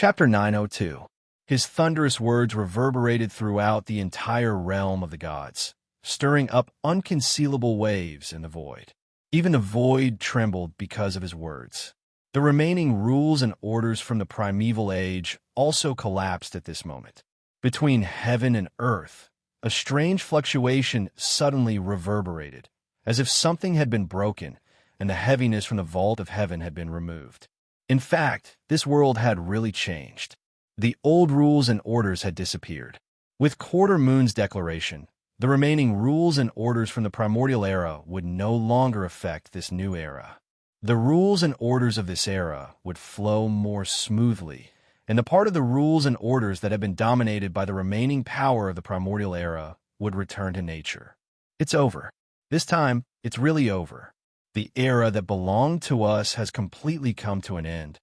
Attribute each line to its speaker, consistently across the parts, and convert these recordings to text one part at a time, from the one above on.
Speaker 1: Chapter 902. His thunderous words reverberated throughout the entire realm of the gods, stirring up unconcealable waves in the void. Even the void trembled because of his words. The remaining rules and orders from the primeval age also collapsed at this moment. Between heaven and earth, a strange fluctuation suddenly reverberated, as if something had been broken and the heaviness from the vault of heaven had been removed. In fact, this world had really changed. The old rules and orders had disappeared. With Quarter Moon's declaration, the remaining rules and orders from the primordial era would no longer affect this new era. The rules and orders of this era would flow more smoothly, and the part of the rules and orders that had been dominated by the remaining power of the primordial era would return to nature. It's over. This time, it's really over. The era that belonged to us has completely come to an end.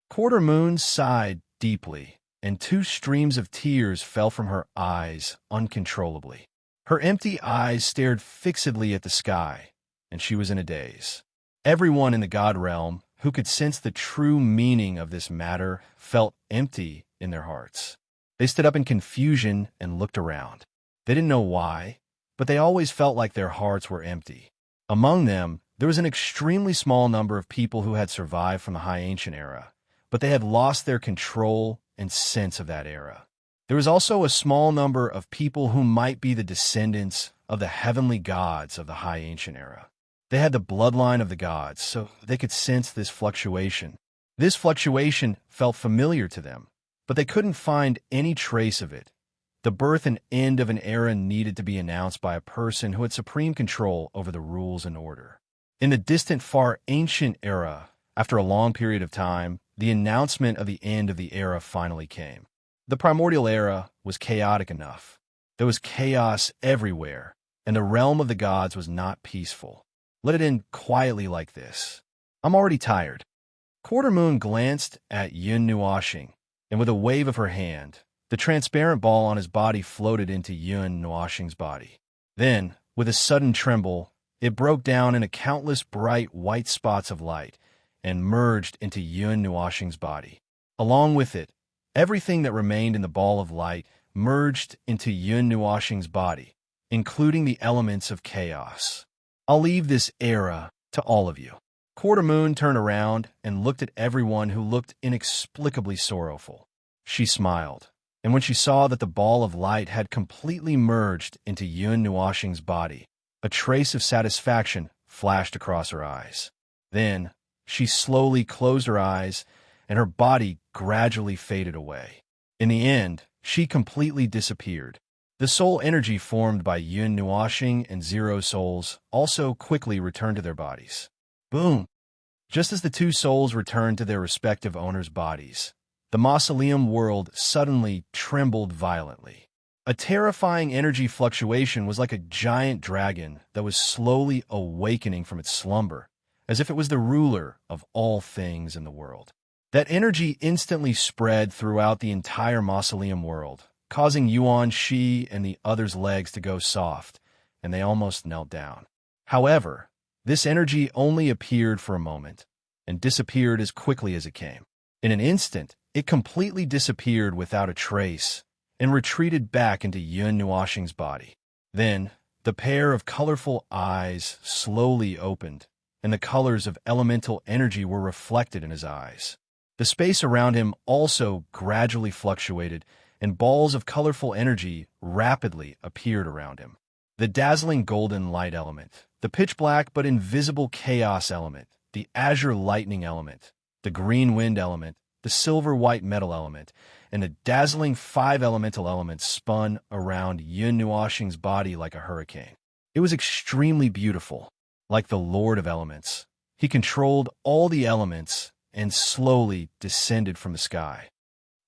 Speaker 1: Quarter Moon sighed deeply, and two streams of tears fell from her eyes uncontrollably. Her empty eyes stared fixedly at the sky, and she was in a daze. Everyone in the god realm who could sense the true meaning of this matter felt empty in their hearts. They stood up in confusion and looked around. They didn't know why, but they always felt like their hearts were empty. Among them, there was an extremely small number of people who had survived from the High Ancient Era, but they had lost their control and sense of that era. There was also a small number of people who might be the descendants of the heavenly gods of the High Ancient Era. They had the bloodline of the gods, so they could sense this fluctuation. This fluctuation felt familiar to them, but they couldn't find any trace of it. The birth and end of an era needed to be announced by a person who had supreme control over the rules and order. In the distant Far Ancient Era, after a long period of time, the announcement of the end of the era finally came. The primordial era was chaotic enough. There was chaos everywhere, and the realm of the gods was not peaceful. Let it end quietly like this. I'm already tired. Quarter Moon glanced at Yun Nuashing, and with a wave of her hand, the transparent ball on his body floated into Yun Nuashing's body. Then, with a sudden tremble, it broke down into countless bright white spots of light and merged into Yun Nuashing's body. Along with it, everything that remained in the ball of light merged into Yun Nuashing's body, including the elements of chaos. I'll leave this era to all of you. Quarter Moon turned around and looked at everyone who looked inexplicably sorrowful. She smiled, and when she saw that the ball of light had completely merged into Yun Nuashing's body, a trace of satisfaction flashed across her eyes. Then, she slowly closed her eyes, and her body gradually faded away. In the end, she completely disappeared. The soul energy formed by Yun Nuashing and Zero souls also quickly returned to their bodies. Boom! Just as the two souls returned to their respective owners' bodies, the mausoleum world suddenly trembled violently. A terrifying energy fluctuation was like a giant dragon that was slowly awakening from its slumber, as if it was the ruler of all things in the world. That energy instantly spread throughout the entire mausoleum world, causing Yuan Shi and the others' legs to go soft, and they almost knelt down. However, this energy only appeared for a moment, and disappeared as quickly as it came. In an instant, it completely disappeared without a trace, and retreated back into Yun Nuashing's body. Then, the pair of colorful eyes slowly opened, and the colors of elemental energy were reflected in his eyes. The space around him also gradually fluctuated, and balls of colorful energy rapidly appeared around him. The dazzling golden light element, the pitch-black but invisible chaos element, the azure lightning element, the green wind element, the silver-white metal element, and the dazzling 5 elemental elements spun around Yun Nuashing's body like a hurricane. It was extremely beautiful, like the Lord of Elements. He controlled all the elements and slowly descended from the sky.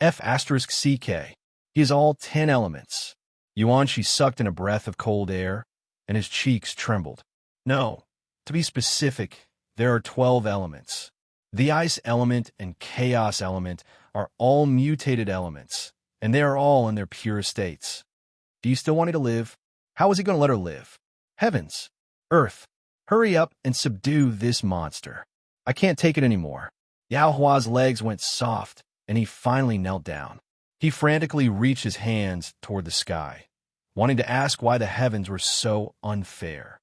Speaker 1: F*CK. He is all 10 elements. Yuanshi sucked in a breath of cold air, and his cheeks trembled. No, to be specific, there are 12 elements. The ice element and chaos element are all mutated elements, and they are all in their pure states. Do you still want me to live? How is he going to let her live? Heavens! Earth! Hurry up and subdue this monster. I can't take it anymore. Yao Hua's legs went soft, and he finally knelt down. He frantically reached his hands toward the sky, wanting to ask why the heavens were so unfair.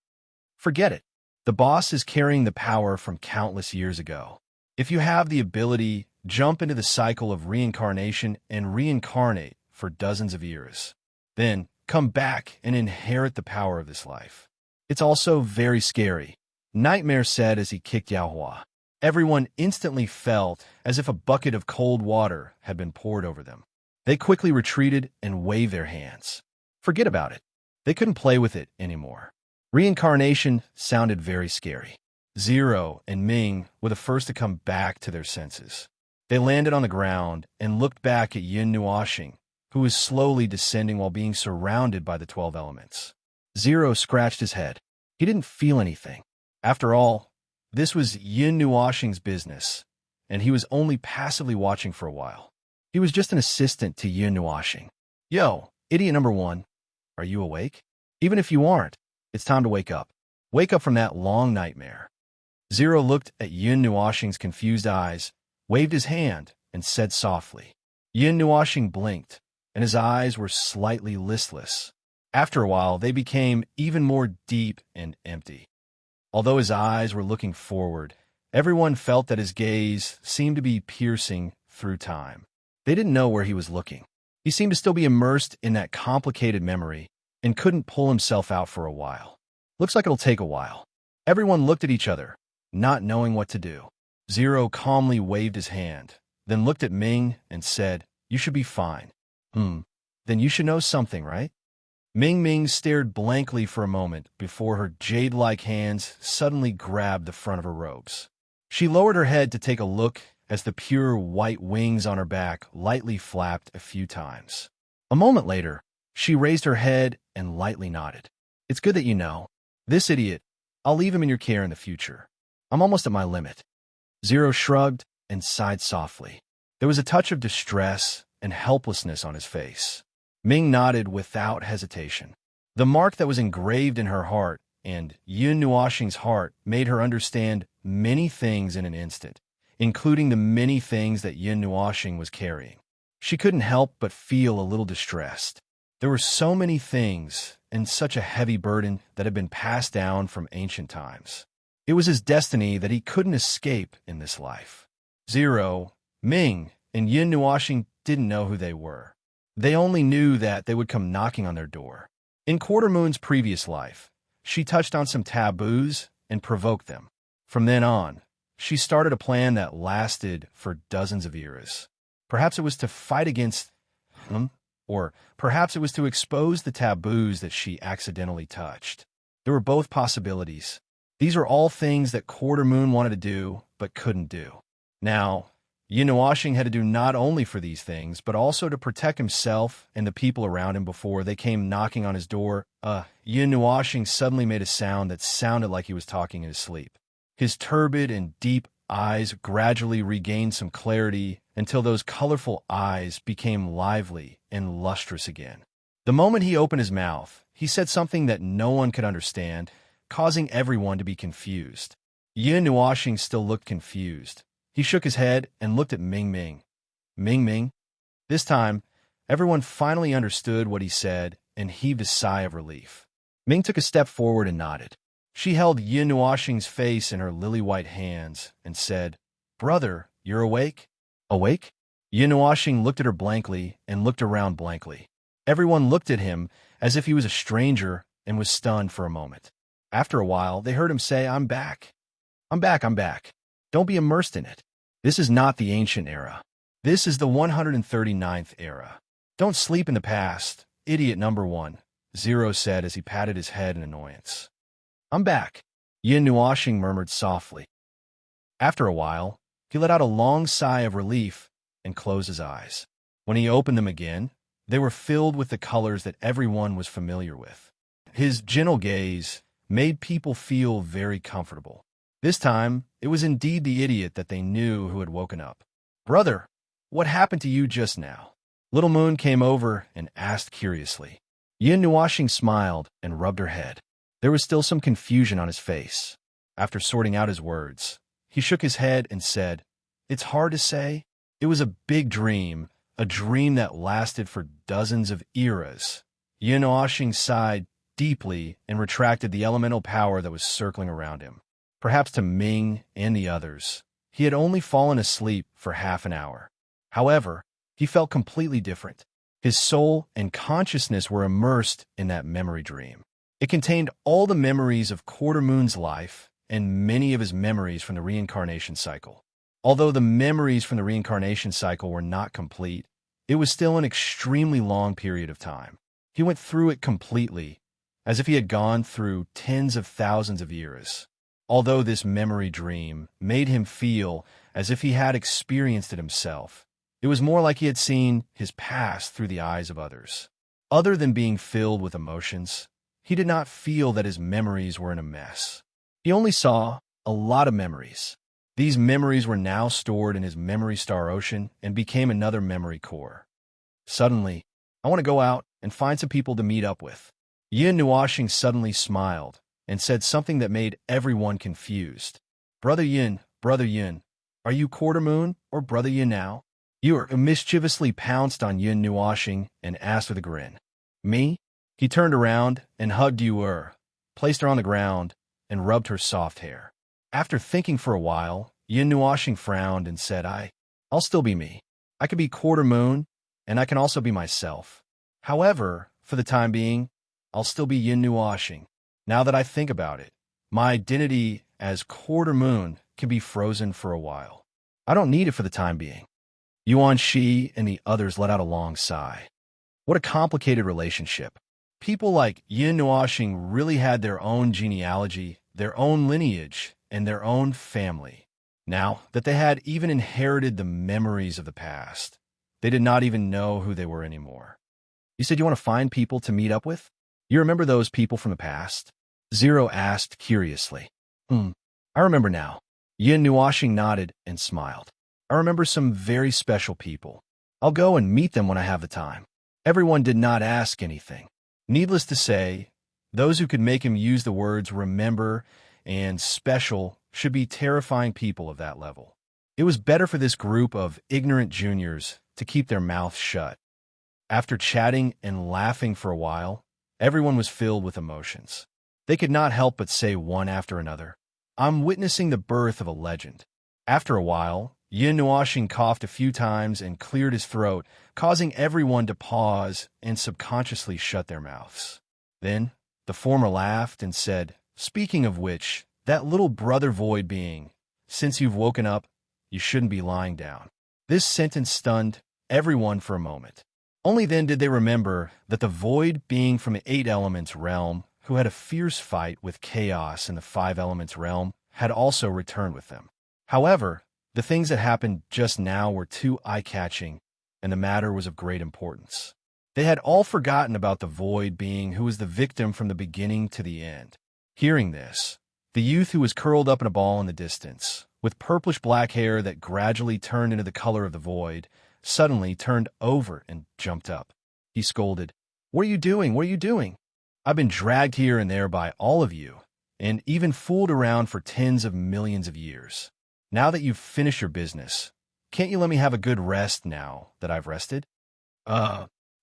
Speaker 1: Forget it. The boss is carrying the power from countless years ago. If you have the ability, jump into the cycle of reincarnation and reincarnate for dozens of years. Then come back and inherit the power of this life. It's also very scary, Nightmare said as he kicked Yaohua. Everyone instantly felt as if a bucket of cold water had been poured over them. They quickly retreated and waved their hands. Forget about it. They couldn't play with it anymore. Reincarnation sounded very scary. Zero and Ming were the first to come back to their senses. They landed on the ground and looked back at Yin Nuoxing, who was slowly descending while being surrounded by the 12 elements. Zero scratched his head. He didn't feel anything. After all, this was Yin Nuoxing's business, and he was only passively watching for a while. He was just an assistant to Yin Nuoxing. Yo, idiot number one, are you awake? Even if you aren't, it's time to wake up. Wake up from that long nightmare. Zero looked at Yin Nuoxing's confused eyes, waved his hand, and said softly. Yin Nuoxing blinked, and his eyes were slightly listless. After a while, they became even more deep and empty. Although his eyes were looking forward, everyone felt that his gaze seemed to be piercing through time. They didn't know where he was looking. He seemed to still be immersed in that complicated memory and couldn't pull himself out for a while. Looks like it'll take a while. Everyone looked at each other, not knowing what to do. Zero calmly waved his hand, then looked at Ming and said, "You should be fine." Then you should know something, right? Ming stared blankly for a moment before her jade-like hands suddenly grabbed the front of her robes. She lowered her head to take a look as the pure white wings on her back lightly flapped a few times. A moment later, she raised her head and lightly nodded. "It's good that you know. This idiot, I'll leave him in your care in the future. I'm almost at my limit." Zero shrugged and sighed softly. There was a touch of distress and helplessness on his face. Ming nodded without hesitation. The mark that was engraved in her heart and Yin Nuoxing's heart made her understand many things in an instant, including the many things that Yin Nuoxing was carrying. She couldn't help but feel a little distressed. There were so many things and such a heavy burden that had been passed down from ancient times. It was his destiny that he couldn't escape in this life. Zero, Ming, and Yin Nuoxing didn't know who they were. They only knew that they would come knocking on their door. In Quarter Moon's previous life, she touched on some taboos and provoked them. From then on, she started a plan that lasted for dozens of years. Perhaps it was to fight against them, or perhaps it was to expose the taboos that she accidentally touched. There were both possibilities. These were all things that Quarter Moon wanted to do, but couldn't do. Now, Yin Nuoxing had to do not only for these things, but also to protect himself and the people around him before they came knocking on his door. Yin Nuoxing suddenly made a sound that sounded like he was talking in his sleep. His turbid and deep eyes gradually regained some clarity until those colorful eyes became lively and lustrous again. The moment he opened his mouth, he said something that no one could understand, causing everyone to be confused. Yin Nuoxing still looked confused. He shook his head and looked at Ming. Ming. This time, everyone finally understood what he said and heaved a sigh of relief. Ming took a step forward and nodded. She held Yin Nuoxing's face in her lily-white hands and said, "Brother, you're awake?" "Awake?" Yin Nuoxing looked at her blankly and looked around blankly. Everyone looked at him as if he was a stranger and was stunned for a moment. After a while, they heard him say, "I'm back. I'm back. Don't be immersed in it. This is not the ancient era. This is the 139th era. Don't sleep in the past, idiot number one," Zero said as he patted his head in annoyance. "I'm back," Yin Nuoxing murmured softly. After a while, he let out a long sigh of relief and closed his eyes. When he opened them again, they were filled with the colors that everyone was familiar with. His gentle gaze made people feel very comfortable. This time, it was indeed the idiot that they knew who had woken up. "Brother, what happened to you just now?" Little Moon came over and asked curiously. Yin Nuoxing smiled and rubbed her head. There was still some confusion on his face. After sorting out his words, he shook his head and said, "It's hard to say. It was a big dream, a dream that lasted for dozens of eras. Yin Oshing sighed deeply and retracted the elemental power that was circling around him. Perhaps to Ming and the others, he had only fallen asleep for half an hour. However, he felt completely different. His soul and consciousness were immersed in that memory dream. It contained all the memories of Quarter Moon's life and many of his memories from the reincarnation cycle. Although the memories from the reincarnation cycle were not complete, it was still an extremely long period of time. He went through it completely, as if he had gone through tens of thousands of years. Although this memory dream made him feel as if he had experienced it himself, it was more like he had seen his past through the eyes of others. Other than being filled with emotions, he did not feel that his memories were in a mess. He only saw a lot of memories. These memories were now stored in his memory star ocean and became another memory core. Suddenly, I want to go out and find some people to meet up with. Yin Nuashing suddenly smiled and said something that made everyone confused. Brother Yin, are you Quarter Moon or Brother Yin now? You mischievously pounced on Yin Nuashing and asked with a grin. Me? He turned around and hugged Yu placed her on the ground, and rubbed her soft hair. After thinking for a while, Yin Nuashing frowned and said, I'll still be me. I could be Quarter Moon, and I can also be myself. However, for the time being, I'll still be Yin Nuashing. Now that I think about it, my identity as Quarter Moon can be frozen for a while. I don't need it for the time being. Yuan Shi and the others let out a long sigh. What a complicated relationship. People like Yin Nuashing really had their own genealogy, their own lineage, and their own family. Now that they had even inherited the memories of the past, they did not even know who they were anymore. You said you want to find people to meet up with? You remember those people from the past? Zero asked curiously. I remember now. Yin Nuashing nodded and smiled. I remember some very special people. I'll go and meet them when I have the time. Everyone did not ask anything. Needless to say, those who could make him use the words remember and special should be terrifying people of that level. It was better for this group of ignorant juniors to keep their mouths shut. After chatting and laughing for a while, everyone was filled with emotions. They could not help but say one after another, I'm witnessing the birth of a legend. After a while, Yin Nuashing coughed a few times and cleared his throat, causing everyone to pause and subconsciously shut their mouths. Then, the former laughed and said, Speaking of which, that little brother void being, since you've woken up, you shouldn't be lying down. This sentence stunned everyone for a moment. Only then did they remember that the void being from the 8 Elements realm, who had a fierce fight with chaos in the 5 Elements realm, had also returned with them. However, the things that happened just now were too eye-catching, and the matter was of great importance. They had all forgotten about the void being who was the victim from the beginning to the end. Hearing this, the youth who was curled up in a ball in the distance, with purplish-black hair that gradually turned into the color of the void, suddenly turned over and jumped up. He scolded, What are you doing? What are you doing? I've been dragged here and there by all of you, and even fooled around for tens of millions of years. Now that you've finished your business, can't you let me have a good rest now that I've rested?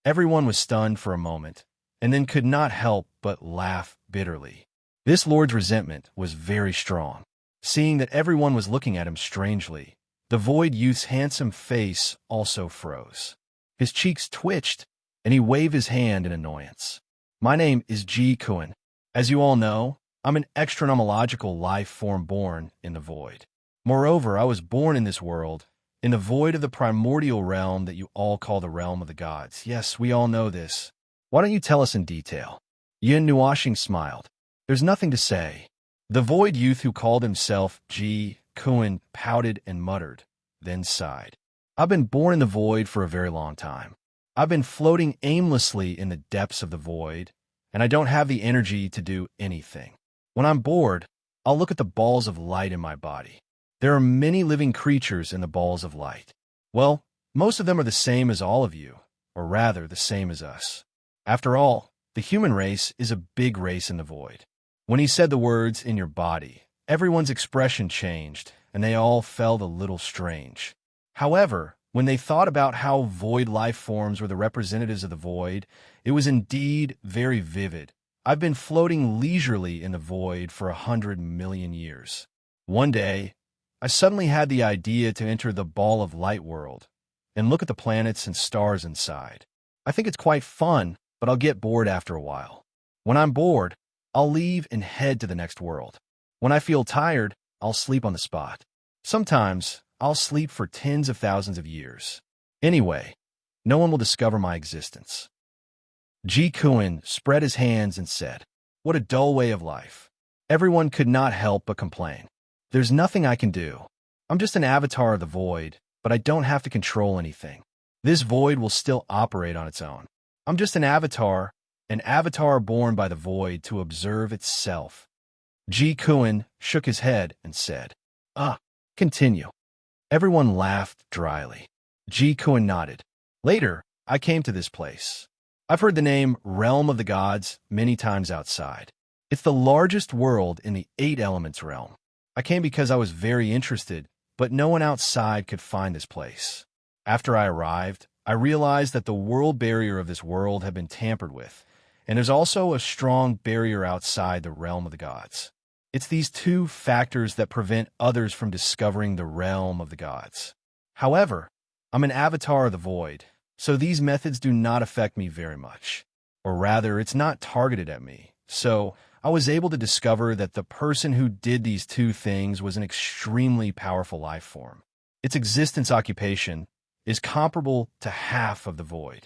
Speaker 1: Everyone was stunned for a moment, and then could not help but laugh bitterly. This lord's resentment was very strong. Seeing that everyone was looking at him strangely, the void youth's handsome face also froze. His cheeks twitched, and he waved his hand in annoyance. My name is Ji Kuan. As you all know, I'm an extranomological life form born in the void. Moreover, I was born in this world, in the void of the primordial realm that you all call the realm of the gods. Yes, we all know this. Why don't you tell us in detail? Yin Nuashing smiled. There's nothing to say. The void youth who called himself Ji Kuan pouted and muttered, then sighed. I've been born in the void for a very long time. I've been floating aimlessly in the depths of the void, and I don't have the energy to do anything. When I'm bored, I'll look at the balls of light in my body. There are many living creatures in the balls of light. Well, most of them are the same as all of you, or rather, the same as us. After all, the human race is a big race in the void. When he said the words, in your body, everyone's expression changed, and they all felt a little strange. However, When they thought about how void life forms were the representatives of the void, it was indeed very vivid. I've been floating leisurely in the void for 100 million years. One day, I suddenly had the idea to enter the ball of light world and look at the planets and stars inside. I think it's quite fun, but I'll get bored after a while. When I'm bored, I'll leave and head to the next world. When I feel tired, I'll sleep on the spot. Sometimes, I'll sleep for tens of thousands of years. Anyway, no one will discover my existence. Ji Kuan spread his hands and said, "What a dull way of life." Everyone could not help but complain. There's nothing I can do. I'm just an avatar of the void, but I don't have to control anything. This void will still operate on its own. I'm just an avatar born by the void to observe itself. Ji Kuan shook his head and said, Continue. Everyone laughed dryly. Ji Kuan nodded. Later, I came to this place. I've heard the name Realm of the Gods many times outside. It's the largest world in the 8 elements realm. I came because I was very interested, but no one outside could find this place. After I arrived, I realized that the world barrier of this world had been tampered with, and there's also a strong barrier outside the realm of the gods. It's these 2 factors that prevent others from discovering the realm of the gods. However, I'm an avatar of the void, so these methods do not affect me very much. Or rather, it's not targeted at me. So I was able to discover that the person who did these 2 things was an extremely powerful life form. Its existence occupation is comparable to half of the void.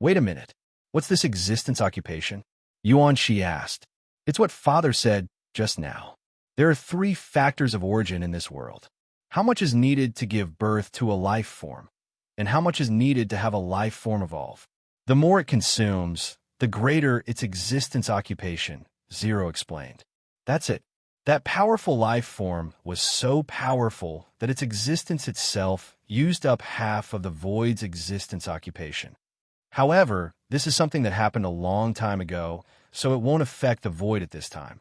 Speaker 1: Wait a minute. What's this existence occupation? Yuan Shi asked. It's what Father said just now. There are 3 factors of origin in this world. How much is needed to give birth to a life form? And how much is needed to have a life form evolve? The more it consumes, the greater its existence occupation, Zero explained. That's it. That powerful life form was so powerful that its existence itself used up half of the void's existence occupation. However, this is something that happened a long time ago, so it won't affect the void at this time.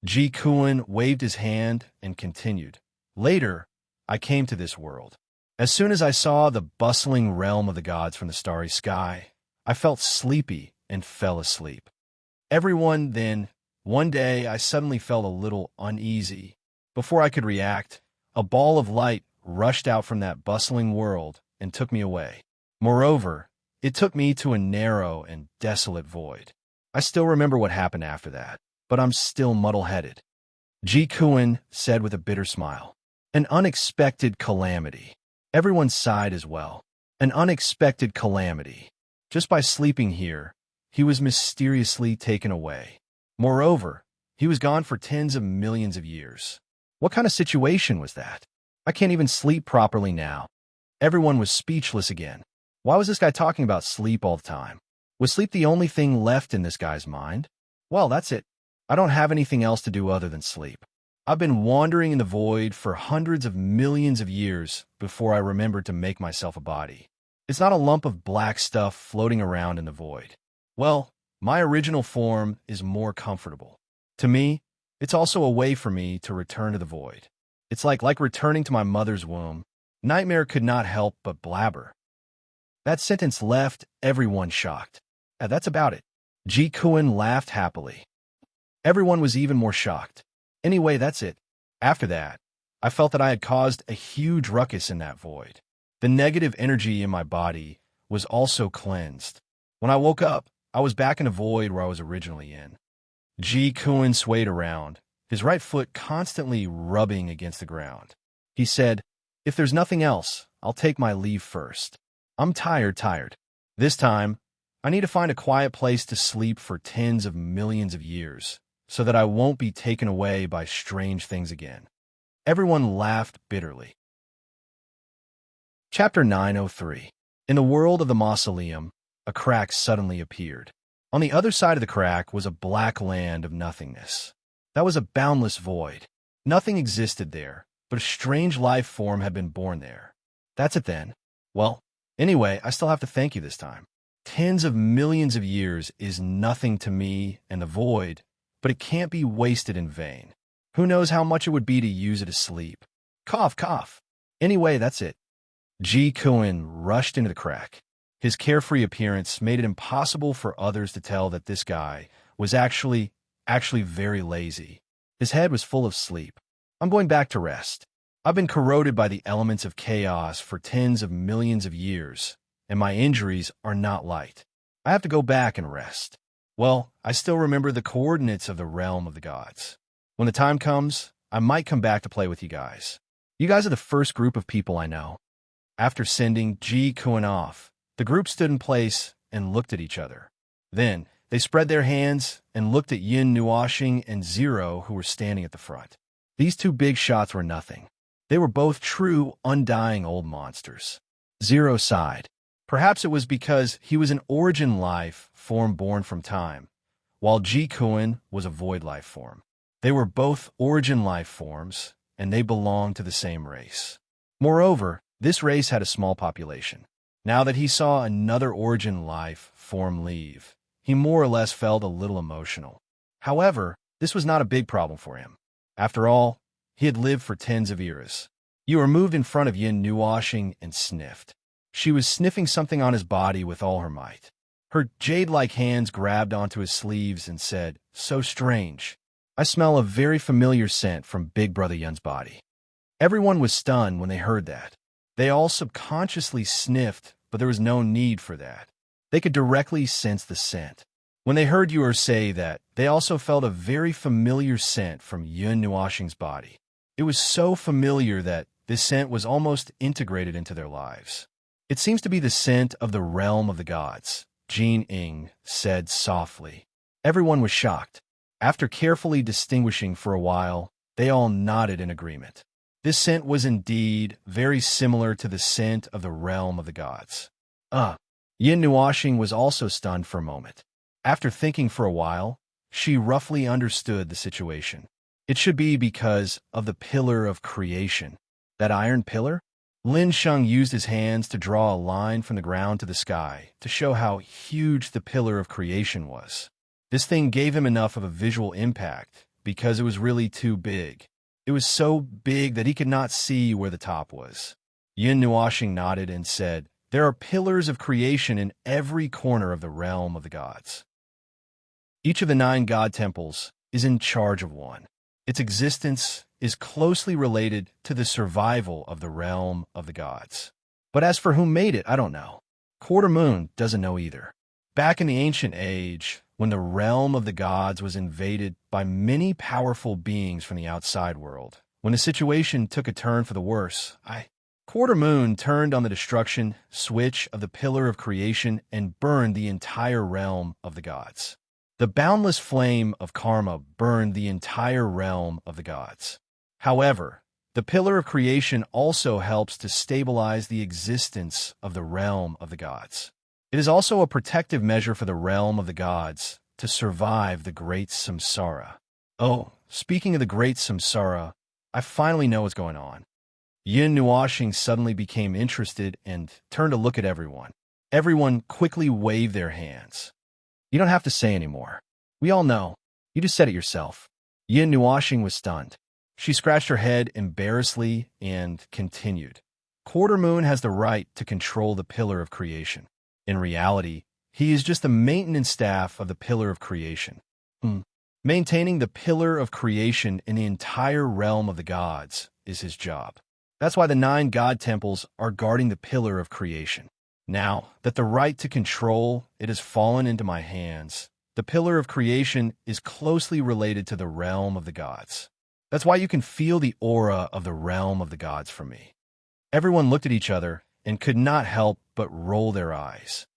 Speaker 1: Ji Kuan waved his hand and continued. Later, I came to this world. As soon as I saw the bustling realm of the gods from the starry sky, I felt sleepy and fell asleep. One day I suddenly felt a little uneasy. Before I could react, a ball of light rushed out from that bustling world and took me away. Moreover, it took me to a narrow and desolate void. I still remember what happened after that, but I'm still muddle-headed. Ji Kuan said with a bitter smile. An unexpected calamity. Everyone sighed as well. An unexpected calamity. Just by sleeping here, he was mysteriously taken away. Moreover, he was gone for tens of millions of years. What kind of situation was that? I can't even sleep properly now. Everyone was speechless again. Why was this guy talking about sleep all the time? Was sleep the only thing left in this guy's mind? Well, that's it. I don't have anything else to do other than sleep. I've been wandering in the void for hundreds of millions of years before I remembered to make myself a body. It's not a lump of black stuff floating around in the void. Well, my original form is more comfortable. To me, it's also a way for me to return to the void. It's like returning to my mother's womb. Nightmare could not help but blabber. That sentence left everyone shocked. That's about it. Ji Kuan laughed happily. Everyone was even more shocked. Anyway, that's it. After that, I felt that I had caused a huge ruckus in that void. The negative energy in my body was also cleansed. When I woke up, I was back in a void where I was originally in. Ji Kuan swayed around, his right foot constantly rubbing against the ground. He said, "If there's nothing else, I'll take my leave first. I'm tired. This time, I need to find a quiet place to sleep for tens of millions of years, so that I won't be taken away by strange things again." Everyone laughed bitterly. Chapter 903. In the world of the mausoleum, a crack suddenly appeared. On the other side of the crack was a black land of nothingness. That was a boundless void. Nothing existed there, but a strange life form had been born there. That's it then. Well, anyway, I still have to thank you this time. Tens of millions of years is nothing to me and the void, but it can't be wasted in vain. Who knows how much it would be to use it as sleep? Cough, cough. Anyway, that's it. Ji Kuan rushed into the crack. His carefree appearance made it impossible for others to tell that this guy was actually very lazy. His head was full of sleep. I'm going back to rest. I've been corroded by the elements of chaos for tens of millions of years, and my injuries are not light. I have to go back and rest. Well, I still remember the coordinates of the realm of the gods. When the time comes, I might come back to play with you guys. You guys are the first group of people I know. After sending Ji Kuan off, the group stood in place and looked at each other. Then, they spread their hands and looked at Yin Nuoxing and Zero, who were standing at the front. These two big shots were nothing. They were both true, undying old monsters. Zero sighed. Perhaps it was because he was an origin life form born from time, while Ji Kuan was a void life form. They were both origin life forms, and they belonged to the same race. Moreover, this race had a small population. Now that he saw another origin life form leave, he more or less felt a little emotional. However, this was not a big problem for him. After all, he had lived for tens of eras. You were moved in front of Yin Nuoxing and sniffed. She was sniffing something on his body with all her might. Her jade-like hands grabbed onto his sleeves and said, "So strange. I smell a very familiar scent from Big Brother Yun's body." Everyone was stunned when they heard that. They all subconsciously sniffed, but there was no need for that. They could directly sense the scent. When they heard Yuer say that, they also felt a very familiar scent from Yun Nuoxing's body. It was so familiar that this scent was almost integrated into their lives. "It seems to be the scent of the realm of the gods," Jin Ing said softly. Everyone was shocked. After carefully distinguishing for a while, they all nodded in agreement. This scent was indeed very similar to the scent of the realm of the gods. Yin Nuoxing was also stunned for a moment. After thinking for a while, she roughly understood the situation. It should be because of the pillar of creation. That iron pillar? Lin Sheng used his hands to draw a line from the ground to the sky to show how huge the pillar of creation was. This thing gave him enough of a visual impact because it was really too big. It was so big that he could not see where the top was. Yin Nuoxing nodded and said, "There are pillars of creation in every corner of the realm of the gods. Each of the 9 god temples is in charge of one. Its existence is closely related to the survival of the realm of the gods. But as for who made it, I don't know. Quarter Moon doesn't know either. Back in the ancient age, when the realm of the gods was invaded by many powerful beings from the outside world, when the situation took a turn for the worse, Quarter Moon turned on the destruction switch of the pillar of creation and burned the entire realm of the gods. The boundless flame of karma burned the entire realm of the gods. However, the pillar of creation also helps to stabilize the existence of the realm of the gods. It is also a protective measure for the realm of the gods to survive the great samsara. Oh, speaking of the great samsara, I finally know what's going on." Yin Nuoxing suddenly became interested and turned to look at everyone. Everyone quickly waved their hands. "You don't have to say anymore. We all know. You just said it yourself." Yin Nuoxing was stunned. She scratched her head embarrassedly and continued. "Quarter Moon has the right to control the pillar of creation. In reality, he is just the maintenance staff of the pillar of creation. Maintaining the pillar of creation in the entire realm of the gods is his job. That's why the 9 god temples are guarding the pillar of creation. Now that the right to control it has fallen into my hands, the pillar of creation is closely related to the realm of the gods. That's why you can feel the aura of the realm of the gods from me." Everyone looked at each other and could not help but roll their eyes.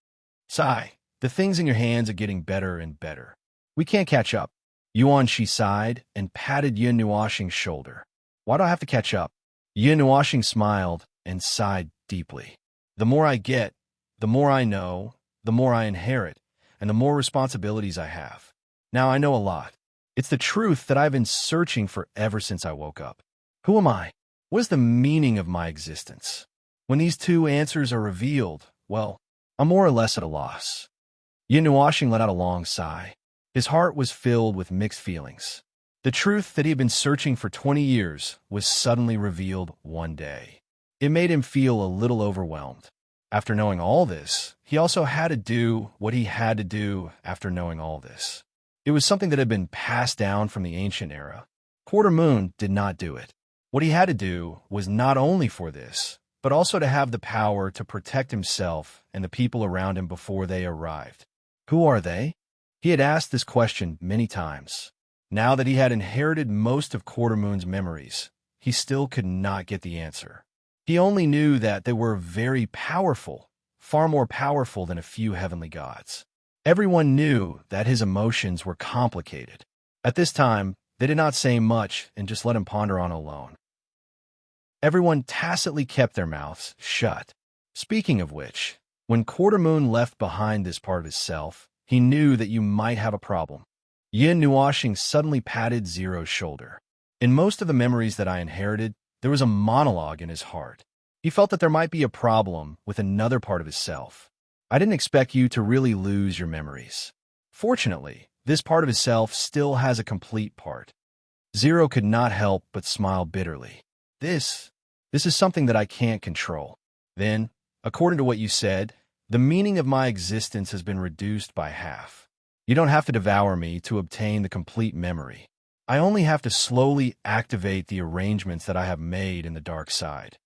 Speaker 1: "Sigh, the things in your hands are getting better and better. We can't catch up." Yuan Shi sighed and patted Yin Nuoxing's shoulder. "Why do I have to catch up?" Yin Nuoxing smiled and sighed deeply. "The more I get, the more I know, the more I inherit, and the more responsibilities I have. Now I know a lot. It's the truth that I've been searching for ever since I woke up. Who am I? What is the meaning of my existence? When these 2 answers are revealed, well, I'm more or less at a loss." Yin Nuoxing let out a long sigh. His heart was filled with mixed feelings. The truth that he had been searching for 20 years was suddenly revealed one day. It made him feel a little overwhelmed. After knowing all this, he also had to do what he had to do after knowing all this. It was something that had been passed down from the ancient era. Quarter Moon did not do it. What he had to do was not only for this, but also to have the power to protect himself and the people around him before they arrived. Who are they? He had asked this question many times. Now that he had inherited most of Quarter Moon's memories, he still could not get the answer. He only knew that they were very powerful, far more powerful than a few heavenly gods. Everyone knew that his emotions were complicated. At this time, they did not say much and just let him ponder on alone. Everyone tacitly kept their mouths shut. Speaking of which, when Quarter Moon left behind this part of his self, he knew that you might have a problem. Yin Nuashing suddenly patted Zero's shoulder. In most of the memories that I inherited, there was a monologue in his heart. He felt that there might be a problem with another part of his self. I didn't expect you to really lose your memories. Fortunately, this part of his self still has a complete part. Zero could not help but smile bitterly. This is something that I can't control. Then, according to what you said, the meaning of my existence has been reduced by half. You don't have to devour me to obtain the complete memory. I only have to slowly activate the arrangements that I have made in the dark side.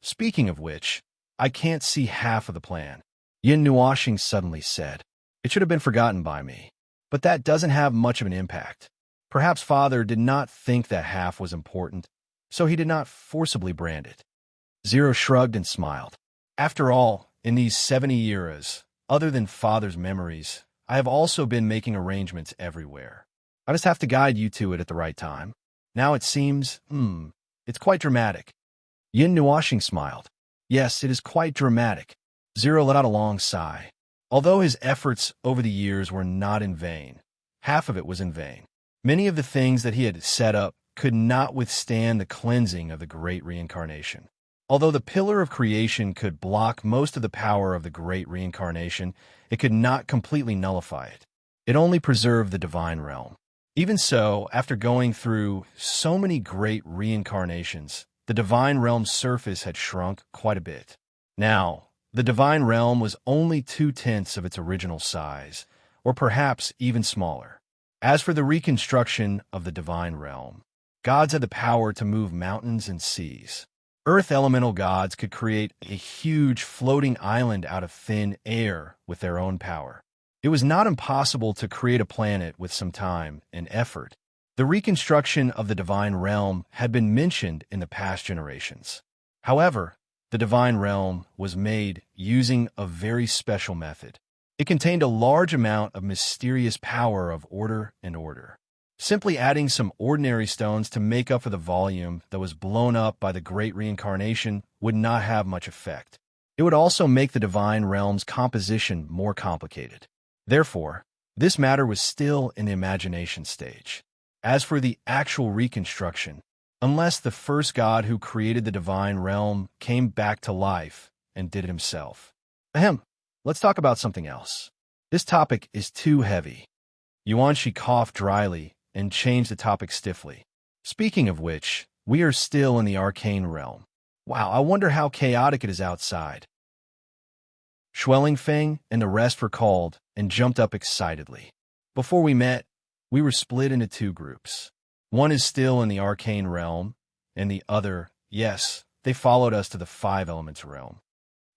Speaker 1: Speaking of which, I can't see half of the plan. Yin Nuashing suddenly said. It should have been forgotten by me. But that doesn't have much of an impact. Perhaps Father did not think that half was important, so he did not forcibly brand it. Zero shrugged and smiled. After all, in these 70 eras, other than Father's memories, I have also been making arrangements everywhere. I just have to guide you to it at the right time. Now it seems, it's quite dramatic. Yin Nuashing smiled. Yes, it is quite dramatic. Zero let out a long sigh. Although his efforts over the years were not in vain, half of it was in vain. Many of the things that he had set up could not withstand the cleansing of the great reincarnation. Although the pillar of creation could block most of the power of the great reincarnation, it could not completely nullify it. It only preserved the divine realm. Even so, after going through so many great reincarnations, the divine realm's surface had shrunk quite a bit. Now, the divine realm was only 2/10 of its original size, or perhaps even smaller. As for the reconstruction of the divine realm, gods had the power to move mountains and seas. Earth elemental gods could create a huge floating island out of thin air with their own power. It was not impossible to create a planet with some time and effort. The reconstruction of the divine realm had been mentioned in the past generations. However, the divine realm was made using a very special method. It contained a large amount of mysterious power of order and order. Simply adding some ordinary stones to make up for the volume that was blown up by the great reincarnation would not have much effect. It would also make the divine realm's composition more complicated. Therefore, this matter was still in the imagination stage. As for the actual reconstruction, unless the first god who created the divine realm came back to life and did it himself. Let's talk about something else. This topic is too heavy. Yuanshi coughed dryly and changed the topic stiffly. Speaking of which, we are still in the arcane realm. Wow, I wonder how chaotic it is outside. Schwellingfeng and the rest were called and jumped up excitedly. Before we met, we were split into two groups. One is still in the arcane realm, and the other, yes, they followed us to the five elements realm.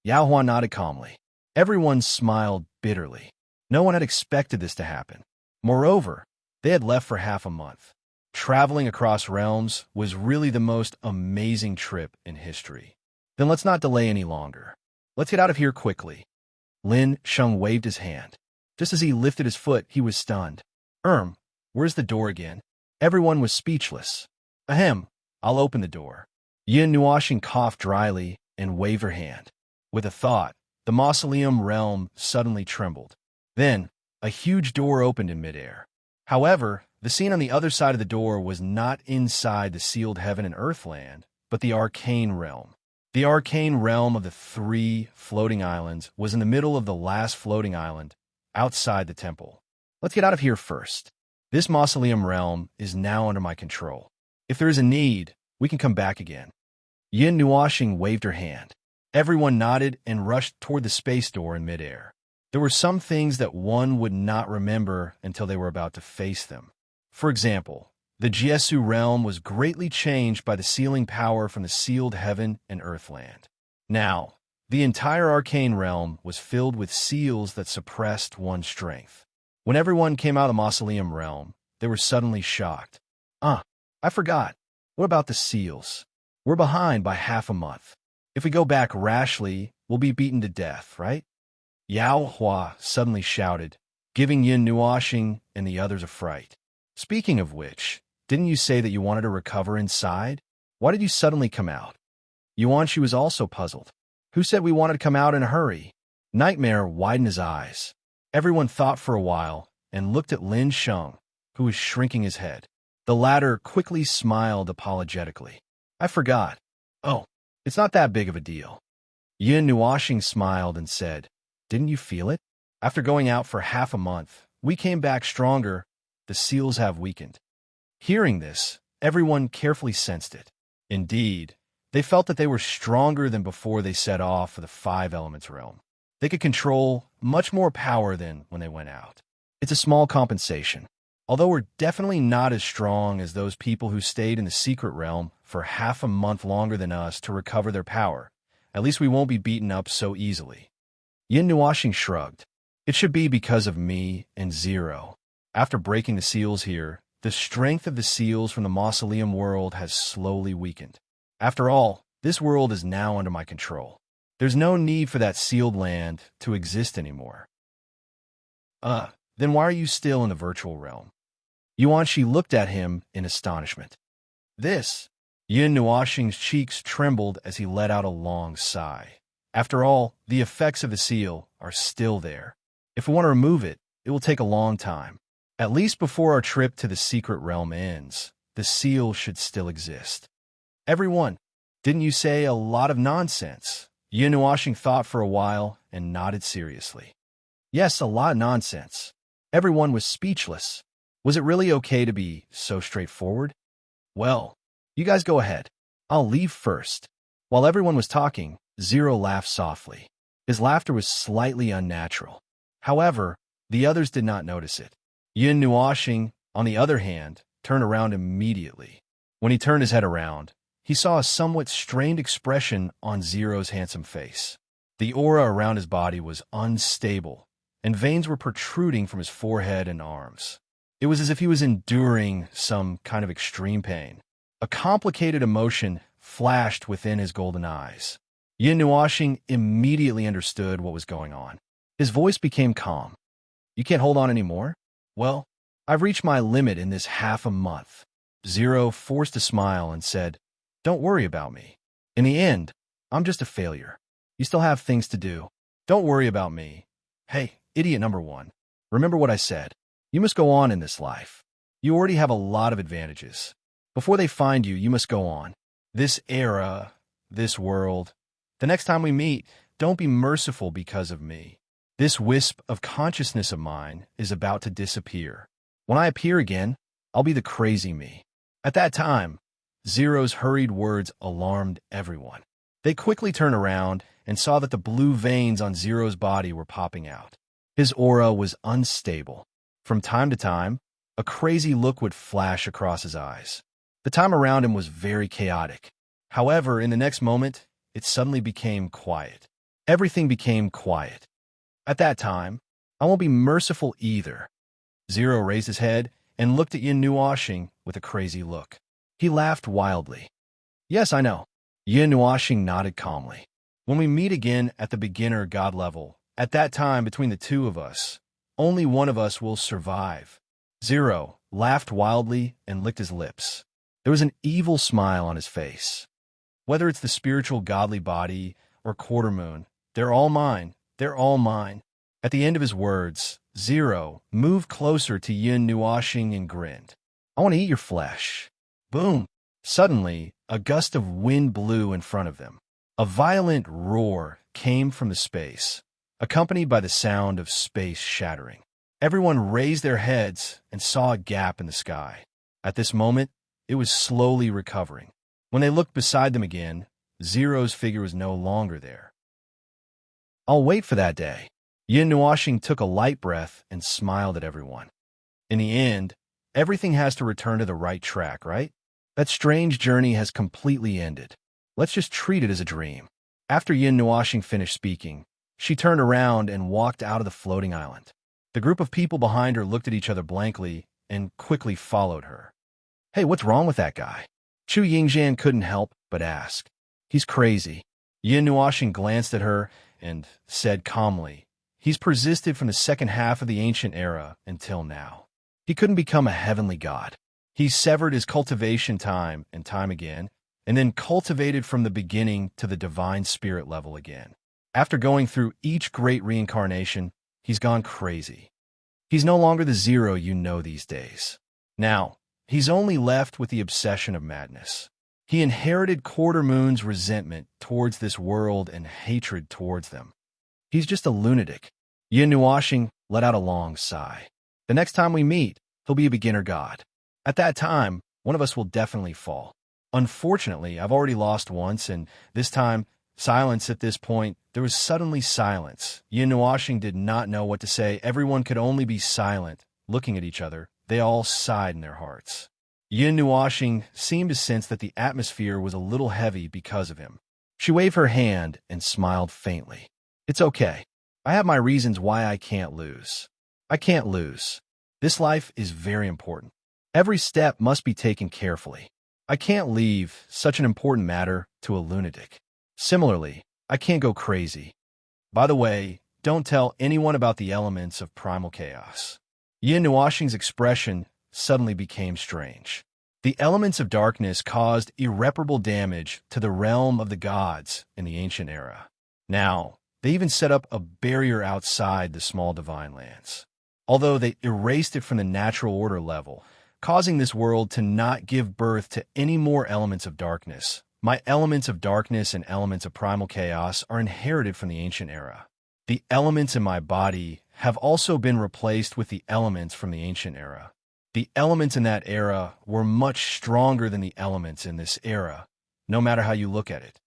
Speaker 1: Yao Huan nodded calmly. Everyone smiled bitterly. No one had expected this to happen. Moreover, they had left for half a month. Traveling across realms was really the most amazing trip in history. Then let's not delay any longer. Let's get out of here quickly. Lin Sheng waved his hand. Just as he lifted his foot, he was stunned. Where's the door again? Everyone was speechless. I'll open the door. Yin Nuashing coughed dryly and waved her hand. With a thought, the mausoleum realm suddenly trembled. Then, a huge door opened in midair. However, the scene on the other side of the door was not inside the sealed heaven and earthland, but the arcane realm. The arcane realm of the three floating islands was in the middle of the last floating island, outside the temple. Let's get out of here first. This mausoleum realm is now under my control. If there is a need, we can come back again. Yin Nuashing waved her hand. Everyone nodded and rushed toward the space door in midair. There were some things that one would not remember until they were about to face them. For example, the Jiesu realm was greatly changed by the sealing power from the sealed heaven and earthland. Now, the entire arcane realm was filled with seals that suppressed one's strength. When everyone came out of the mausoleum realm, they were suddenly shocked. I forgot. What about the seals? We're behind by half a month. If we go back rashly, we'll be beaten to death, right? Yao Hua suddenly shouted, giving Yin Nuashing and the others a fright. Speaking of which, didn't you say that you wanted to recover inside? Why did you suddenly come out? Yuanshi was also puzzled. Who said we wanted to come out in a hurry? Nightmare widened his eyes. Everyone thought for a while and looked at Lin Sheng, who was shrinking his head. The latter quickly smiled apologetically. I forgot. Oh, it's not that big of a deal. Yin Nuashing smiled and said, Didn't you feel it? After going out for half a month, we came back stronger. The seals have weakened. Hearing this, everyone carefully sensed it. Indeed, they felt that they were stronger than before they set off for the Five Elements realm. They could control much more power than when they went out. It's a small compensation. Although we're definitely not as strong as those people who stayed in the secret realm for half a month longer than us to recover their power, at least we won't be beaten up so easily. Yin Nuashing shrugged. It should be because of me and Zero. After breaking the seals here, the strength of the seals from the mausoleum world has slowly weakened. After all, this world is now under my control. There's no need for that sealed land to exist anymore. Then why are you still in the virtual realm? Yuanshi looked at him in astonishment. This? Yin Nuashing's cheeks trembled as he let out a long sigh. After all, the effects of the seal are still there. If we want to remove it, it will take a long time. At least before our trip to the secret realm ends, the seal should still exist. Everyone, didn't you say a lot of nonsense? Yin Nuashing thought for a while and nodded seriously. Yes, a lot of nonsense. Everyone was speechless. Was it really okay to be so straightforward? Well, you guys go ahead. I'll leave first. While everyone was talking, Zero laughed softly. His laughter was slightly unnatural. However, the others did not notice it. Yin Nuashing, on the other hand, turned around immediately. When he turned his head around, he saw a somewhat strained expression on Zero's handsome face. The aura around his body was unstable, and veins were protruding from his forehead and arms. It was as if he was enduring some kind of extreme pain. A complicated emotion flashed within his golden eyes. Yin Nuashing immediately understood what was going on. His voice became calm. You can't hold on anymore? Well, I've reached my limit in this half a month. Zero forced a smile and said, Don't worry about me. In the end, I'm just a failure. You still have things to do. Don't worry about me. Hey, idiot number one. Remember what I said. You must go on in this life. You already have a lot of advantages. Before they find you, you must go on. This era, this world. The next time we meet, don't be merciful because of me. This wisp of consciousness of mine is about to disappear. When I appear again, I'll be the crazy me. At that time, Zero's hurried words alarmed everyone. They quickly turned around and saw that the blue veins on Zero's body were popping out. His aura was unstable. From time to time, a crazy look would flash across his eyes. The time around him was very chaotic. However, in the next moment, it suddenly became quiet. Everything became quiet. At that time, I won't be merciful either. Zero raised his head and looked at Yin Nuashing with a crazy look. He laughed wildly. Yes, I know. Yin Nuashing nodded calmly. When we meet again at the beginner god level, at that time between the two of us, only one of us will survive. Zero laughed wildly and licked his lips. There was an evil smile on his face. Whether it's the spiritual godly body or quarter moon, they're all mine. They're all mine. At the end of his words, Zero moved closer to Yin Nuashing and grinned. I want to eat your flesh. Boom! Suddenly, a gust of wind blew in front of them. A violent roar came from the space, accompanied by the sound of space shattering. Everyone raised their heads and saw a gap in the sky. At this moment, it was slowly recovering. When they looked beside them again, Zero's figure was no longer there. I'll wait for that day. Yin Nuashing took a light breath and smiled at everyone. In the end, everything has to return to the right track, right? That strange journey has completely ended. Let's just treat it as a dream. After Yin Nuashing finished speaking, she turned around and walked out of the floating island. The group of people behind her looked at each other blankly and quickly followed her. Hey, what's wrong with that guy? Chu Yingzhan couldn't help but ask. He's crazy. Yin Nuashing glanced at her and said calmly, he's persisted from the second half of the ancient era until now. He couldn't become a heavenly god. He severed his cultivation time and time again, and then cultivated from the beginning to the divine spirit level again. After going through each great reincarnation, he's gone crazy. He's no longer the Zero you know these days. Now, he's only left with the obsession of madness. He inherited Quarter Moon's resentment towards this world and hatred towards them. He's just a lunatic. Yin Nuashing let out a long sigh. The next time we meet, he'll be a beginner god. At that time, one of us will definitely fall. Unfortunately, I've already lost once, and this time, silence at this point. There was suddenly silence. Yin Nuashing did not know what to say. Everyone could only be silent, looking at each other. They all sighed in their hearts. Yin Nuashing seemed to sense that the atmosphere was a little heavy because of him. She waved her hand and smiled faintly. It's okay. I have my reasons why I can't lose. I can't lose. This life is very important. Every step must be taken carefully. I can't leave such an important matter to a lunatic. Similarly, I can't go crazy. By the way, don't tell anyone about the elements of primal chaos. Yin Nuashing's expression suddenly became strange. The elements of darkness caused irreparable damage to the realm of the gods in the ancient era. Now, they even set up a barrier outside the small divine lands. Although they erased it from the natural order level, causing this world to not give birth to any more elements of darkness. My elements of darkness and elements of primal chaos are inherited from the ancient era. The elements in my body have also been replaced with the elements from the ancient era. The elements in that era were much stronger than the elements in this era, no matter how you look at it.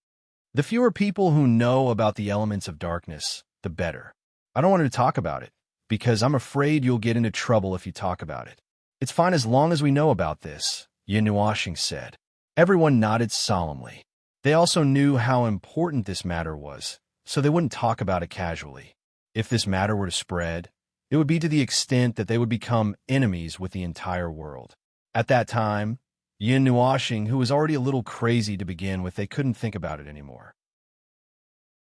Speaker 1: The fewer people who know about the elements of darkness, the better. I don't want to talk about it, because I'm afraid you'll get into trouble if you talk about it. It's fine as long as we know about this, Yin Nuashing said. Everyone nodded solemnly. They also knew how important this matter was, so they wouldn't talk about it casually. If this matter were to spread, it would be to the extent that they would become enemies with the entire world. At that time, Yin Nuashing, who was already a little crazy to begin with, they couldn't think about it anymore.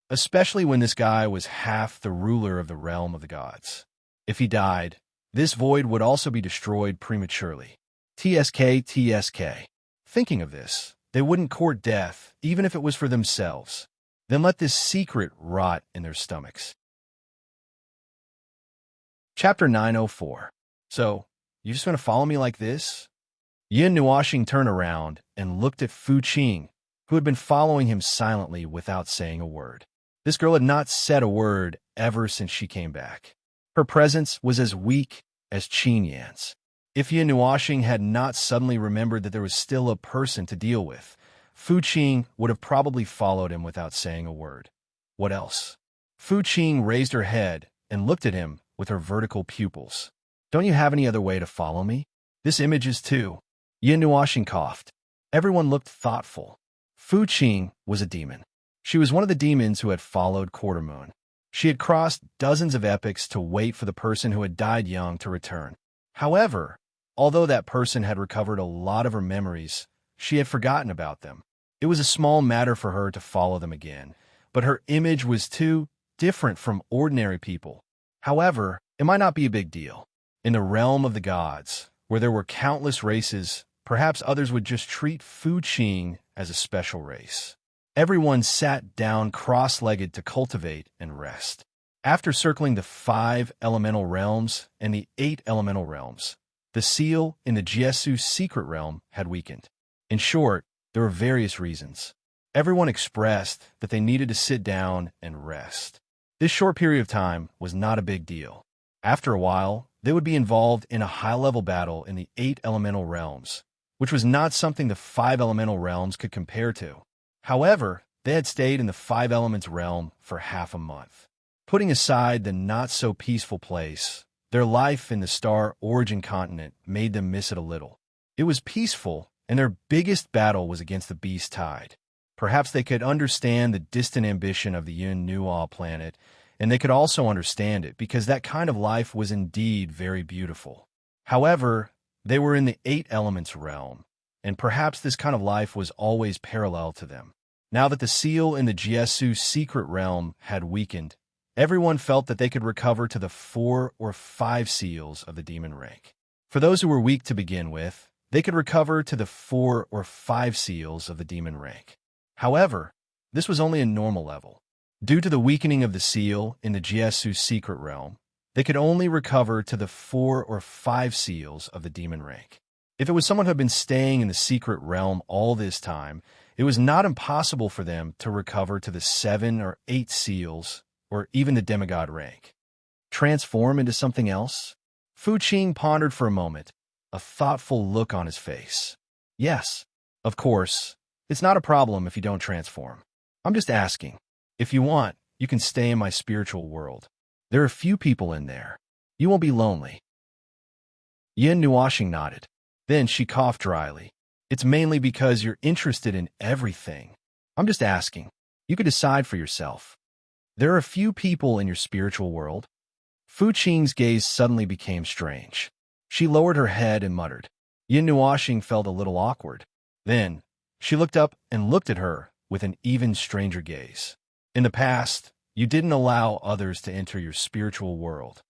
Speaker 1: Especially when this guy was half the ruler of the realm of the gods. If he died, this void would also be destroyed prematurely. TSK. Thinking of this, they wouldn't court death, even if it was for themselves. Then let this secret rot in their stomachs. Chapter 904. So, you just want to follow me like this? Yin Nuashing turned around and looked at Fu Qing, who had been following him silently without saying a word. This girl had not said a word ever since she came back. Her presence was as weak as Qin Yan's. If Yin Nuashing had not suddenly remembered that there was still a person to deal with, Fu Qing would have probably followed him without saying a word. What else? Fu Qing raised her head and looked at him with her vertical pupils. Don't you have any other way to follow me? This image is too. Yin Nuashing coughed. Everyone looked thoughtful. Fu Qing was a demon. She was one of the demons who had followed Quarter Moon. She had crossed dozens of epochs to wait for the person who had died young to return. However, although that person had recovered a lot of her memories, she had forgotten about them. It was a small matter for her to follow them again, but her image was too different from ordinary people. However, it might not be a big deal. In the realm of the gods, where there were countless races, perhaps others would just treat Fu Qing as a special race. Everyone sat down cross-legged to cultivate and rest. After circling the 5 elemental realms and the 8 elemental realms, the seal in the Jiesu secret realm had weakened. In short, there were various reasons. Everyone expressed that they needed to sit down and rest. This short period of time was not a big deal. After a while, they would be involved in a high-level battle in the 8 elemental realms, which was not something the 5 elemental realms could compare to. However, They had stayed in the Five Elements realm for half a month. Putting aside the not-so-peaceful place, their life in the star origin continent made them miss it a little. It was peaceful, and their biggest battle was against the beast tide. Perhaps they could understand the distant ambition of the Yun-Nuo planet, and they could also understand it because that kind of life was indeed very beautiful. However, they were in the Eight Elements realm, and perhaps this kind of life was always parallel to them. Now that the seal in the Jiesu secret realm had weakened, everyone felt that they could recover to the 4 or 5 seals of the demon rank. For those who were weak to begin with, they could recover to the 4 or 5 seals of the demon rank. However, this was only a normal level. Due to the weakening of the seal in the Jiesu secret realm, they could only recover to the 4 or 5 seals of the demon rank. If it was someone who had been staying in the secret realm all this time, it was not impossible for them to recover to the 7 or 8 seals, or even the demigod rank. Transform into something else? Fu Qing pondered for a moment, a thoughtful look on his face. Yes, of course, it's not a problem if you don't transform. I'm just asking. If you want, you can stay in my spiritual world. There are few people in there. You won't be lonely. Yin Nuoxing nodded. Then she coughed dryly. It's mainly because you're interested in everything. I'm just asking. You could decide for yourself. There are a few people in your spiritual world. Fu Qing's gaze suddenly became strange. She lowered her head and muttered. Yin Nuoxing felt a little awkward. Then, she looked up and looked at her with an even stranger gaze. In the past, you didn't allow others to enter your spiritual world.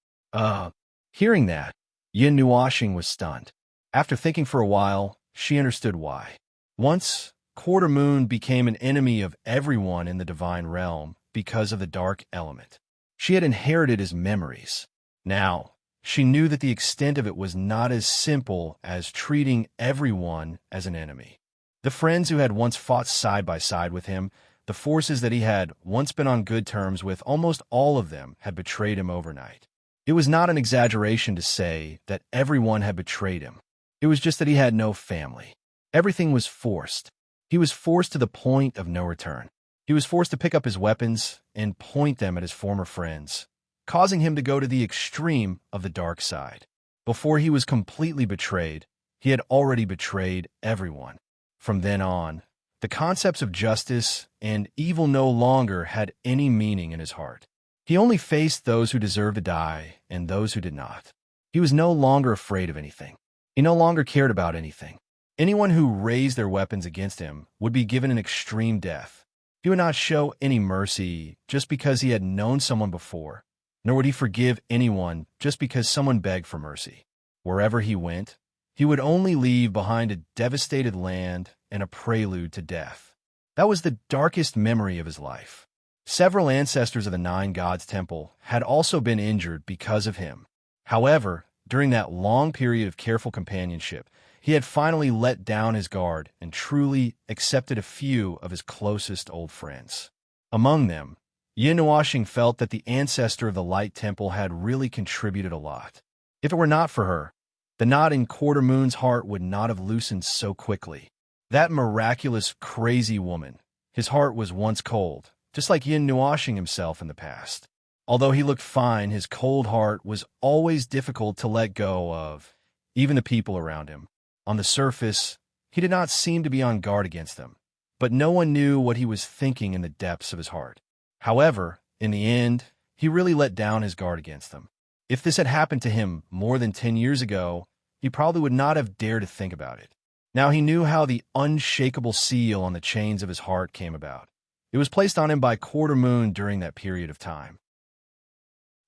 Speaker 1: Hearing that, Yin Nuoxing was stunned. After thinking for a while, she understood why. Once, Quarter Moon became an enemy of everyone in the divine realm because of the dark element. She had inherited his memories. Now, she knew that the extent of it was not as simple as treating everyone as an enemy. The friends who had once fought side by side with him, the forces that he had once been on good terms with, almost all of them had betrayed him overnight. It was not an exaggeration to say that everyone had betrayed him. It was just that he had no family. Everything was forced. He was forced to the point of no return. He was forced to pick up his weapons and point them at his former friends, causing him to go to the extreme of the dark side. Before he was completely betrayed, he had already betrayed everyone. From then on, the concepts of justice and evil no longer had any meaning in his heart. He only faced those who deserved to die and those who did not. He was no longer afraid of anything. He no longer cared about anything. Anyone who raised their weapons against him would be given an extreme death. He would not show any mercy just because he had known someone before, nor would he forgive anyone just because someone begged for mercy. Wherever he went, he would only leave behind a devastated land and a prelude to death. That was the darkest memory of his life. Several ancestors of the Nine Gods Temple had also been injured because of him. However, during that long period of careful companionship, he had finally let down his guard and truly accepted a few of his closest old friends. Among them, Yin Nuoxing felt that the ancestor of the Light Temple had really contributed a lot. If it were not for her, the knot in Quarter Moon's heart would not have loosened so quickly. That miraculous, crazy woman, his heart was once cold, just like Yin Nuoxing himself in the past. Although he looked fine, his cold heart was always difficult to let go of, even the people around him. On the surface, he did not seem to be on guard against them, but no one knew what he was thinking in the depths of his heart. However, in the end, he really let down his guard against them. If this had happened to him more than 10 years ago, he probably would not have dared to think about it. Now he knew how the unshakable seal on the chains of his heart came about. It was placed on him by Quarter Moon during that period of time.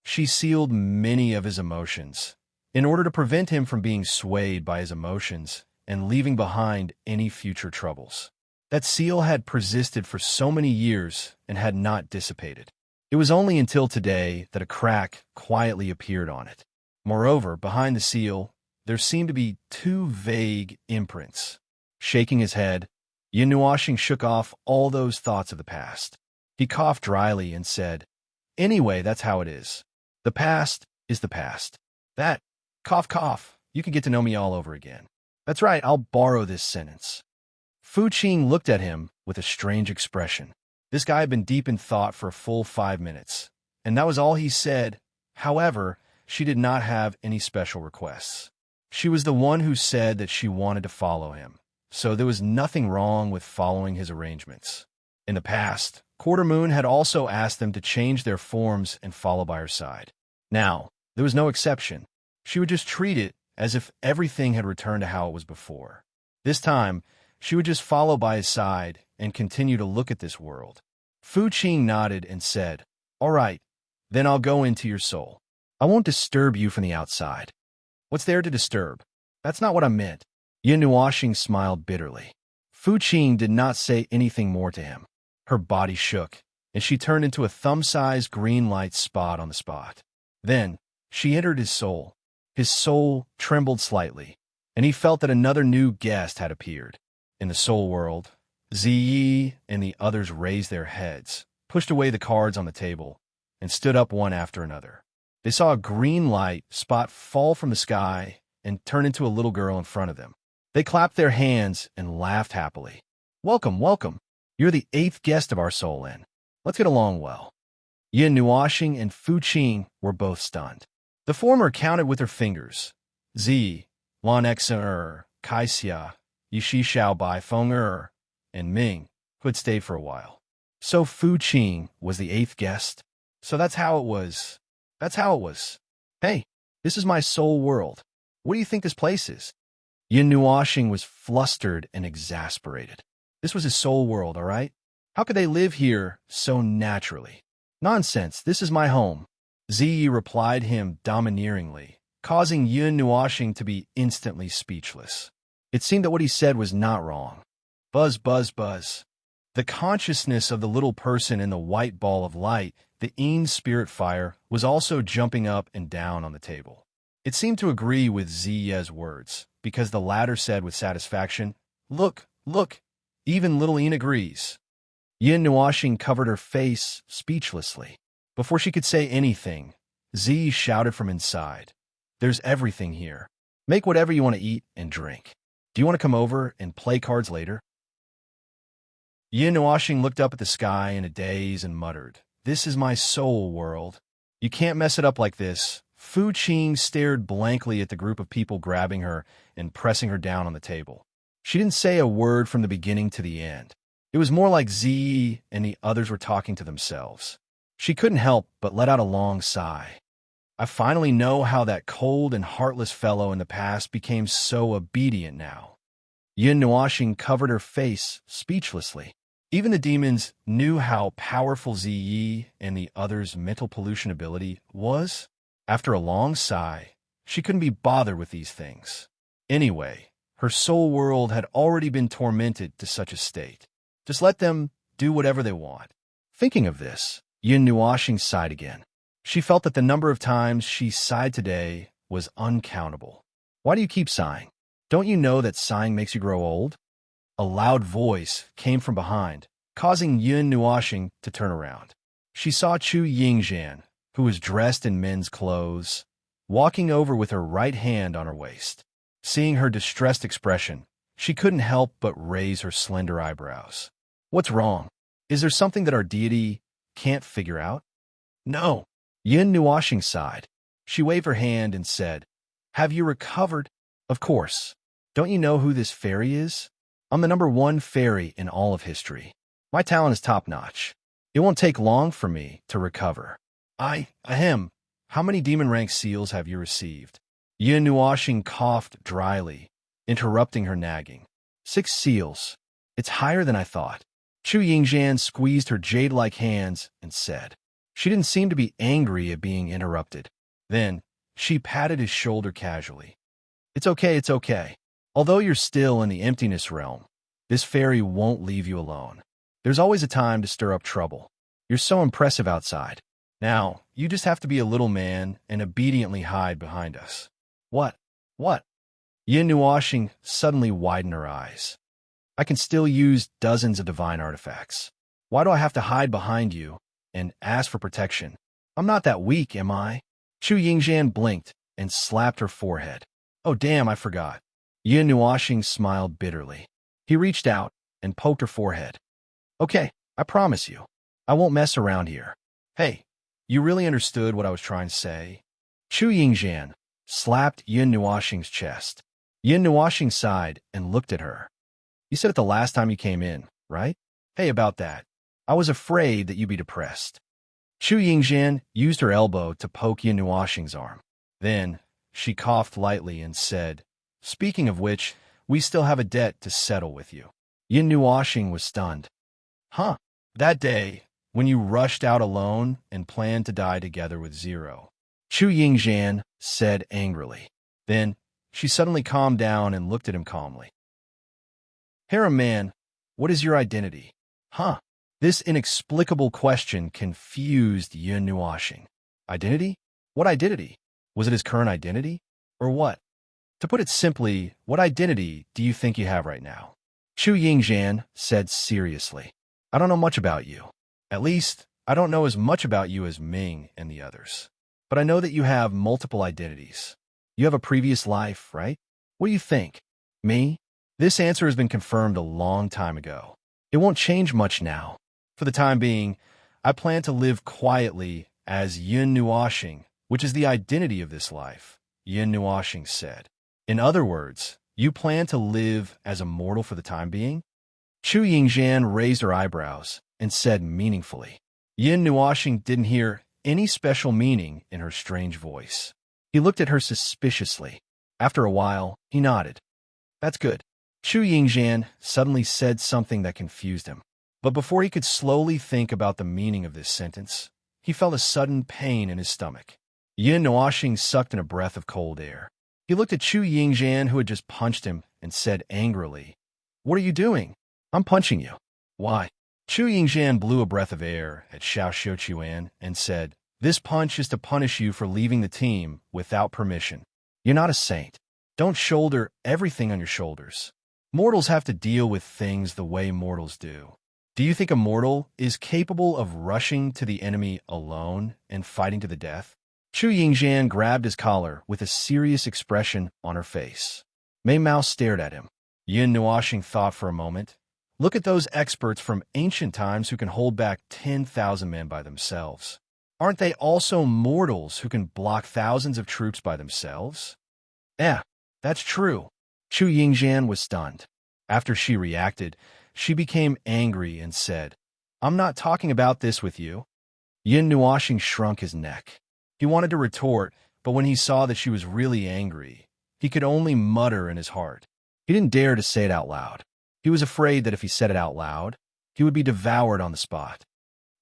Speaker 1: She sealed many of his emotions, in order to prevent him from being swayed by his emotions and leaving behind any future troubles. That seal had persisted for so many years and had not dissipated. It was only until today that a crack quietly appeared on it. Moreover, behind the seal, there seemed to be 2 vague imprints. Shaking his head, Yin Nuoxing shook off all those thoughts of the past. He coughed dryly and said, "Anyway, that's how it is. The past is the past. That, cough cough, you can get to know me all over again. That's right, I'll borrow this sentence." Fu Qing looked at him with a strange expression. This guy had been deep in thought for a full 5 minutes, and that was all he said. However, she did not have any special requests. She was the one who said that she wanted to follow him, so there was nothing wrong with following his arrangements. In the past, Quarter Moon had also asked them to change their forms and follow by her side. Now, there was no exception. She would just treat it as if everything had returned to how it was before. This time, she would just follow by his side and continue to look at this world. Fu Qing nodded and said, "All right, then I'll go into your soul. I won't disturb you from the outside." "What's there to disturb?" "That's not what I meant." Yin Nuoxing smiled bitterly. Fu Qing did not say anything more to him. Her body shook, and she turned into a thumb-sized green light spot on the spot. Then, she entered his soul. His soul trembled slightly, and he felt that another new guest had appeared. In the soul world, Ziyi and the others raised their heads, pushed away the cards on the table, and stood up one after another. They saw a green light spot fall from the sky and turn into a little girl in front of them. They clapped their hands and laughed happily. "Welcome, welcome. You're the 8th guest of our soul inn. Let's get along well." Yin Nuoxing and Fu Qing were both stunned. The former counted with her fingers. Zi, Lan Xer, Kaixia, Yishi Xiao Bai Feng and Ming, who had stayed for a while. So Fu Qing was the 8th guest? So that's how it was. That's how it was. "Hey, this is my soul world. What do you think this place is?" Yin Nuoxing was flustered and exasperated. This was his soul world, all right? How could they live here so naturally? "Nonsense, this is my home," Ziyi replied him domineeringly, causing Yin Nuoxing to be instantly speechless. It seemed that what he said was not wrong. Buzz, buzz, buzz. The consciousness of the little person in the white ball of light, the Een spirit fire, was also jumping up and down on the table. It seemed to agree with Ziye's words, because the latter said with satisfaction, "Look, look, even little Een agrees." Yin Nuoxing covered her face speechlessly. Before she could say anything, Ziyi shouted from inside, "There's everything here. Make whatever you want to eat and drink. Do you want to come over and play cards later?" Yin Nuoxing looked up at the sky in a daze and muttered, "This is my soul world. You can't mess it up like this." Fu Qing stared blankly at the group of people grabbing her and pressing her down on the table. She didn't say a word from the beginning to the end. It was more like Ziyi and the others were talking to themselves. She couldn't help but let out a long sigh. I finally know how that cold and heartless fellow in the past became so obedient now. Yin Nuoxing covered her face speechlessly. Even the demons knew how powerful Ziyi and the others' mental pollution ability was. After a long sigh, she couldn't be bothered with these things. Anyway, her soul world had already been tormented to such a state. Just let them do whatever they want. Thinking of this, Yin Nuoxing sighed again. She felt that the number of times she sighed today was uncountable. "Why do you keep sighing? Don't you know that sighing makes you grow old?" A loud voice came from behind, causing Yin Nuoxing to turn around. She saw Chu Yingzhan, who was dressed in men's clothes, walking over with her right hand on her waist. Seeing her distressed expression, she couldn't help but raise her slender eyebrows. "What's wrong? Is there something that our deity can't figure out?" "No." Yin Nuoxing sighed. She waved her hand and said, "Have you recovered?" "Of course. Don't you know who this fairy is? I'm the #1 fairy in all of history. My talent is top-notch. It won't take long for me to recover." Ahem. How many demon rank seals have you received?" Yin Nuoxing coughed dryly, interrupting her nagging. 6 seals. It's higher than I thought." Chu Yingzhan squeezed her jade-like hands and said. She didn't seem to be angry at being interrupted. Then, she patted his shoulder casually. It's okay. Although you're still in the emptiness realm, this fairy won't leave you alone. There's always a time to stir up trouble. You're so impressive outside. Now, you just have to be a little man and obediently hide behind us." What? Yin Nuoxing suddenly widened her eyes. "I can still use dozens of divine artifacts. Why do I have to hide behind you and ask for protection? I'm not that weak, am I?" Chu Yingzhan blinked and slapped her forehead. "Oh damn, I forgot." Yin Nuoxing smiled bitterly. He reached out and poked her forehead. "Okay, I promise you. I won't mess around here. Hey, you really understood what I was trying to say? Chu Yingxian slapped Yin Nuoxing's chest. Yin Nuoxing sighed and looked at her. You said it the last time you came in, right? Hey, about that. I was afraid that you'd be depressed. Chu Yingxian used her elbow to poke Yin Nuoxing's arm. Then, she coughed lightly and said, Speaking of which, we still have a debt to settle with you. Yin Nuoxing was stunned. Huh? That day, when you rushed out alone and planned to die together with Zero. Chu Yingxian said angrily. Then, she suddenly calmed down and looked at him calmly. Harem man, what is your identity? Huh? This inexplicable question confused Yin Nuoxing. Identity? What identity? Was it his current identity? Or what? To put it simply, what identity do you think you have right now? Chu Yingxian said seriously. I don't know much about you. At least, I don't know as much about you as Ming and the others. But I know that you have multiple identities. You have a previous life, right? What do you think? Me? This answer has been confirmed a long time ago. It won't change much now. For the time being, I plan to live quietly as Yin Nuoxing, which is the identity of this life, Yin Nuoxing said. In other words, you plan to live as a mortal for the time being? Chu Yingxian raised her eyebrows and said meaningfully. Yin Nuoxing didn't hear any special meaning in her strange voice. He looked at her suspiciously. After a while, he nodded. That's good. Chu Yingxian suddenly said something that confused him. But before he could slowly think about the meaning of this sentence, he felt a sudden pain in his stomach. Yin Nuoxing sucked in a breath of cold air. He looked at Chu Yingxian, who had just punched him, and said angrily, What are you doing? I'm punching you. Why? Chu Yingxian blew a breath of air at Xiao Xiuquan and said, This punch is to punish you for leaving the team without permission. You're not a saint. Don't shoulder everything on your shoulders. Mortals have to deal with things the way mortals do. Do you think a mortal is capable of rushing to the enemy alone and fighting to the death? Chu Yingxian grabbed his collar with a serious expression on her face. Mei Mao stared at him. Yin Nuoxing thought for a moment. Look at those experts from ancient times who can hold back 10,000 men by themselves. Aren't they also mortals who can block thousands of troops by themselves? Yeah, that's true. Chu Yingxian was stunned. After she reacted, she became angry and said, I'm not talking about this with you. Yin Nuoxing shrunk his neck. He wanted to retort, but when he saw that she was really angry, he could only mutter in his heart. He didn't dare to say it out loud. He was afraid that if he said it out loud, he would be devoured on the spot.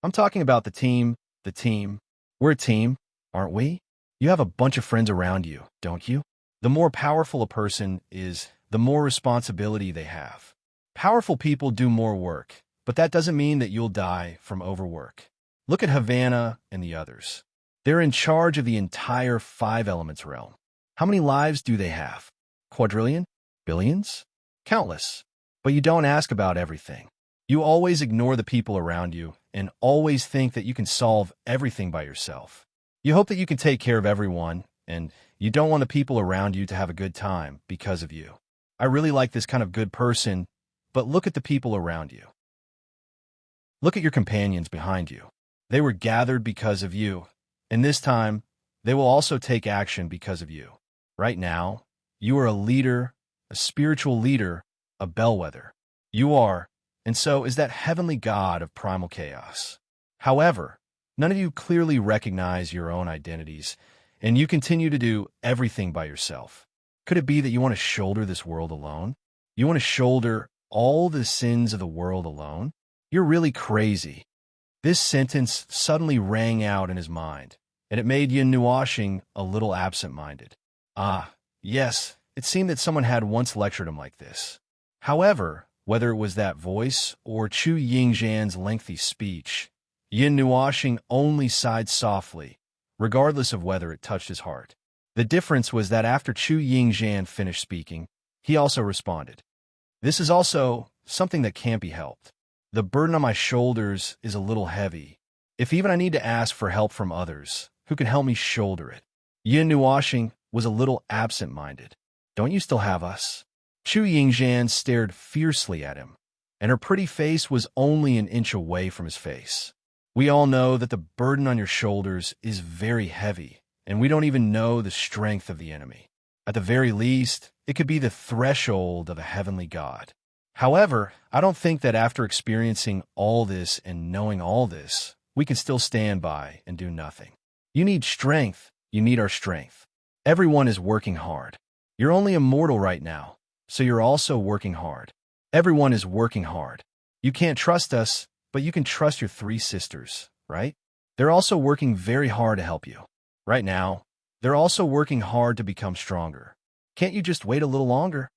Speaker 1: I'm talking about the team. We're a team, aren't we? You have a bunch of friends around you, don't you? The more powerful a person is, the more responsibility they have. Powerful people do more work, but that doesn't mean that you'll die from overwork. Look at Havana and the others. They're in charge of the entire 5 elements realm. How many lives do they have? Quadrillion? Billions? Countless. But you don't ask about everything. You always ignore the people around you and always think that you can solve everything by yourself. You hope that you can take care of everyone, and you don't want the people around you to have a good time because of you. I really like this kind of good person, but look at the people around you. Look at your companions behind you. They were gathered because of you, and this time, they will also take action because of you. Right now, you are a leader, a spiritual leader, a bellwether. You are, and so is that heavenly god of primal chaos. However, none of you clearly recognize your own identities, and you continue to do everything by yourself. Could it be that you want to shoulder this world alone? You want to shoulder all the sins of the world alone? You're really crazy. This sentence suddenly rang out in his mind, and it made Yin Nuoxing a little absent-minded. Ah, yes, it seemed that someone had once lectured him like this. However, whether it was that voice or Chu Yingxian's lengthy speech, Yin Nuoxing only sighed softly, regardless of whether it touched his heart. The difference was that after Chu Yingxian finished speaking, he also responded. This is also something that can't be helped. The burden on my shoulders is a little heavy. If even I need to ask for help from others, who can help me shoulder it? Yin Nuoxing was a little absent-minded. Don't you still have us? Chu Yingxian stared fiercely at him. and her pretty face was only an inch away from his face. We all know that the burden on your shoulders is very heavy, and we don't even know the strength of the enemy. At the very least, it could be the threshold of a heavenly God. However, I don't think that after experiencing all this and knowing all this, we can still stand by and do nothing. You need strength. You need our strength. Everyone is working hard. You're only a mortal right now, so you're also working hard. Everyone is working hard. You can't trust us, but you can trust your three sisters, right? They're also working very hard to help you. Right now, they're also working hard to become stronger. Can't you just wait a little longer?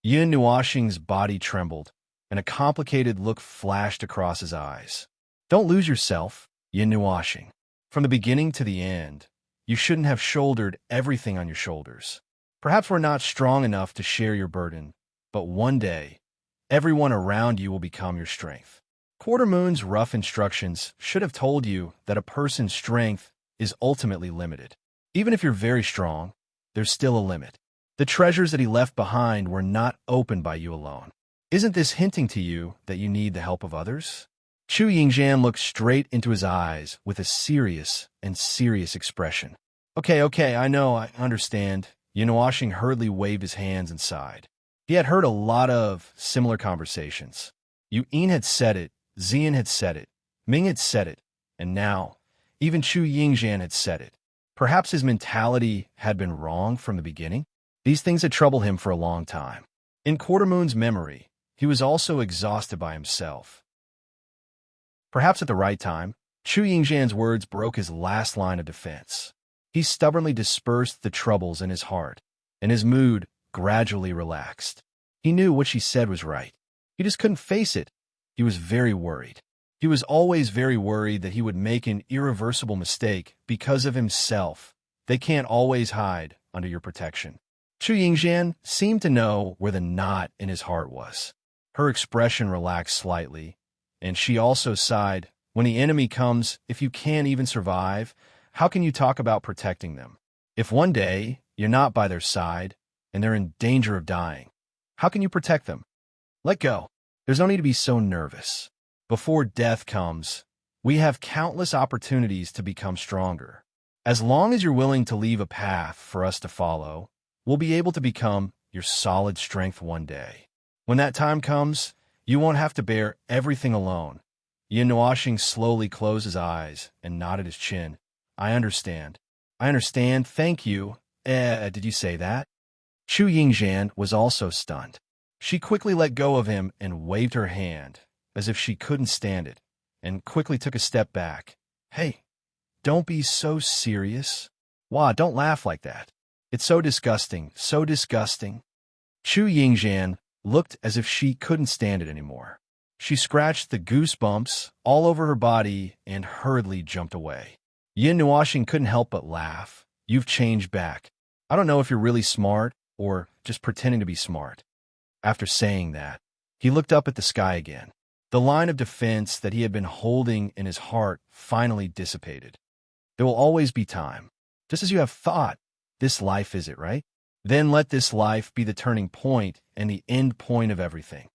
Speaker 1: Yin Nuoxing's body trembled, and a complicated look flashed across his eyes. Don't lose yourself, Yin Nuoxing. From the beginning to the end, you shouldn't have shouldered everything on your shoulders. Perhaps we're not strong enough to share your burden, but one day, everyone around you will become your strength. Quarter Moon's rough instructions should have told you that a person's strength is ultimately limited. Even if you're very strong, there's still a limit. The treasures that he left behind were not opened by you alone. Isn't this hinting to you that you need the help of others? Chu Yingzhan looked straight into his eyes with a serious expression. Okay, I know, I understand. Yin Nuoxing hurriedly waved his hands and sighed. He had heard a lot of similar conversations. Yin had said it, Xian had said it, Ming had said it, and now, even Chu Yingzhan had said it. Perhaps his mentality had been wrong from the beginning. These things had troubled him for a long time. In Quarter Moon's memory, he was also exhausted by himself. Perhaps at the right time, Chu Yingzhan's words broke his last line of defense. He stubbornly dispersed the troubles in his heart, and his mood gradually relaxed. He knew what she said was right. He just couldn't face it. He was very worried. He was always very worried that he would make an irreversible mistake because of himself. They can't always hide under your protection. Chu Yingzhan seemed to know where the knot in his heart was. Her expression relaxed slightly, and she also sighed. When the enemy comes, if you can't even survive, how can you talk about protecting them? If one day you're not by their side and they're in danger of dying, how can you protect them? Let go. There's no need to be so nervous. Before death comes, we have countless opportunities to become stronger. As long as you're willing to leave a path for us to follow, we'll be able to become your solid strength one day. When that time comes, you won't have to bear everything alone. Yin Nuoxing slowly closed his eyes and nodded his chin. I understand. Thank you. Did you say that? Chu Yingzhan was also stunned. She quickly let go of him and waved her hand, as if she couldn't stand it, and quickly took a step back. Hey, don't be so serious. Wah, don't laugh like that. It's so disgusting, so disgusting. Chu Yingzhan looked as if she couldn't stand it anymore. She scratched the goosebumps all over her body and hurriedly jumped away. Yin Nuoxing couldn't help but laugh. You've changed back. I don't know if you're really smart or just pretending to be smart. After saying that, he looked up at the sky again. The line of defense that he had been holding in his heart finally dissipated. There will always be time. Just as you have thought, this life is it, right? Then let this life be the turning point and the end point of everything.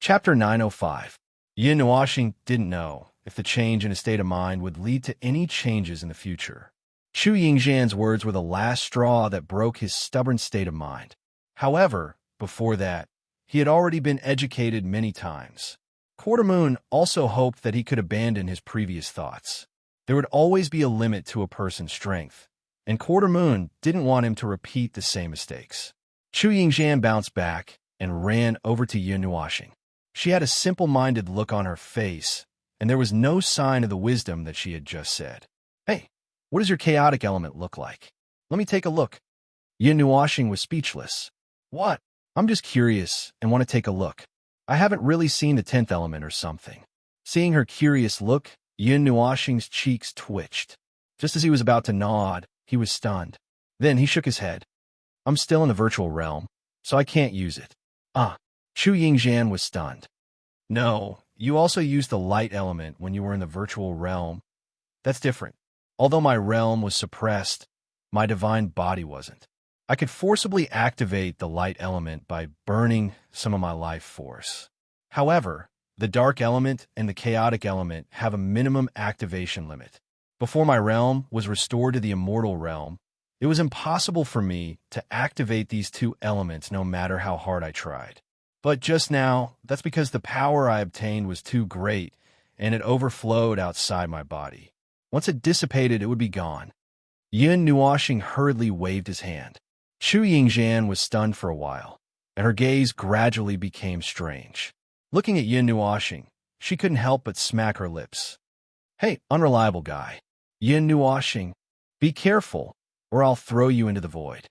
Speaker 1: Chapter 905. Yin Nuoxing didn't know if the change in his state of mind would lead to any changes in the future. Chu Yingzhan's words were the last straw that broke his stubborn state of mind. However, before that, he had already been educated many times. Quarter Moon also hoped that he could abandon his previous thoughts. There would always be a limit to a person's strength, and Quarter Moon didn't want him to repeat the same mistakes. Chu Yingzhan bounced back and ran over to Yin Nuoxing. She had a simple-minded look on her face, and there was no sign of the wisdom that she had just said. Hey, what does your chaotic element look like? Let me take a look. Yin Nuoxing was speechless. What? I'm just curious and want to take a look. I haven't really seen the 10th element or something. Seeing her curious look, Yin Nuoxing's cheeks twitched. Just as he was about to nod, he was stunned. Then he shook his head. I'm still in the virtual realm, so I can't use it. Chu Yingzhan was stunned. No, you also used the light element when you were in the virtual realm. That's different. Although my realm was suppressed, my divine body wasn't. I could forcibly activate the light element by burning some of my life force. However, the dark element and the chaotic element have a minimum activation limit. Before my realm was restored to the immortal realm, it was impossible for me to activate these two elements no matter how hard I tried. But just now, that's because the power I obtained was too great and it overflowed outside my body. Once it dissipated, it would be gone. Yin Nuoxing hurriedly waved his hand. Chu Yingxian was stunned for a while, and her gaze gradually became strange. Looking at Yin Nuoxing, she couldn't help but smack her lips. Hey, unreliable guy. Yin Nuoxing, be careful, or I'll throw you into the void.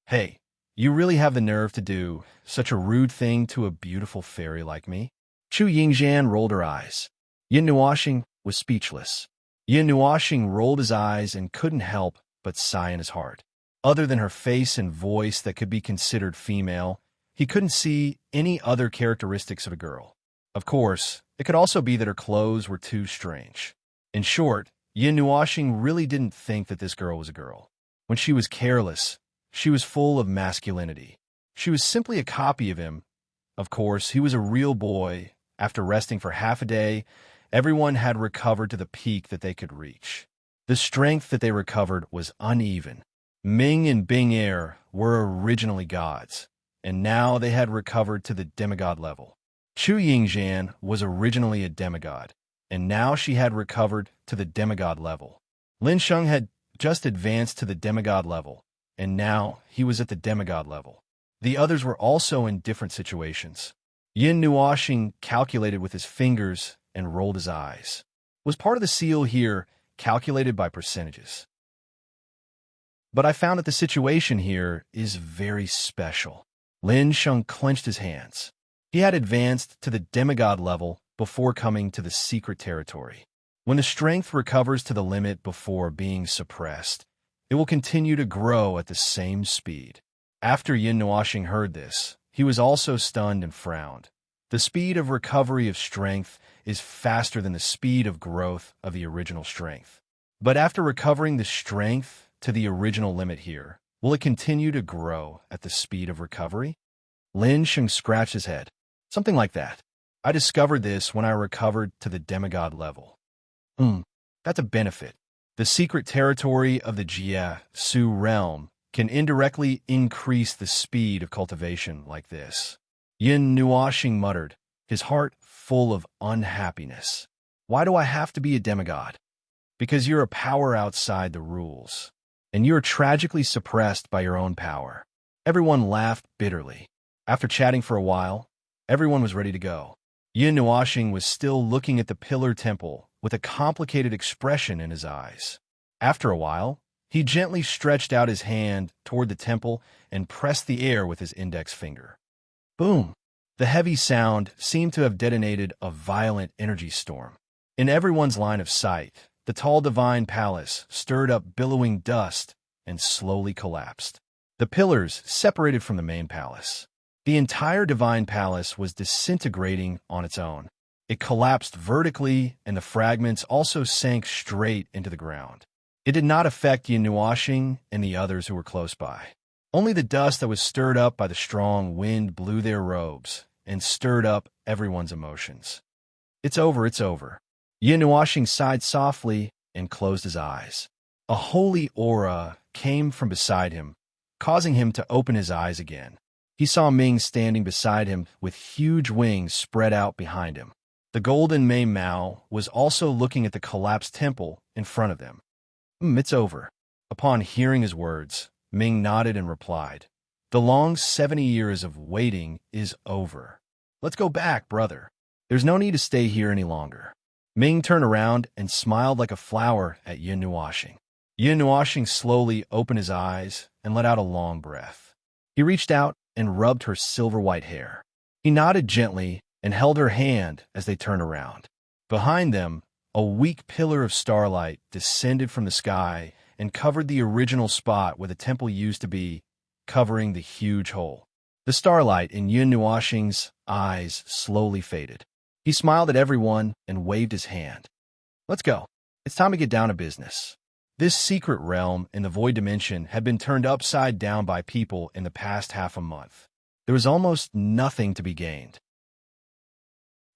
Speaker 1: Hey, you really have the nerve to do such a rude thing to a beautiful fairy like me? Chu Yingxian rolled her eyes. Yin Nuoxing was speechless. Yin Nuoxing rolled his eyes and couldn't help but sigh in his heart. Other than her face and voice that could be considered female, he couldn't see any other characteristics of a girl. Of course, it could also be that her clothes were too strange. In short, Yin Nuoxing really didn't think that this girl was a girl. When she was careless, she was full of masculinity. She was simply a copy of him. Of course, he was a real boy. After resting for half a day, everyone had recovered to the peak that they could reach. The strength that they recovered was uneven. Ming and Bing Er were originally gods, and now they had recovered to the demigod level. Chu Yingxian was originally a demigod, and now she had recovered to the demigod level. Lin Sheng had just advanced to the demigod level, and now he was at the demigod level. The others were also in different situations. Yin Nuoxing calculated with his fingers and rolled his eyes. Was part of the seal here calculated by percentages? But I found that the situation here is very special. Lin Sheng clenched his hands. He had advanced to the demigod level before coming to the secret territory. When the strength recovers to the limit before being suppressed, it will continue to grow at the same speed. After Yin Nuoxing heard this, he was also stunned and frowned. The speed of recovery of strength is faster than the speed of growth of the original strength. But after recovering the strength to the original limit here, will it continue to grow at the speed of recovery? Lin Sheng scratched his head. Something like that. I discovered this when I recovered to the demigod level. That's a benefit. The secret territory of the Jie Su realm can indirectly increase the speed of cultivation like this. Yin Nuoxing muttered, his heart full of unhappiness. Why do I have to be a demigod? Because you're a power outside the rules, and you're tragically suppressed by your own power. Everyone laughed bitterly. After chatting for a while, everyone was ready to go. Yin Nuoxing was still looking at the pillar temple with a complicated expression in his eyes. After a while, he gently stretched out his hand toward the temple and pressed the air with his index finger. Boom! The heavy sound seemed to have detonated a violent energy storm. In everyone's line of sight, the tall divine palace stirred up billowing dust and slowly collapsed. The pillars separated from the main palace. The entire divine palace was disintegrating on its own. It collapsed vertically, and the fragments also sank straight into the ground. It did not affect Yin Nuoxing and the others who were close by. Only the dust that was stirred up by the strong wind blew their robes and stirred up everyone's emotions. It's over, it's over. Yin Nuoxing sighed softly and closed his eyes. A holy aura came from beside him, causing him to open his eyes again. He saw Ming standing beside him with huge wings spread out behind him. The golden Mei Mao was also looking at the collapsed temple in front of them. It's over. Upon hearing his words, Ming nodded and replied, The long 70 years of waiting is over. Let's go back, brother. There's no need to stay here any longer. Ming turned around and smiled like a flower at Yin Nuoxing. Yin Nuoxing slowly opened his eyes and let out a long breath. He reached out and rubbed her silver-white hair. He nodded gently and held her hand as they turned around. Behind them, a weak pillar of starlight descended from the sky and covered the original spot where the temple used to be, covering the huge hole. The starlight in Yin Nuoxing's eyes slowly faded. He smiled at everyone and waved his hand. Let's go. It's time to get down to business. This secret realm in the void dimension had been turned upside down by people in the past half a month. There was almost nothing to be gained.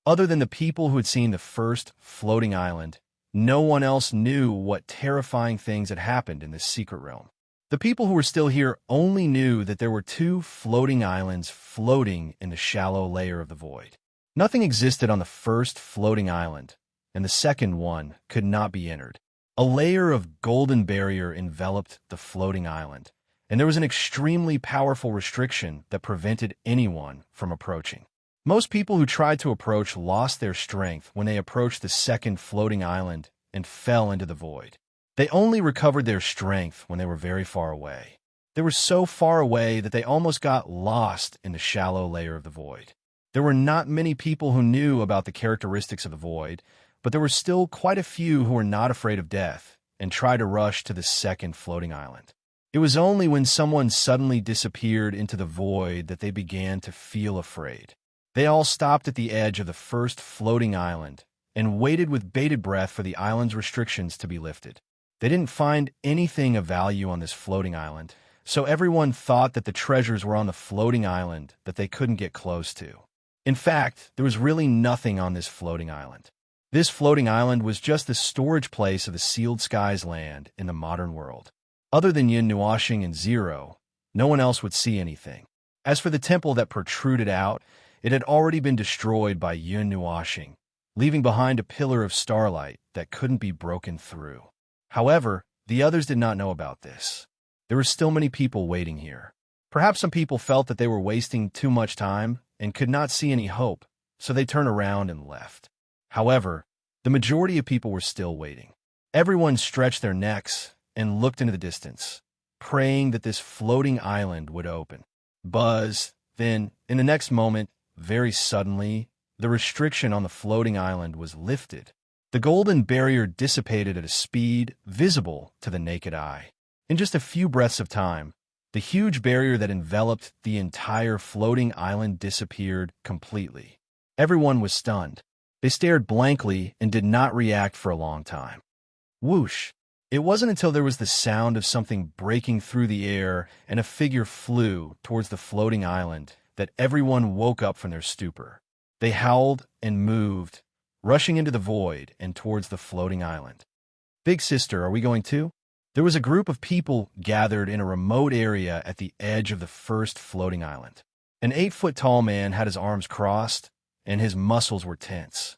Speaker 1: Other than the people who had seen the first floating island, no one else knew what terrifying things had happened in this secret realm. The people who were still here only knew that there were two floating islands floating in the shallow layer of the void. Nothing existed on the first floating island, and the second one could not be entered. A layer of golden barrier enveloped the floating island, and there was an extremely powerful restriction that prevented anyone from approaching. Most people who tried to approach lost their strength when they approached the second floating island and fell into the void. They only recovered their strength when they were very far away. They were so far away that they almost got lost in the shallow layer of the void. There were not many people who knew about the characteristics of the void, but there were still quite a few who were not afraid of death and tried to rush to the second floating island. It was only when someone suddenly disappeared into the void that they began to feel afraid. They all stopped at the edge of the first floating island and waited with bated breath for the island's restrictions to be lifted. They didn't find anything of value on this floating island, so everyone thought that the treasures were on the floating island that they couldn't get close to. In fact, there was really nothing on this floating island. This floating island was just the storage place of the sealed skies land in the modern world. Other than Yin Nuashing and Zero, no one else would see anything. As for the temple that protruded out, it had already been destroyed by Yun Nuashing, leaving behind a pillar of starlight that couldn't be broken through. However, the others did not know about this. There were still many people waiting here. Perhaps some people felt that they were wasting too much time and could not see any hope, so they turned around and left. However, the majority of people were still waiting. Everyone stretched their necks and looked into the distance, praying that this floating island would open. Buzz, then, in the next moment, very suddenly, the restriction on the floating island was lifted. The golden barrier dissipated at a speed visible to the naked eye. In just a few breaths of time, the huge barrier that enveloped the entire floating island disappeared completely. Everyone was stunned. They stared blankly and did not react for a long time. Whoosh! It wasn't until there was the sound of something breaking through the air and a figure flew towards the floating island that everyone woke up from their stupor. They howled and moved, rushing into the void and towards the floating island. Big sister, are we going too? There was a group of people gathered in a remote area at the edge of the first floating island. An 8-foot-tall man had his arms crossed, and his muscles were tense.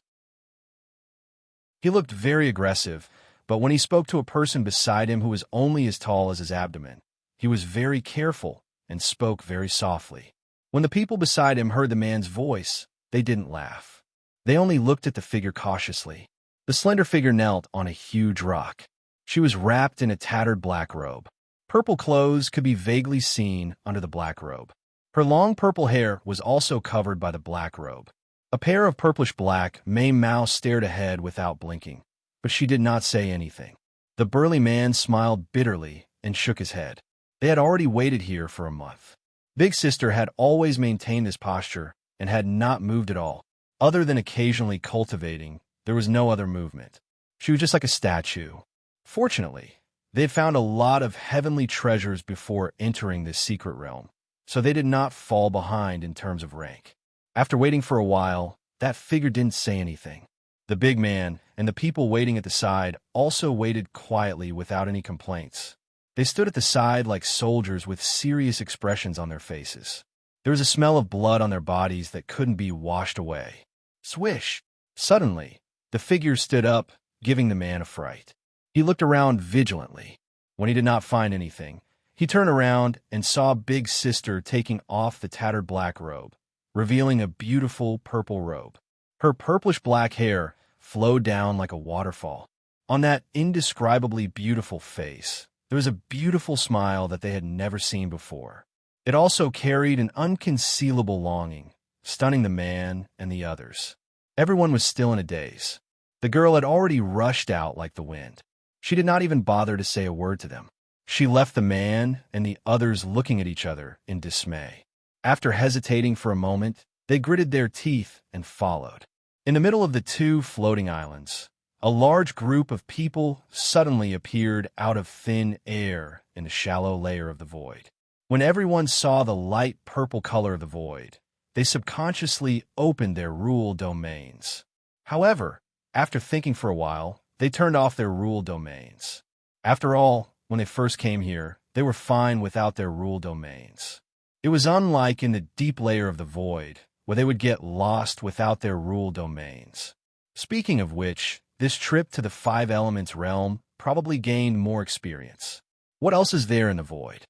Speaker 1: He looked very aggressive, but when he spoke to a person beside him who was only as tall as his abdomen, he was very careful and spoke very softly. When the people beside him heard the man's voice, they didn't laugh. They only looked at the figure cautiously. The slender figure knelt on a huge rock. She was wrapped in a tattered black robe. Purple clothes could be vaguely seen under the black robe. Her long purple hair was also covered by the black robe. A pair of purplish-black Maine mouths stared ahead without blinking, but she did not say anything. The burly man smiled bitterly and shook his head. They had already waited here for a month. Big Sister had always maintained this posture and had not moved at all. Other than occasionally cultivating, there was no other movement. She was just like a statue. Fortunately, they had found a lot of heavenly treasures before entering this secret realm, so they did not fall behind in terms of rank. After waiting for a while, that figure didn't say anything. The big man and the people waiting at the side also waited quietly without any complaints. They stood at the side like soldiers with serious expressions on their faces. There was a smell of blood on their bodies that couldn't be washed away. Swish! Suddenly, the figure stood up, giving the man a fright. He looked around vigilantly. When he did not find anything, he turned around and saw Big Sister taking off the tattered black robe, revealing a beautiful purple robe. Her purplish-black hair flowed down like a waterfall. On that indescribably beautiful face, there was a beautiful smile that they had never seen before. It also carried an unconcealable longing, stunning the man and the others. Everyone was still in a daze. The girl had already rushed out like the wind. She did not even bother to say a word to them. She left the man and the others looking at each other in dismay. After hesitating for a moment, they gritted their teeth and followed. In the middle of the two floating islands, A large group of people suddenly appeared out of thin air in the shallow layer of the void. When everyone saw the light purple color of the void, they subconsciously opened their rule domains. However, after thinking for a while, they turned off their rule domains. After all, when they first came here, they were fine without their rule domains. It was unlike in the deep layer of the void, where they would get lost without their rule domains. Speaking of which, this trip to the Five Elements realm probably gained more experience. What else is there in the void?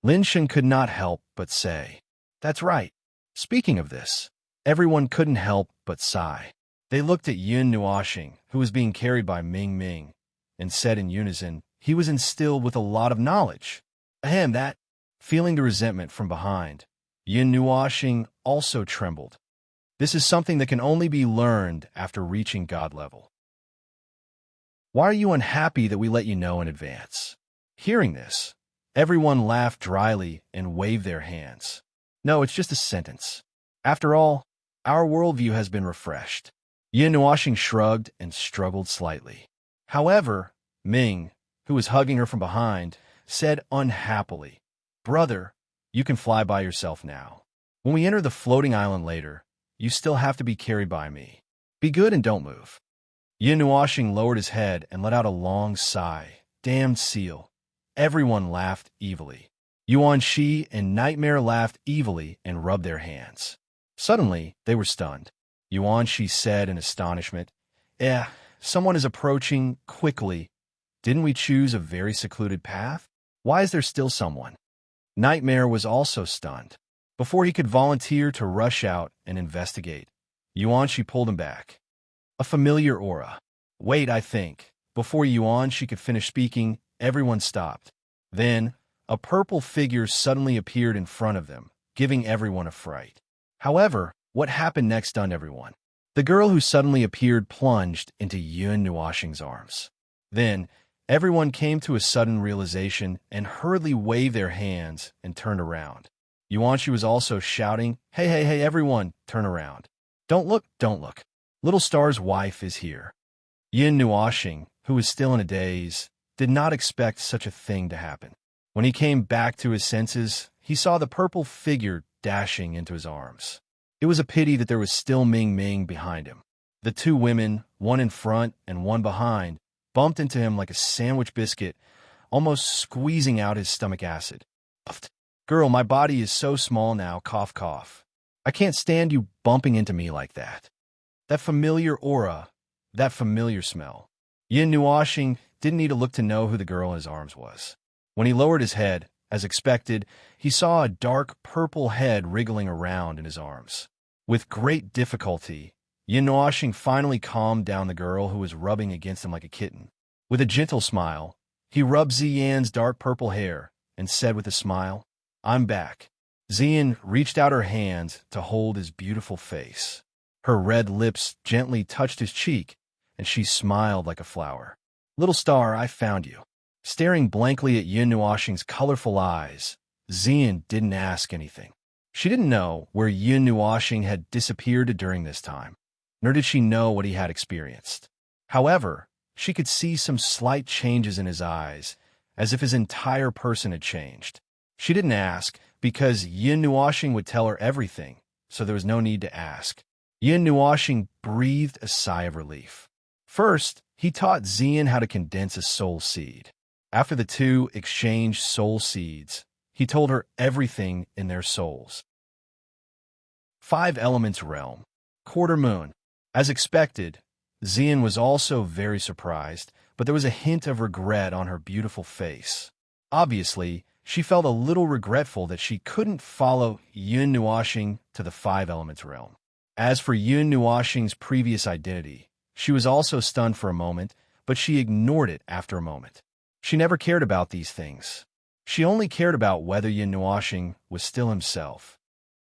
Speaker 1: Lin Shen could not help but say, "That's right." Speaking of this, everyone couldn't help but sigh. They looked at Yun Nuoxing, who was being carried by Ming Ming, and said in unison, he was instilled with a lot of knowledge. Ahem, that. Feeling the resentment from behind, Yun Nuoxing also trembled. This is something that can only be learned after reaching God level. Why are you unhappy that we let you know in advance? Hearing this, everyone laughed dryly and waved their hands. No, it's just a sentence. After all, our worldview has been refreshed. Yun Nuoxing shrugged and struggled slightly. However, Ming, who was hugging her from behind, said unhappily, "Brother, you can fly by yourself now. When we enter the floating island later, you still have to be carried by me. Be good and don't move." Yun Nuoxing lowered his head and let out a long sigh. Damned seal. Everyone laughed evilly. Yuan Shi and Nightmare laughed evilly and rubbed their hands. Suddenly, they were stunned. Yuan Shi said in astonishment, someone is approaching quickly. Didn't we choose a very secluded path? Why is there still someone? Nightmare was also stunned. Before he could volunteer to rush out and investigate, Yuan Shi pulled him back. A familiar aura. Wait, I think. Before Yuan Shi could finish speaking, everyone stopped. Then, a purple figure suddenly appeared in front of them, giving everyone a fright. However, what happened next stunned everyone. The girl who suddenly appeared plunged into Yun Nuoxing's arms. Then, everyone came to a sudden realization and hurriedly waved their hands and turned around. Yuan Shi was also shouting, Hey, everyone, turn around. Don't look, don't look. Little Star's wife is here." Yun Nuoxing, who was still in a daze, did not expect such a thing to happen. When he came back to his senses, he saw the purple figure dashing into his arms. It was a pity that there was still Ming Ming behind him. The two women, one in front and one behind, bumped into him like a sandwich biscuit, almost squeezing out his stomach acid. Puffed. "Girl, my body is so small now, cough, cough. I can't stand you bumping into me like that. That familiar aura, that familiar smell." Yun Nuoxing didn't need to look to know who the girl in his arms was. When he lowered his head, as expected, he saw a dark purple head wriggling around in his arms. With great difficulty, Yun Nuoxing finally calmed down the girl who was rubbing against him like a kitten. With a gentle smile, he rubbed Ziyan's dark purple hair and said with a smile, "I'm back." Ziyan reached out her hands to hold his beautiful face. Her red lips gently touched his cheek, and she smiled like a flower. "Little Star, I found you." Staring blankly at Yun Nuoxing's colorful eyes, Ziyan didn't ask anything. She didn't know where Yun Nuoxing had disappeared during this time, nor did she know what he had experienced. However, she could see some slight changes in his eyes, as if his entire person had changed. She didn't ask, because Yun Nuoxing would tell her everything, so there was no need to ask. Yun Nuoxing breathed a sigh of relief. First, he taught Ziyan how to condense a soul seed. After the two exchanged soul seeds, he told her everything in their souls. Five Elements Realm. Quarter Moon. As expected, Ziyan was also very surprised, but there was a hint of regret on her beautiful face. Obviously, she felt a little regretful that she couldn't follow Yun Nuoxing to the Five Elements Realm. As for Yun Nuoxing's previous identity, she was also stunned for a moment, but she ignored it after a moment. She never cared about these things. She only cared about whether Yun Nuoxing was still himself.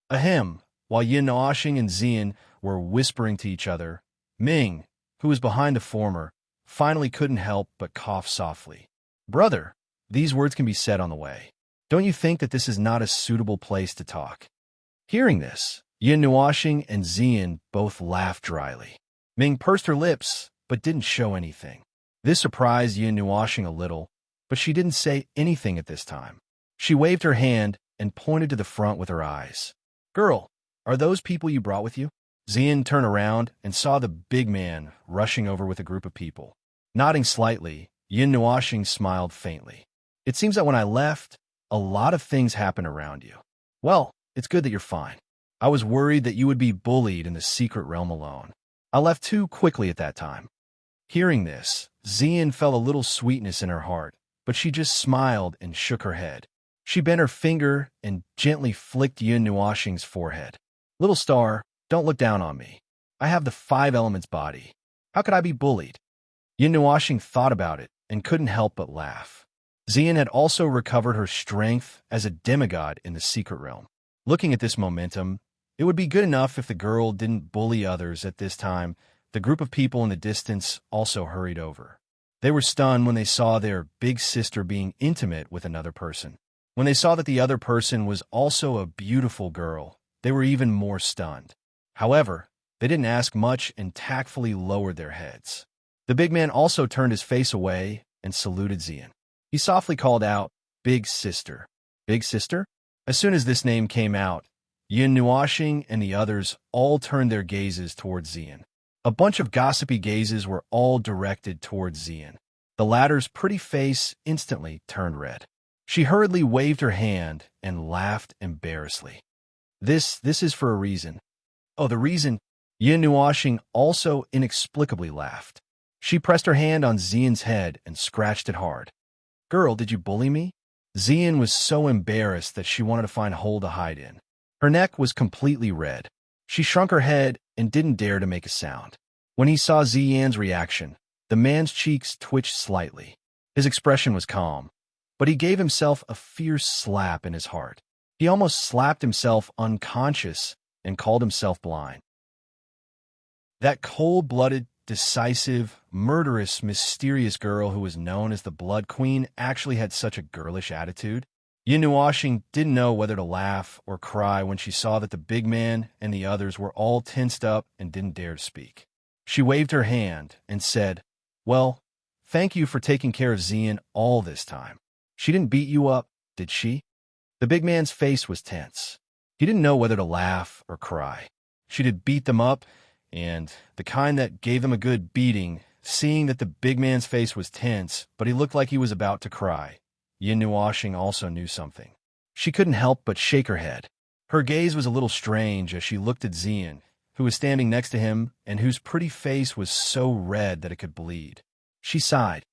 Speaker 1: Ahem, while Yun Nuoxing and Ziyan were whispering to each other, Ming, who was behind the former, finally couldn't help but cough softly. "Brother, these words can be said on the way. Don't you think that this is not a suitable place to talk?" Hearing this, Yun Nuoxing and Ziyan both laughed dryly. Ming pursed her lips but didn't show anything. This surprised Yin Nuashing a little, but she didn't say anything at this time. She waved her hand and pointed to the front with her eyes. "Girl, are those people you brought with you?" Xian turned around and saw the big man rushing over with a group of people. Nodding slightly, Yin Nuashing smiled faintly. "It seems that when I left, a lot of things happened around you. Well, it's good that you're fine. I was worried that you would be bullied in the secret realm alone. I left too quickly at that time." Hearing this, Xian felt a little sweetness in her heart, but she just smiled and shook her head. She bent her finger and gently flicked Yin Nuashing's forehead. "Little star, don't look down on me. I have the 5 elements body. How could I be bullied?" Yin Nuashing thought about it and couldn't help but laugh. Xian had also recovered her strength as a demigod in the secret realm. Looking at this momentum, it would be good enough if the girl didn't bully others at this time. The group of people in the distance also hurried over. They were stunned when they saw their big sister being intimate with another person. When they saw that the other person was also a beautiful girl, they were even more stunned. However, they didn't ask much and tactfully lowered their heads. The big man also turned his face away and saluted Xian. He softly called out, "Big sister." "Big sister?" As soon as this name came out, Yin Nuashing and the others all turned their gazes towards Xian. A bunch of gossipy gazes were all directed towards Xian. The latter's pretty face instantly turned red. She hurriedly waved her hand and laughed embarrassedly. This is for a reason." "Oh, the reason?" Yin Nuashing also inexplicably laughed. She pressed her hand on Xian's head and scratched it hard. "Girl, did you bully me?" Xian was so embarrassed that she wanted to find a hole to hide in. Her neck was completely red. She shrunk her head and didn't dare to make a sound. When he saw Xian's reaction, the man's cheeks twitched slightly. His expression was calm, but he gave himself a fierce slap in his heart. He almost slapped himself unconscious and called himself blind. That cold-blooded, decisive, murderous, mysterious girl who was known as the Blood Queen actually had such a girlish attitude. Yin Nuashing didn't know whether to laugh or cry when she saw that the big man and the others were all tensed up and didn't dare to speak. She waved her hand and said, "Well, thank you for taking care of Xian all this time. She didn't beat you up, did she?" The big man's face was tense. He didn't know whether to laugh or cry. She did beat them up, and the kind that gave them a good beating. Seeing that the big man's face was tense, but he looked like he was about to cry, Yin Nuashing also knew something. She couldn't help but shake her head. Her gaze was a little strange as she looked at Xian, who was standing next to him and whose pretty face was so red that it could bleed. She sighed.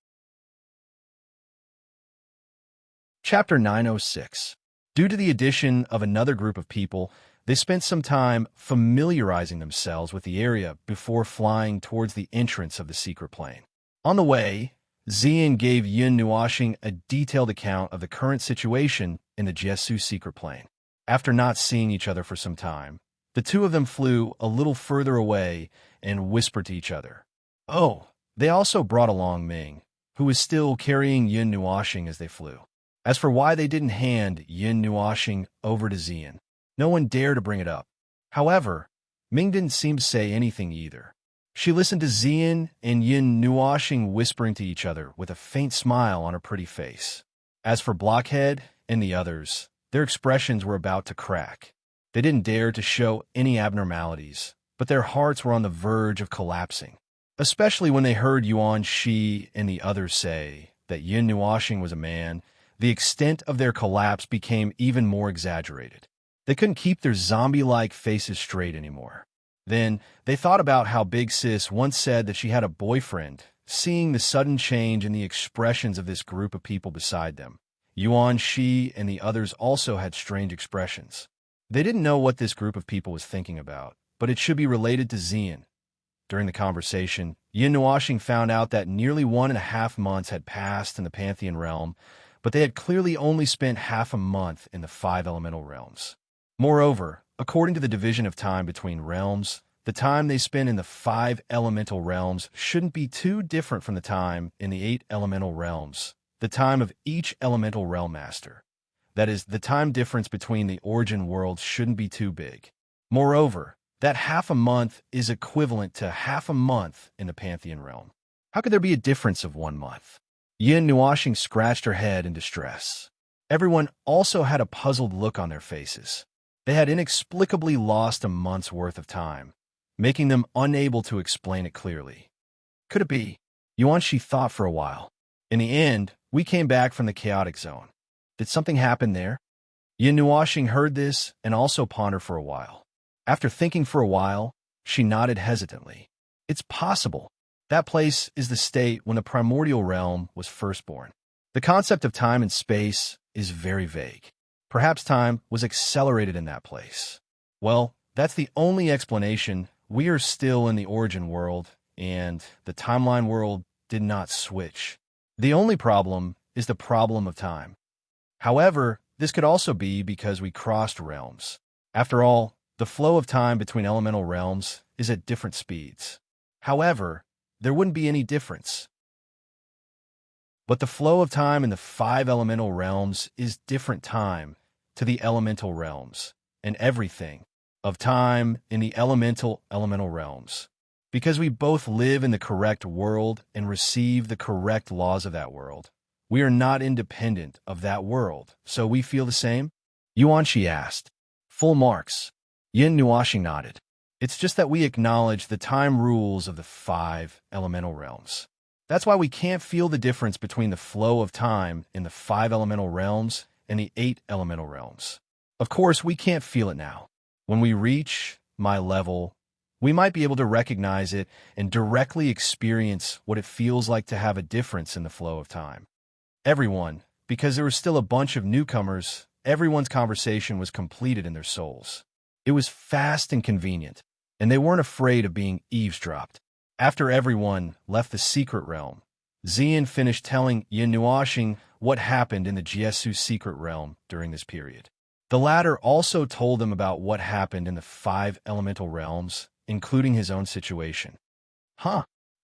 Speaker 1: Chapter 906. Due to the addition of another group of people, they spent some time familiarizing themselves with the area before flying towards the entrance of the secret plane. On the way, Xian gave Yin Nuashing a detailed account of the current situation in the Jesu secret plane. After not seeing each other for some time, the two of them flew a little further away and whispered to each other. Oh, they also brought along Ming, who was still carrying Yin Nuashing as they flew. As for why they didn't hand Yin Nuashing over to Xian, no one dared to bring it up. However, Ming didn't seem to say anything either. She listened to Xian and Yin Nuashing whispering to each other with a faint smile on her pretty face. As for Blockhead and the others, their expressions were about to crack. They didn't dare to show any abnormalities, but their hearts were on the verge of collapsing, especially when they heard Yuan Shi and the others say that Yin Nuashing was a man. The extent of their collapse became even more exaggerated. They couldn't keep their zombie-like faces straight anymore. Then, they thought about how Big Sis once said that she had a boyfriend. Seeing the sudden change in the expressions of this group of people beside them, Yuan Shi and the others also had strange expressions. They didn't know what this group of people was thinking about, but it should be related to Xian. During the conversation, Yin Nuashing found out that nearly 1.5 months had passed in the Pantheon realm, but they had clearly only spent half a month in the 5 elemental realms. Moreover, according to the division of time between realms, the time they spend in the 5 elemental realms shouldn't be too different from the time in the 8 elemental realms, the time of each elemental realm master. That is, the time difference between the origin worlds shouldn't be too big. Moreover, That half a month is equivalent to half a month in the Pantheon realm. How could there be a difference of 1 month? Yin Nuashing scratched her head in distress. Everyone also had a puzzled look on their faces. They had inexplicably lost a month's worth of time, making them unable to explain it clearly. Could it be? Yuanshi thought for a while. In the end, we came back from the chaotic zone. Did something happen there? Yin Nuashing heard this and also pondered for a while. After thinking for a while, she nodded hesitantly. It's possible. That place is the state when the primordial realm was first born. The concept of time and space is very vague. Perhaps time was accelerated in that place. Well, that's the only explanation. We are still in the origin world, and the timeline world did not switch. The only problem is the problem of time. However, this could also be because we crossed realms. After all, the flow of time between elemental realms is at different speeds. However, there wouldn't be any difference. But the flow of time in the 5 elemental realms is different time to the elemental realms, and everything of time in the elemental realms. Because we both live in the correct world and receive the correct laws of that world. We are not independent of that world, so we feel the same? Yuanshi asked. Full marks. Yin Nuashing nodded. It's just that we acknowledge the time rules of the 5 elemental realms. That's why we can't feel the difference between the flow of time in the 5 elemental realms and the 8 elemental realms. Of course, we can't feel it now. When we reach my level, we might be able to recognize it and directly experience what it feels like to have a difference in the flow of time. Everyone, because there was still a bunch of newcomers, everyone's conversation was completed in their souls. It was fast and convenient, and they weren't afraid of being eavesdropped. After everyone left the secret realm, Xian finished telling Yin Nuashing what happened in the Jiesu secret realm during this period. The latter also told them about what happened in the 5 elemental realms, including his own situation.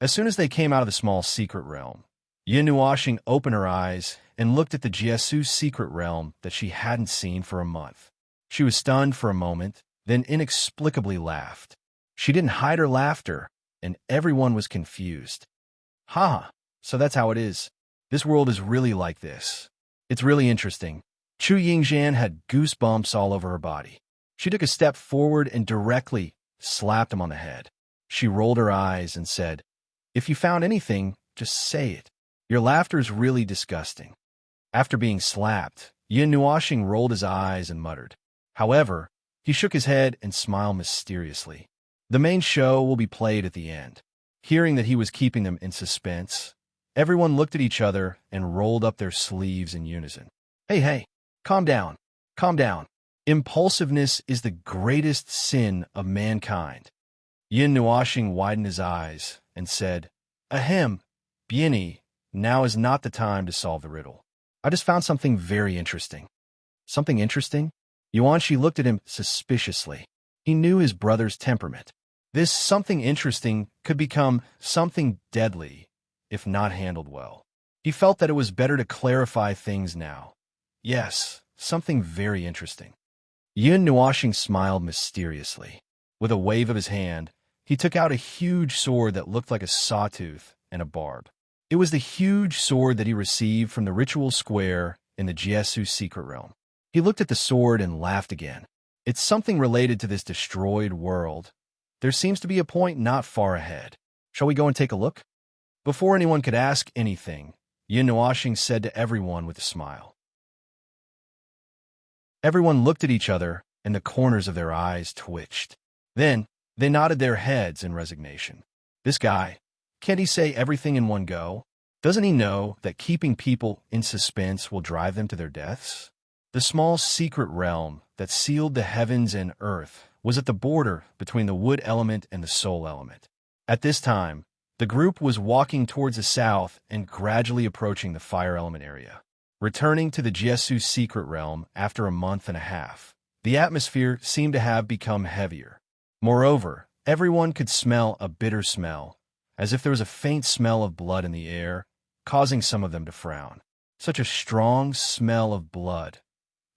Speaker 1: As soon as they came out of the small secret realm, Yin Nuashing opened her eyes and looked at the Jiesu secret realm that she hadn't seen for a month. She was stunned for a moment, then inexplicably laughed. She didn't hide her laughter, and everyone was confused. So that's how it is. This world is really like this. It's really interesting. Chu Yingxian had goosebumps all over her body. She took a step forward and directly slapped him on the head. She rolled her eyes and said, If you found anything, just say it. Your laughter is really disgusting. After being slapped, Yin Nuashing rolled his eyes and muttered. However, he shook his head and smiled mysteriously. The main show will be played at the end. Hearing that he was keeping them in suspense, everyone looked at each other and rolled up their sleeves in unison. Hey, calm down. Impulsiveness is the greatest sin of mankind. Yin Nuashing widened his eyes and said, Ahem, Bieni, now is not the time to solve the riddle. I just found something very interesting. Something interesting? Yuanshi looked at him suspiciously. He knew his brother's temperament. This something interesting could become something deadly if not handled well. He felt that it was better to clarify things now. Yes, something very interesting. Yin Nuashing smiled mysteriously. With a wave of his hand, he took out a huge sword that looked like a sawtooth and a barb. It was the huge sword that he received from the ritual square in the Jiesu secret realm. He looked at the sword and laughed again. It's something related to this destroyed world. There seems to be a point not far ahead. Shall we go and take a look? Before anyone could ask anything, Yin Nuashing said to everyone with a smile. Everyone looked at each other, and the corners of their eyes twitched. Then, they nodded their heads in resignation. This guy, can't he say everything in one go? Doesn't he know that keeping people in suspense will drive them to their deaths? The small secret realm that sealed the heavens and earth was at the border between the wood element and the soul element. At this time, the group was walking towards the south and gradually approaching the fire element area. Returning to the Jiesu secret realm after a month and a half, the atmosphere seemed to have become heavier. Moreover, everyone could smell a bitter smell, as if there was a faint smell of blood in the air, causing some of them to frown. Such a strong smell of blood.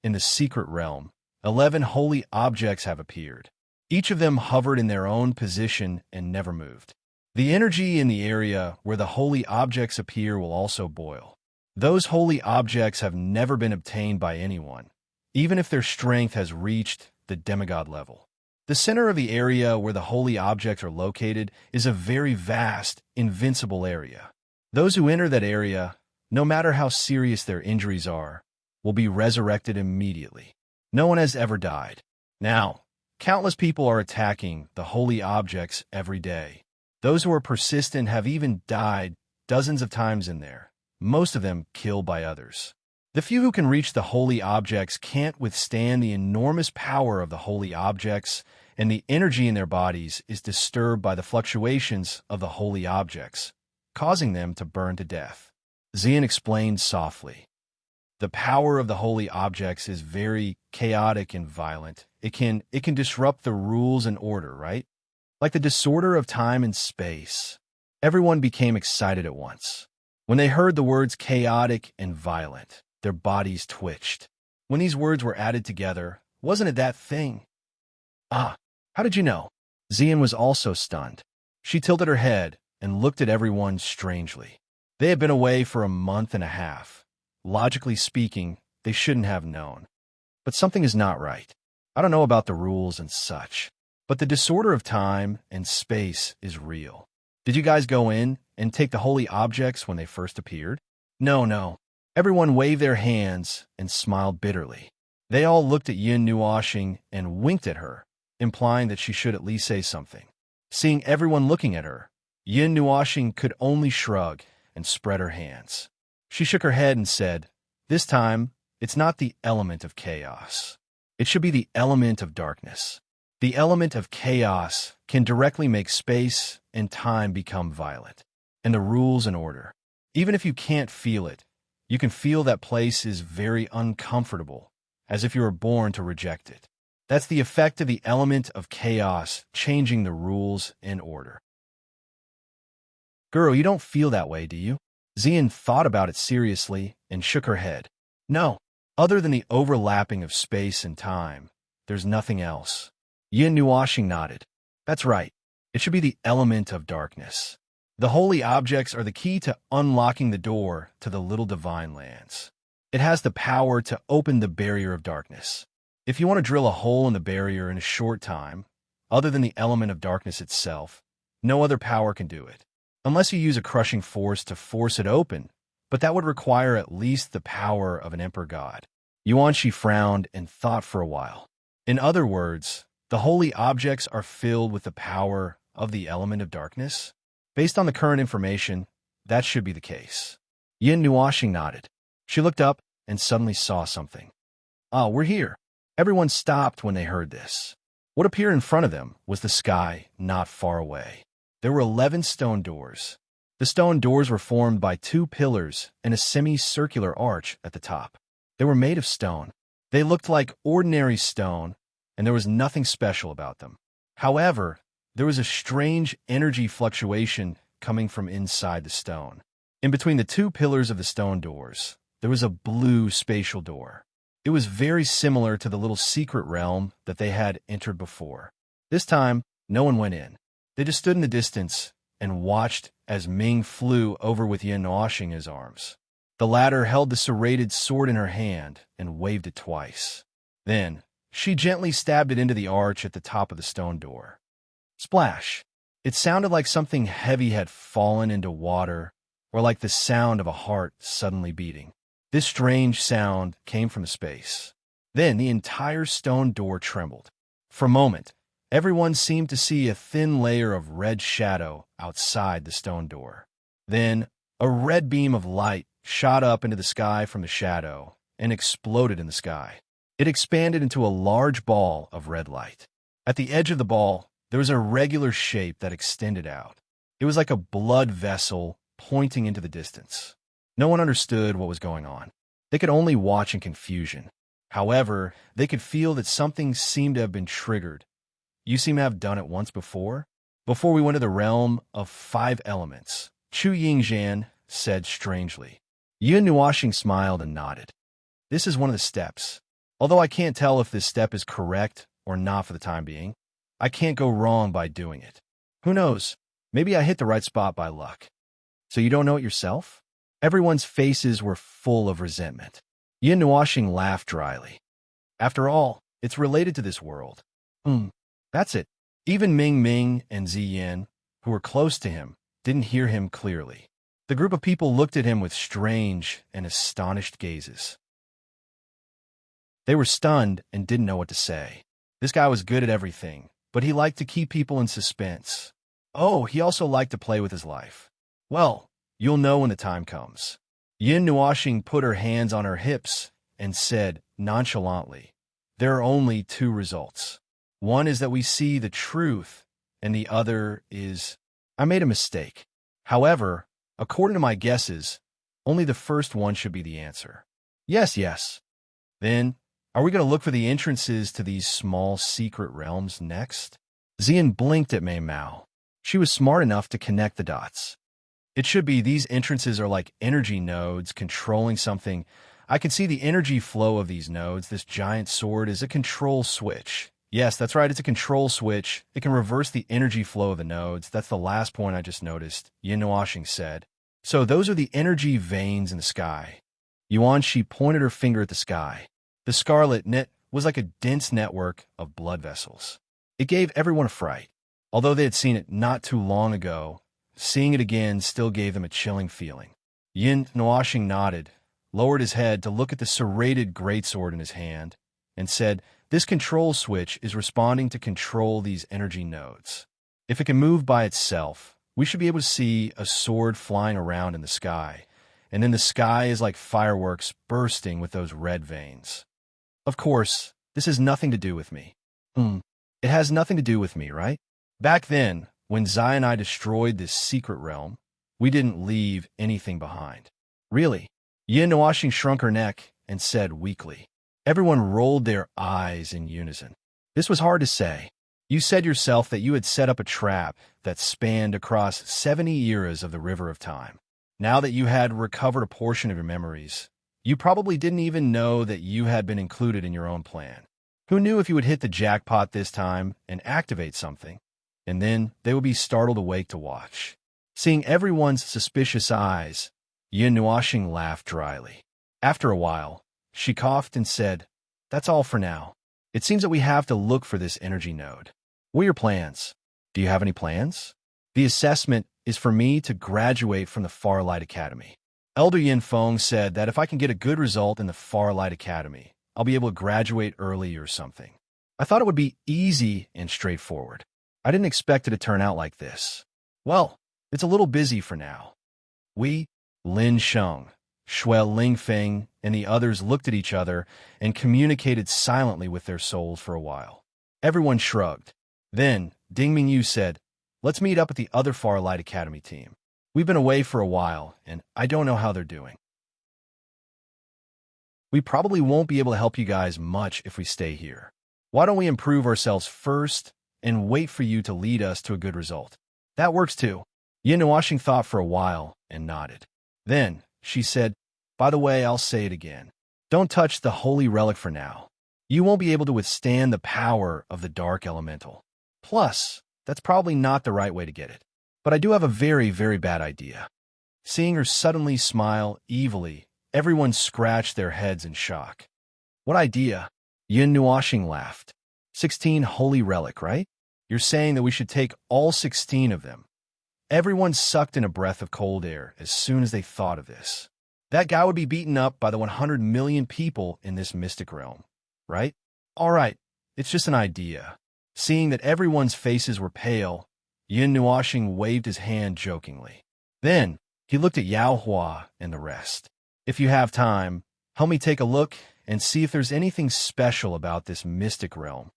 Speaker 1: In the secret realm, 11 holy objects have appeared. Each of them hovered in their own position and never moved. The energy in the area where the holy objects appear will also boil. Those holy objects have never been obtained by anyone, even if their strength has reached the demigod level. The center of the area where the holy objects are located is a very vast, invincible area. Those who enter that area, no matter how serious their injuries are, will be resurrected immediately. No one has ever died. Now, countless people are attacking the holy objects every day. Those who are persistent have even died dozens of times in there, most of them killed by others. The few who can reach the holy objects can't withstand the enormous power of the holy objects, and the energy in their bodies is disturbed by the fluctuations of the holy objects, causing them to burn to death. Xian explained softly. The power of the holy objects is very chaotic and violent. It can disrupt the rules and order, right? Like the disorder of time and space. Everyone became excited at once. When they heard the words chaotic and violent, their bodies twitched. When these words were added together, wasn't it that thing? Ah, how did you know? Xian was also stunned. She tilted her head and looked at everyone strangely. They had been away for a month and a half. Logically speaking, they shouldn't have known. But something is not right. I don't know about the rules and such, but the disorder of time and space is real. Did you guys go in and take the holy objects when they first appeared? No. Everyone waved their hands and smiled bitterly. They all looked at Yin Nuoxing and winked at her, implying that she should at least say something. Seeing everyone looking at her, Yin Nuoxing could only shrug and spread her hands. She shook her head and said, "This time, it's not the element of chaos. It should be the element of darkness. The element of chaos can directly make space and time become violent, and the rules and order. Even if you can't feel it, you can feel that place is very uncomfortable, as if you were born to reject it. That's the effect of the element of chaos changing the rules and order." "Girl, you don't feel that way, do you?" Xian thought about it seriously and shook her head. "No. Other than the overlapping of space and time, there's nothing else." Yin Nuoxing nodded. "That's right. It should be the element of darkness. The holy objects are the key to unlocking the door to the little divine lands. It has the power to open the barrier of darkness. If you want to drill a hole in the barrier in a short time, other than the element of darkness itself, no other power can do it. Unless you use a crushing force to force it open, but that would require at least the power of an emperor god." Yuanxi frowned and thought for a while. In other words, the holy objects are filled with the power of the element of darkness? Based on the current information, that should be the case. Yin Nuoxing nodded. She looked up and suddenly saw something. "Ah, we're here." Everyone stopped when they heard this. What appeared in front of them was the sky not far away. There were 11 stone doors. The stone doors were formed by 2 pillars and a semicircular arch at the top. They were made of stone. They looked like ordinary stone, and there was nothing special about them. However, there was a strange energy fluctuation coming from inside the stone. In between the 2 pillars of the stone doors, there was a blue spatial door. It was very similar to the little secret realm that they had entered before. This time, no one went in. They just stood in the distance and watched as Ming flew over with Yin Nuoxing in his arms. The latter held the serrated sword in her hand and waved it twice. Then, she gently stabbed it into the arch at the top of the stone door. Splash! It sounded like something heavy had fallen into water, or like the sound of a heart suddenly beating. This strange sound came from the space. Then the entire stone door trembled. For a moment, everyone seemed to see a thin layer of red shadow outside the stone door. Then, a red beam of light shot up into the sky from the shadow and exploded in the sky. It expanded into a large ball of red light. At the edge of the ball, there was a regular shape that extended out. It was like a blood vessel pointing into the distance. No one understood what was going on. They could only watch in confusion. However, they could feel that something seemed to have been triggered. "You seem to have done it once before?" "Before we went to the realm of 5 elements," Chu Yingzhan said strangely. Yin Nuoxing smiled and nodded. "This is one of the steps. Although I can't tell if this step is correct or not for the time being. I can't go wrong by doing it. Who knows? Maybe I hit the right spot by luck. So you don't know it yourself? Everyone's faces were full of resentment. Yin Nuashing laughed dryly. After all, it's related to this world. That's it. Even Ming Ming and Ziyin, who were close to him, didn't hear him clearly. The group of people looked at him with strange and astonished gazes. They were stunned and didn't know what to say. This guy was good at everything, but he liked to keep people in suspense. Oh, he also liked to play with his life. Well, you'll know when the time comes. Yin Nuashing put her hands on her hips and said nonchalantly, there are only two results. One is that we see the truth, and the other is, I made a mistake. However, according to my guesses, only the first one should be the answer. Yes. Then, are we going to look for the entrances to these small secret realms next? Zian blinked at Mei Mao. She was smart enough to connect the dots. It should be these entrances are like energy nodes controlling something. I can see the energy flow of these nodes. This giant sword is a control switch. Yes, that's right, it's a control switch. It can reverse the energy flow of the nodes. That's the last point I just noticed, Yin Nuashing said. So those are the energy veins in the sky. Yuan Shi pointed her finger at the sky. The scarlet net was like a dense network of blood vessels. It gave everyone a fright. Although they had seen it not too long ago, seeing it again still gave them a chilling feeling. Yin Nuashing nodded, lowered his head to look at the serrated greatsword in his hand, and said, this control switch is responding to control these energy nodes. If it can move by itself, we should be able to see a sword flying around in the sky, and then the sky is like fireworks bursting with those red veins. Of course, this has nothing to do with me. It has nothing to do with me, right? Back then, when Zai and I destroyed this secret realm, we didn't leave anything behind. Really? Yin Nuashing shrunk her neck and said weakly. Everyone rolled their eyes in unison. This was hard to say. You said yourself that you had set up a trap that spanned across 70 eras of the River of Time. Now that you had recovered a portion of your memories, you probably didn't even know that you had been included in your own plan. Who knew if you would hit the jackpot this time and activate something, and then they would be startled awake to watch. Seeing everyone's suspicious eyes, Yin Nuashing laughed dryly. After a while, she coughed and said, that's all for now. It seems that we have to look for this energy node. What are your plans? Do you have any plans? The assessment is for me to graduate from the Farlight Academy. Elder Yin Feng said that if I can get a good result in the Farlight Academy, I'll be able to graduate early or something. I thought it would be easy and straightforward. I didn't expect it to turn out like this. Well, it's a little busy for now. We, Lin Sheng, Shui Lingfeng, and the others looked at each other and communicated silently with their souls for a while. Everyone shrugged. Then, Ding Mingyu said, let's meet up at the other Farlight Academy team. We've been away for a while, and I don't know how they're doing. We probably won't be able to help you guys much if we stay here. Why don't we improve ourselves first and wait for you to lead us to a good result? That works too. Yin Nuashing thought for a while and nodded. Then, she said, by the way, I'll say it again. Don't touch the holy relic for now. You won't be able to withstand the power of the dark elemental. Plus, that's probably not the right way to get it. But I do have a very, very bad idea. Seeing her suddenly smile evilly, everyone scratched their heads in shock. What idea? Yin Nuashing laughed. 16 holy relic, right? You're saying that we should take all 16 of them. Everyone sucked in a breath of cold air as soon as they thought of this. That guy would be beaten up by the 100 million people in this mystic realm, right? All right, it's just an idea. Seeing that everyone's faces were pale, Yin Nuashing waved his hand jokingly. Then, he looked at Yao Hua and the rest. If you have time, help me take a look and see if there's anything special about this mystic realm.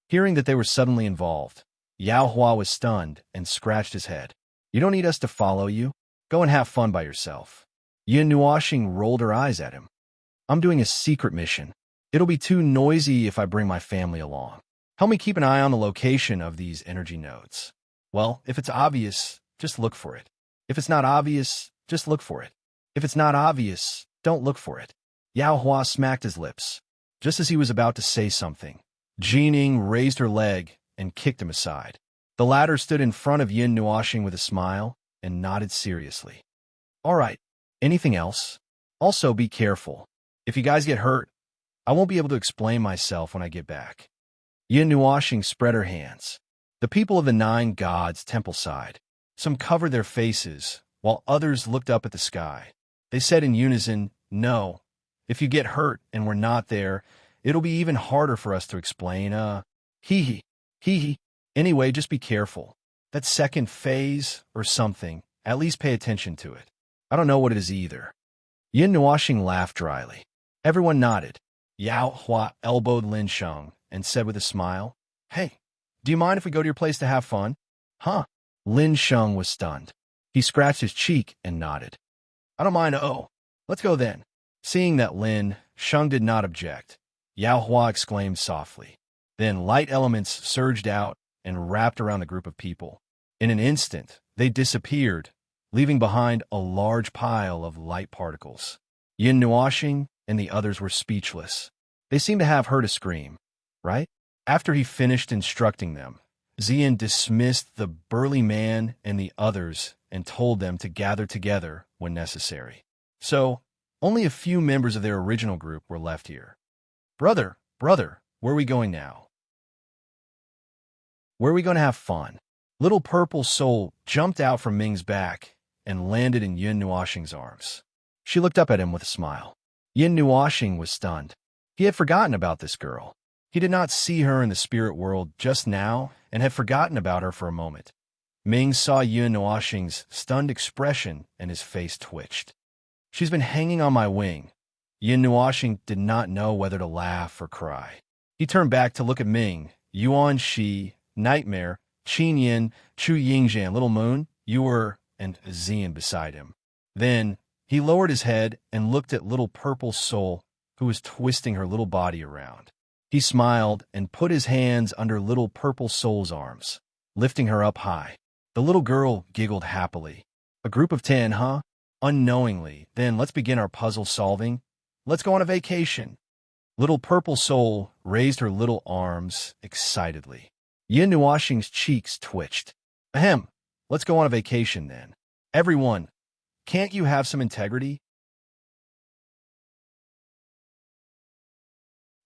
Speaker 1: Hearing that they were suddenly involved, Yao Hua was stunned and scratched his head. You don't need us to follow you. Go and have fun by yourself. Yin Nuashing rolled her eyes at him. I'm doing a secret mission. It'll be too noisy if I bring my family along. Help me keep an eye on the location of these energy nodes. Well, if it's obvious, just look for it. If it's not obvious, just look for it. If it's not obvious, don't look for it. Yao Hua smacked his lips. Just as he was about to say something, Jining raised her leg and kicked him aside. The latter stood in front of Yin Nuoxing with a smile and nodded seriously. All right, anything else? Also, be careful. If you guys get hurt, I won't be able to explain myself when I get back. Yin Nuoxing spread her hands. The people of the 9 gods' temple sighed. Some covered their faces, while others looked up at the sky. They said in unison, no. If you get hurt and we're not there, it'll be even harder for us to explain. Hee hee. Anyway, just be careful. That second phase or something, at least pay attention to it. I don't know what it is either. Yin Nuoxing laughed dryly. Everyone nodded. Yao Hua elbowed Lin Sheng and said with a smile, Hey, do you mind if we go to your place to have fun? Huh? Lin Sheng was stunned. He scratched his cheek and nodded. I don't mind. Oh, let's go then. Seeing that Lin Sheng did not object, Yao Hua exclaimed softly. Then light elements surged out and wrapped around the group of people. In an instant, they disappeared, leaving behind a large pile of light particles. Yin Nuoxing and the others were speechless. They seemed to have heard a scream, right? After he finished instructing them, Xian dismissed the burly man and the others and told them to gather together when necessary. So, only a few members of their original group were left here. Brother, where are we going now? Where are we going to have fun? Little purple soul jumped out from Ming's back and landed in Yin Nuoxing's arms. She looked up at him with a smile. Yin Nuoxing was stunned. He had forgotten about this girl. He did not see her in the spirit world just now and had forgotten about her for a moment. Ming saw Yin Nuoxing's stunned expression and his face twitched. She's been hanging on my wing. Yin Nuoxing did not know whether to laugh or cry. He turned back to look at Ming, Yuan Shi, Nightmare, Qin Yin, Chu Yingzhan, Little Moon, and Xian beside him. Then he lowered his head and looked at little purple soul who was twisting her little body around. He smiled and put his hands under little purple soul's arms, lifting her up high. The little girl giggled happily. A group of 10, huh? Unknowingly. Then let's begin our puzzle solving. Let's go on a vacation. Little purple soul raised her little arms excitedly. Yin Nuoxing's cheeks twitched. Ahem. Let's go on a vacation then. Everyone, can't you have some integrity?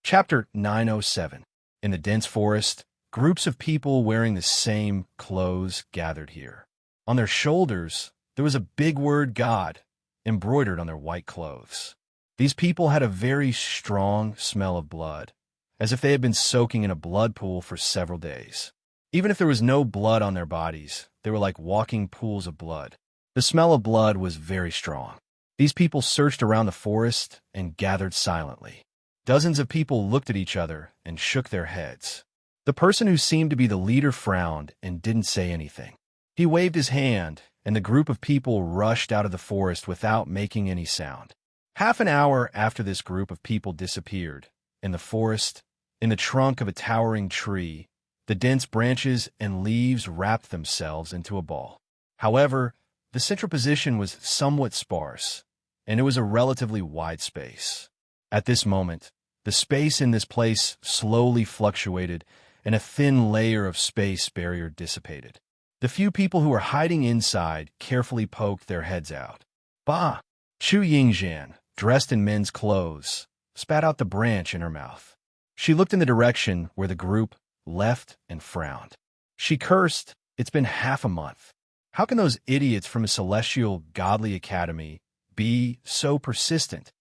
Speaker 1: Chapter 907. In the dense forest, groups of people wearing the same clothes gathered here. On their shoulders, there was a big word God embroidered on their white clothes. These people had a very strong smell of blood, as if they had been soaking in a blood pool for several days. Even if there was no blood on their bodies, they were like walking pools of blood. The smell of blood was very strong. These people searched around the forest and gathered silently. Dozens of people looked at each other and shook their heads. The person who seemed to be the leader frowned and didn't say anything. He waved his hand, and the group of people rushed out of the forest without making any sound. Half an hour after this group of people disappeared, in the forest, in the trunk of a towering tree, the dense branches and leaves wrapped themselves into a ball. However, the central position was somewhat sparse, and it was a relatively wide space. At this moment, the space in this place slowly fluctuated, and a thin layer of space barrier dissipated. The few people who were hiding inside carefully poked their heads out. Bah! Chu Yingzhan, dressed in men's clothes, spat out the branch in her mouth. She looked in the direction where the group left and frowned. She cursed, "It's been half a month. How can those idiots from a celestial godly academy be so persistent?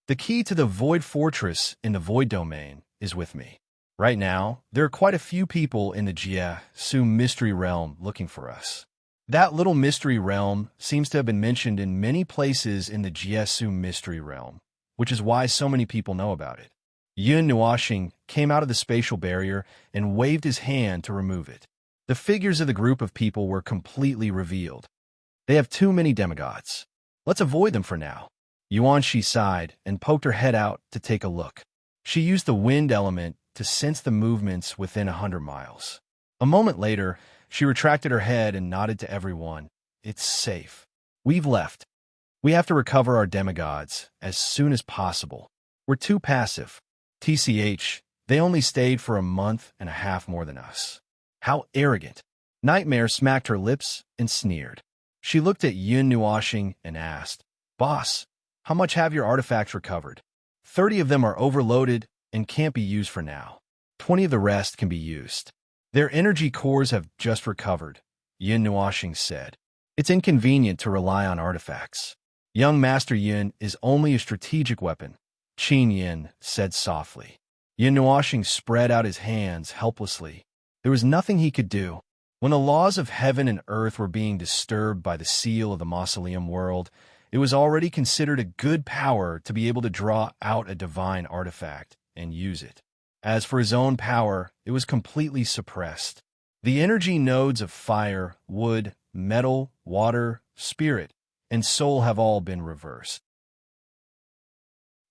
Speaker 1: The key to the Void Fortress in the Void Domain is with me. Right now, there are quite a few people in the Jia-Su Mystery Realm looking for us. That little mystery realm seems to have been mentioned in many places in the Jia-Su Mystery Realm, which is why so many people know about it." Yin Nuoxing came out of the spatial barrier and waved his hand to remove it. The figures of the group of people were completely revealed. They have too many demigods. Let's avoid them for now. Yuan Shi sighed and poked her head out to take a look. She used the wind element to sense the movements within 100 miles. A moment later, she retracted her head and nodded to everyone. It's safe. We've left. We have to recover our demigods as soon as possible. We're too passive. TCH, they only stayed for a month and a half more than us. How arrogant. Nightmare smacked her lips and sneered. She looked at Yun Nuashing and asked, Boss, how much have your artifacts recovered? 30 of them are overloaded and can't be used for now. 20 of the rest can be used. Their energy cores have just recovered, Yun Nuashing said. It's inconvenient to rely on artifacts. Young Master Yin is only a strategic weapon, Qin Yin said softly. Yun Nuashing spread out his hands helplessly. There was nothing he could do. When the laws of heaven and earth were being disturbed by the seal of the mausoleum world, it was already considered a good power to be able to draw out a divine artifact and use it. As for his own power, it was completely suppressed. The energy nodes of fire, wood, metal, water, spirit, and soul have all been reversed.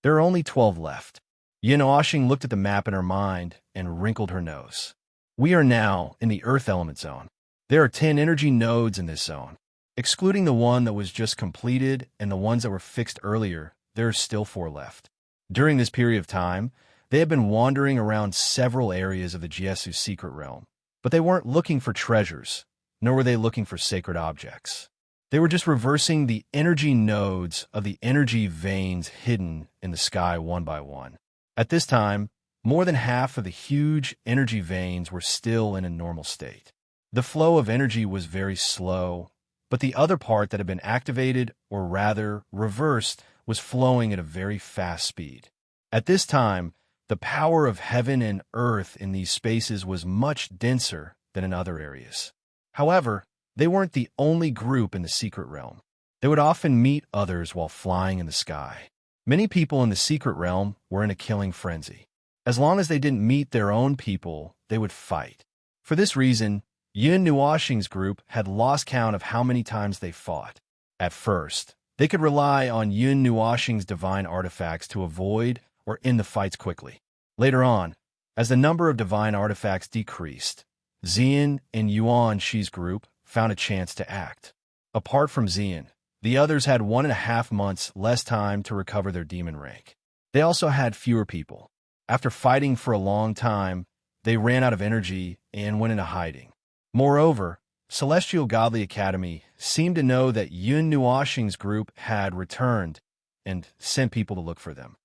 Speaker 1: There are only 12 left. Yin Oshing looked at the map in her mind and wrinkled her nose. We are now in the Earth element zone. There are 10 energy nodes in this zone. Excluding the one that was just completed and the ones that were fixed earlier, there are still 4 left. During this period of time, they had been wandering around several areas of the Jiesu secret realm, but they weren't looking for treasures, nor were they looking for sacred objects. They were just reversing the energy nodes of the energy veins hidden in the sky one by one. At this time, more than half of the huge energy veins were still in a normal state. The flow of energy was very slow, but the other part that had been activated, or rather reversed, was flowing at a very fast speed. At this time, the power of heaven and earth in these spaces was much denser than in other areas. However, they weren't the only group in the secret realm. They would often meet others while flying in the sky. Many people in the secret realm were in a killing frenzy. As long as they didn't meet their own people, they would fight. For this reason, Yun Nuashing's group had lost count of how many times they fought. At first, they could rely on Yun Nuashing's divine artifacts to avoid or end the fights quickly. Later on, as the number of divine artifacts decreased, Xian and Yuan Shi's group found a chance to act. Apart from Xian, the others had 1.5 months less time to recover their demon rank. They also had fewer people. After fighting for a long time, they ran out of energy and went into hiding. Moreover, Celestial Godly Academy seemed to know that Yun Nuashing's group had returned and sent people to look for them.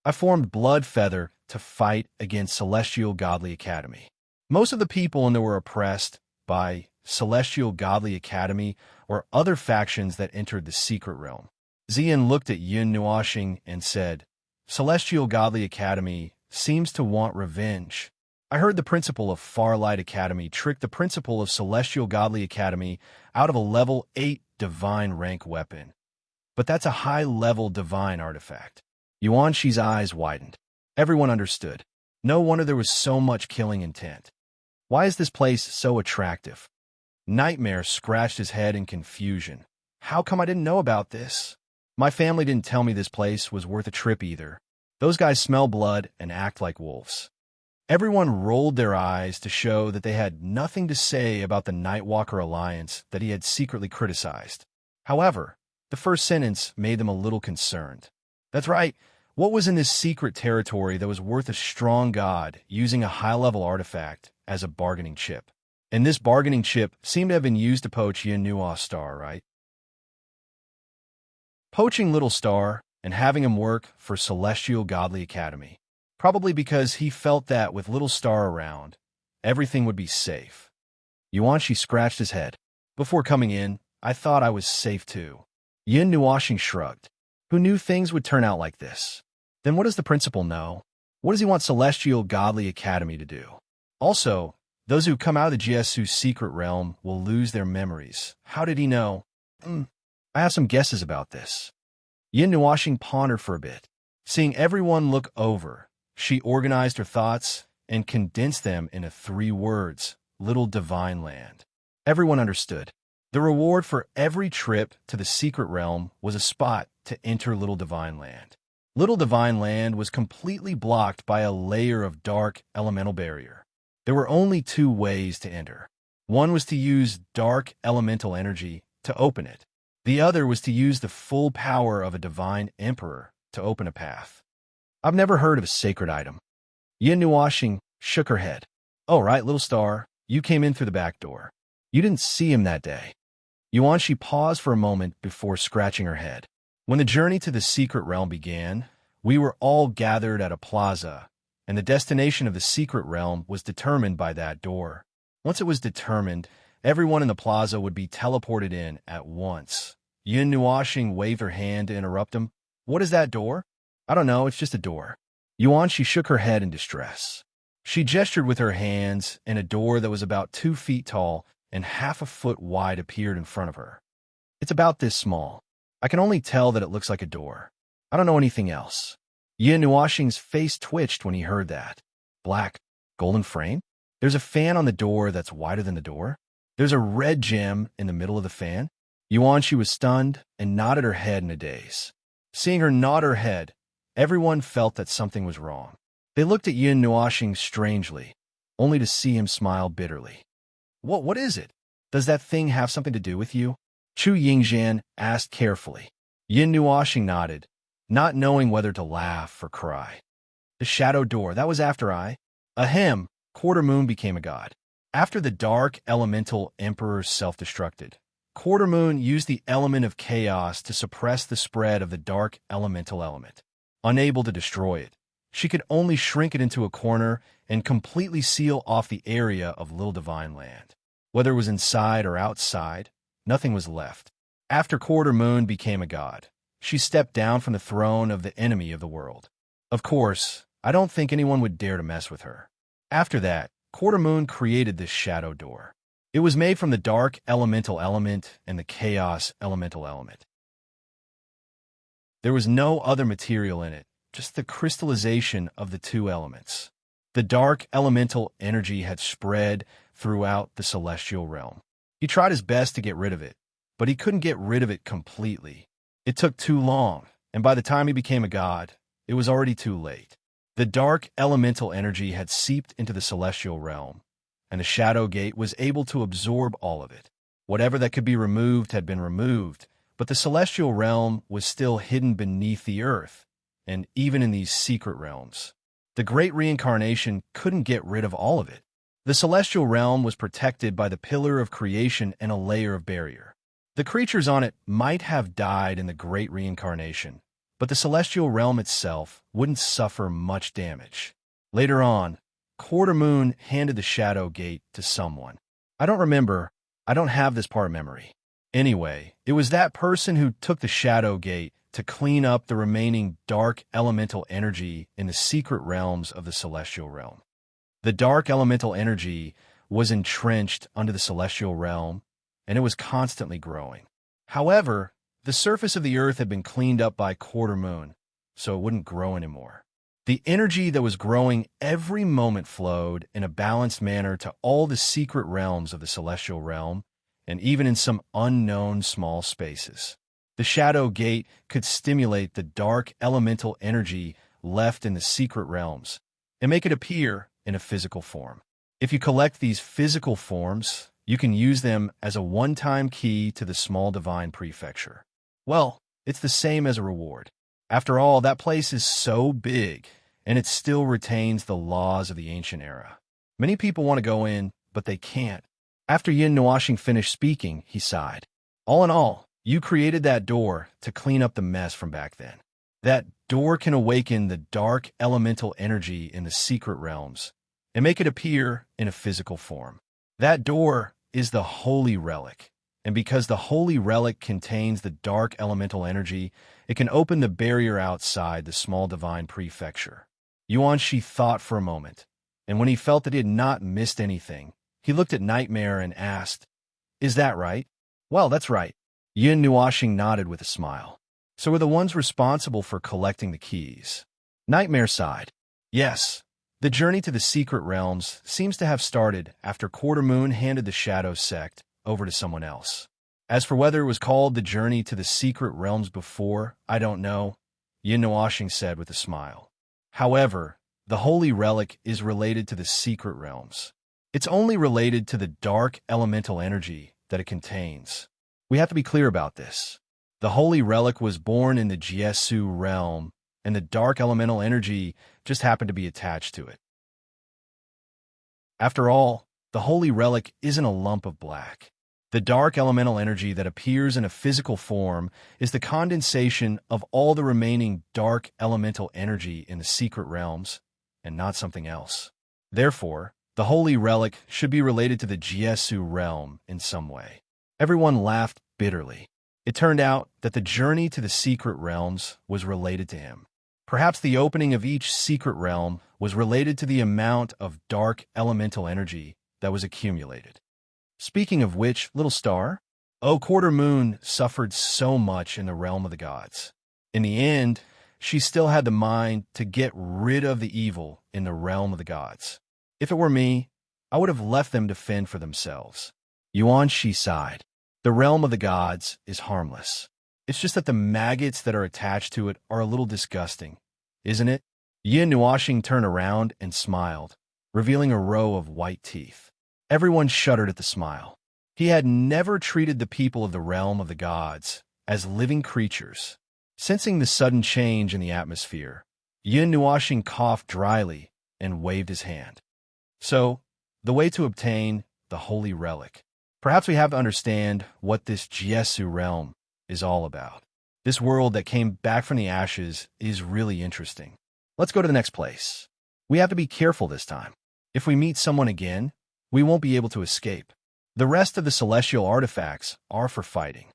Speaker 1: I formed Blood Feather to fight against Celestial Godly Academy. Most of the people in there were oppressed by Celestial Godly Academy or other factions that entered the secret realm. Xian looked at Yun Nuashing and said, Celestial Godly Academy seems to want revenge. I heard the principal of Farlight Academy trick the principal of Celestial Godly Academy out of a level 8 divine rank weapon. But that's a high-level divine artifact. Yuan Shi's eyes widened. Everyone understood. No wonder there was so much killing intent. Why is this place so attractive? Nightmare scratched his head in confusion. How come I didn't know about this? My family didn't tell me this place was worth a trip either. Those guys smell blood and act like wolves. Everyone rolled their eyes to show that they had nothing to say about the Nightwalker Alliance that he had secretly criticized. However, the first sentence made them a little concerned. That's right. What was in this secret territory that was worth a strong god using a high-level artifact as a bargaining chip? And this bargaining chip seemed to have been used to poach Yin Nua's star, right? Poaching Little Star and having him work for Celestial Godly Academy. Probably because he felt that with Little Star around, everything would be safe. Yuan Shi scratched his head. Before coming in, I thought I was safe too. Yin Nuashing shrugged. Who knew things would turn out like this? Then what does the principal know? What does he want Celestial Godly Academy to do? Also, those who come out of the Jiesu secret realm will lose their memories. How did he know? I have some guesses about this. Yin Nuashing pondered for a bit. Seeing everyone look over, she organized her thoughts and condensed them into 3 words, Little Divine Land. Everyone understood. The reward for every trip to the secret realm was a spot to enter Little Divine Land. Little Divine Land was completely blocked by a layer of dark elemental barrier. There were only 2 ways to enter. One was to use dark elemental energy to open it. The other was to use the full power of a divine emperor to open a path. I've never heard of a sacred item. Yin Nuashing shook her head. Oh, right, Little Star. You came in through the back door. You didn't see him that day. Yuanshi paused for a moment before scratching her head. When the journey to the secret realm began, we were all gathered at a plaza, and the destination of the secret realm was determined by that door. Once it was determined, everyone in the plaza would be teleported in at once. Yin Nuashing waved her hand to interrupt him. What is that door? I don't know, it's just a door. Yuanshi shook her head in distress. She gestured with her hands, and a door that was about 2 feet tall and half a foot wide appeared in front of her. It's about this small. I can only tell that it looks like a door. I don't know anything else. Yin Nuashing's face twitched when he heard that. Black, golden frame? There's a fan on the door that's wider than the door. There's a red gem in the middle of the fan. Yuanshi was stunned and nodded her head in a daze. Seeing her nod her head, everyone felt that something was wrong. They looked at Yin Nuashing strangely, only to see him smile bitterly. What is it? Does that thing have something to do with you? Chu Yingzhan asked carefully. Yin Nuashing nodded, not knowing whether to laugh or cry. The shadow door, that was after Ahem, Quarter Moon became a god. After the dark elemental emperor self-destructed, Quarter Moon used the element of chaos to suppress the spread of the dark elemental element. Unable to destroy it, she could only shrink it into a corner and completely seal off the area of Little Divine Land. Whether it was inside or outside, nothing was left. After Quarter Moon became a god, she stepped down from the throne of the enemy of the world. Of course, I don't think anyone would dare to mess with her. After that, Quarter Moon created this shadow door. It was made from the dark elemental element and the chaos elemental element. There was no other material in it, just the crystallization of the two elements. The dark elemental energy had spread throughout the celestial realm. He tried his best to get rid of it, but he couldn't get rid of it completely. It took too long, and by the time he became a god, it was already too late. The dark elemental energy had seeped into the celestial realm, and the Shadow Gate was able to absorb all of it. Whatever that could be removed had been removed, but the celestial realm was still hidden beneath the earth, and even in these secret realms. The Great Reincarnation couldn't get rid of all of it. The celestial realm was protected by the pillar of creation and a layer of barrier. The creatures on it might have died in the Great Reincarnation, but the celestial realm itself wouldn't suffer much damage. Later on, Quarter Moon handed the Shadow Gate to someone. I don't remember. I don't have this part of memory. Anyway, it was that person who took the Shadow Gate to clean up the remaining dark elemental energy in the secret realms of the celestial realm. The dark elemental energy was entrenched under the celestial realm, and it was constantly growing. However, the surface of the earth had been cleaned up by Quarter Moon, so it wouldn't grow anymore. The energy that was growing every moment flowed in a balanced manner to all the secret realms of the celestial realm, and even in some unknown small spaces. The Shadow Gate could stimulate the dark elemental energy left in the secret realms and make it appear in a physical form. If you collect these physical forms, you can use them as a one-time key to the small divine prefecture. Well, it's the same as a reward. After all, that place is so big, and it still retains the laws of the ancient era. Many people want to go in, but they can't. After Yin Nuashing finished speaking, he sighed. All in all, you created that door to clean up the mess from back then. That door can awaken the dark elemental energy in the secret realms and make it appear in a physical form. That door is the Holy Relic, and because the Holy Relic contains the dark elemental energy, it can open the barrier outside the small divine prefecture. Yuanshi thought for a moment, and when he felt that he had not missed anything, he looked at Nightmare and asked, "Is that right?" "Well, that's right." Yin Nuashing nodded with a smile. "So we're the ones responsible for collecting the keys." Nightmare sighed. "Yes. The journey to the secret realms seems to have started after Quarter Moon handed the Shadow Sect over to someone else. As for whether it was called the journey to the secret realms before, I don't know," Yin Nuashing said with a smile. "However, the Holy Relic is related to the secret realms. It's only related to the dark elemental energy that it contains. We have to be clear about this. The Holy Relic was born in the Jiesu realm, and the dark elemental energy just happened to be attached to it. After all, the holy relic isn't a lump of black. The dark elemental energy that appears in a physical form is the condensation of all the remaining dark elemental energy in the secret realms, and not something else. Therefore, the holy relic should be related to the Jesu realm in some way. Everyone laughed bitterly. It turned out that the journey to the secret realms was related to him. Perhaps the opening of each secret realm was related to the amount of dark elemental energy that was accumulated. Speaking of which, little star, quarter moon suffered so much in the realm of the gods. In the end, she still had the mind to get rid of the evil in the realm of the gods. If it were me, I would have left them to fend for themselves. Yuan Shi sighed. The realm of the gods is harmless. It's just that the maggots that are attached to it are a little disgusting, isn't it? Yin Nuoxing turned around and smiled, revealing a row of white teeth. Everyone shuddered at the smile. He had never treated the people of the realm of the gods as living creatures. Sensing the sudden change in the atmosphere, Yin Nuoxing coughed dryly and waved his hand. So, the way to obtain the holy relic. Perhaps we have to understand what this Jesu realm is all about. This world that came back from the ashes is really interesting. Let's go to the next place. We have to be careful this time. If we meet someone again, we won't be able to escape. The rest of the celestial artifacts are for fighting.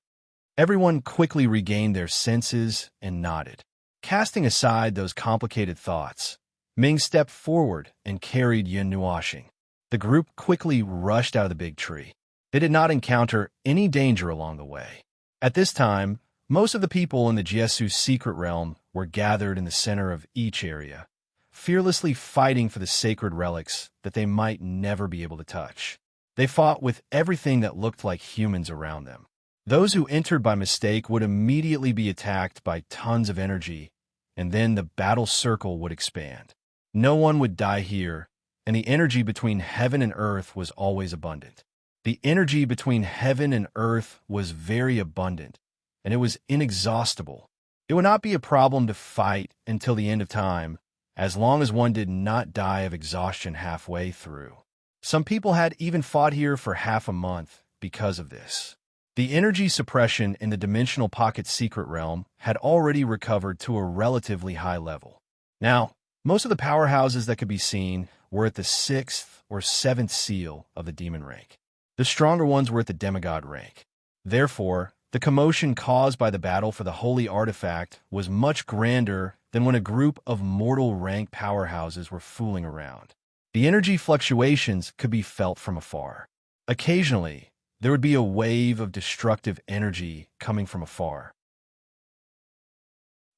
Speaker 1: Everyone quickly regained their senses and nodded. Casting aside those complicated thoughts, Ming stepped forward and carried Yin Nuoxing. The group quickly rushed out of the big tree. They did not encounter any danger along the way. At this time, most of the people in the Jesu's secret realm were gathered in the center of each area, fearlessly fighting for the sacred relics that they might never be able to touch. They fought with everything that looked like humans around them. Those who entered by mistake would immediately be attacked by tons of energy, and then the battle circle would expand. No one would die here, and the energy between heaven and earth was always abundant. The energy between heaven and earth was very abundant, and it was inexhaustible. It would not be a problem to fight until the end of time, as long as one did not die of exhaustion halfway through. Some people had even fought here for half a month because of this. The energy suppression in the dimensional pocket secret realm had already recovered to a relatively high level. Now, most of the powerhouses that could be seen were at the 6th or 7th seal of the demon rank. The stronger ones were at the demigod rank. Therefore, the commotion caused by the battle for the holy artifact was much grander than when a group of mortal rank powerhouses were fooling around. The energy fluctuations could be felt from afar. Occasionally, there would be a wave of destructive energy coming from afar.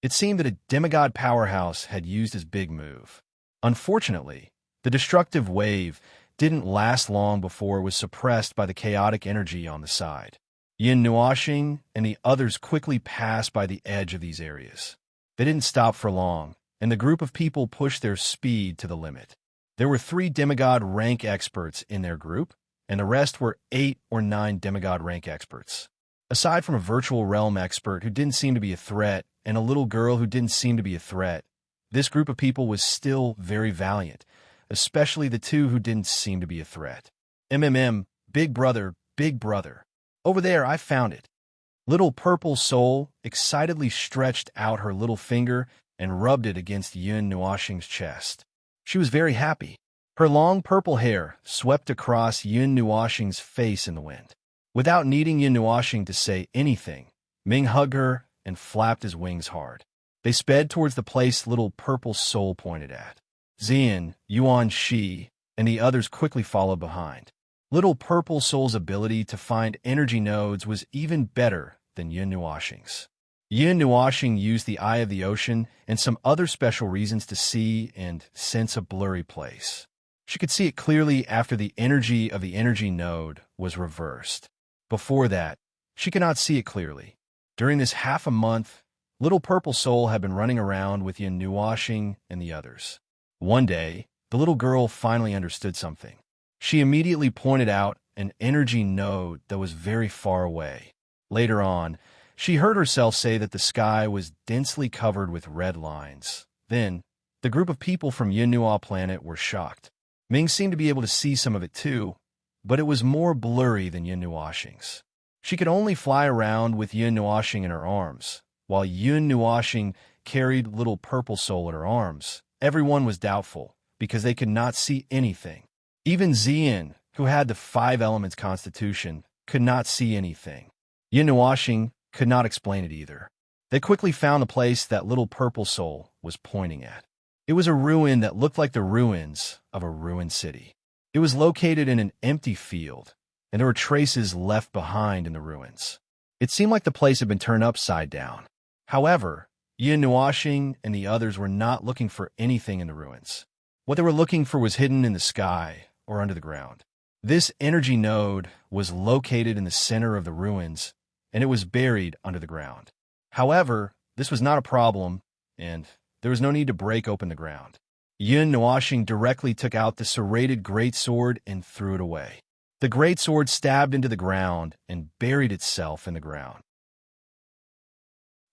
Speaker 1: It seemed that a demigod powerhouse had used his big move. Unfortunately, the destructive wave didn't last long before it was suppressed by the chaotic energy on the side. Yin Nuoxing and the others quickly passed by the edge of these areas. They didn't stop for long, and the group of people pushed their speed to the limit. There were 3 demigod rank experts in their group, and the rest were 8 or 9 demigod rank experts. Aside from a virtual realm expert who didn't seem to be a threat and a little girl who didn't seem to be a threat, this group of people was still very valiant, especially the 2 who didn't seem to be a threat. Big brother, big brother. Over there, I found it. Little purple soul excitedly stretched out her little finger and rubbed it against Yin Nuoxing's chest. She was very happy. Her long purple hair swept across Yin Nuoxing's face in the wind. Without needing Yin Nuoxing to say anything, Ming hugged her and flapped his wings hard. They sped towards the place little purple soul pointed at. Xian, Yuan Shi, and the others quickly followed behind. Little purple soul's ability to find energy nodes was even better than Yin Nuoxing's. Yin Nuoxing used the eye of the ocean and some other special reasons to see and sense a blurry place. She could see it clearly after the energy of the energy node was reversed. Before that, she could not see it clearly. During this half a month, little purple soul had been running around with Yin Nuoxing and the others. One day, the little girl finally understood something. She immediately pointed out an energy node that was very far away. Later on, she heard herself say that the sky was densely covered with red lines. Then, the group of people from Yin Nuo planet were shocked. Ming seemed to be able to see some of it too, but it was more blurry than Yun Nuashing's. She could only fly around with Yun Nuashing in her arms, while Yun Nuashing carried little purple soul in her arms. Everyone was doubtful, because they could not see anything. Even Xian, who had the 5 elements constitution, could not see anything. Yun Nuashing could not explain it either. They quickly found the place that little purple soul was pointing at. It was a ruin that looked like the ruins of a ruined city. It was located in an empty field, and there were traces left behind in the ruins. It seemed like the place had been turned upside down. However, Yun Nuashing and the others were not looking for anything in the ruins. What they were looking for was hidden in the sky or under the ground. This energy node was located in the center of the ruins, and it was buried under the ground. However, this was not a problem, and there was no need to break open the ground. Yun Nuashing directly took out the serrated greatsword and threw it away. The greatsword stabbed into the ground and buried itself in the ground.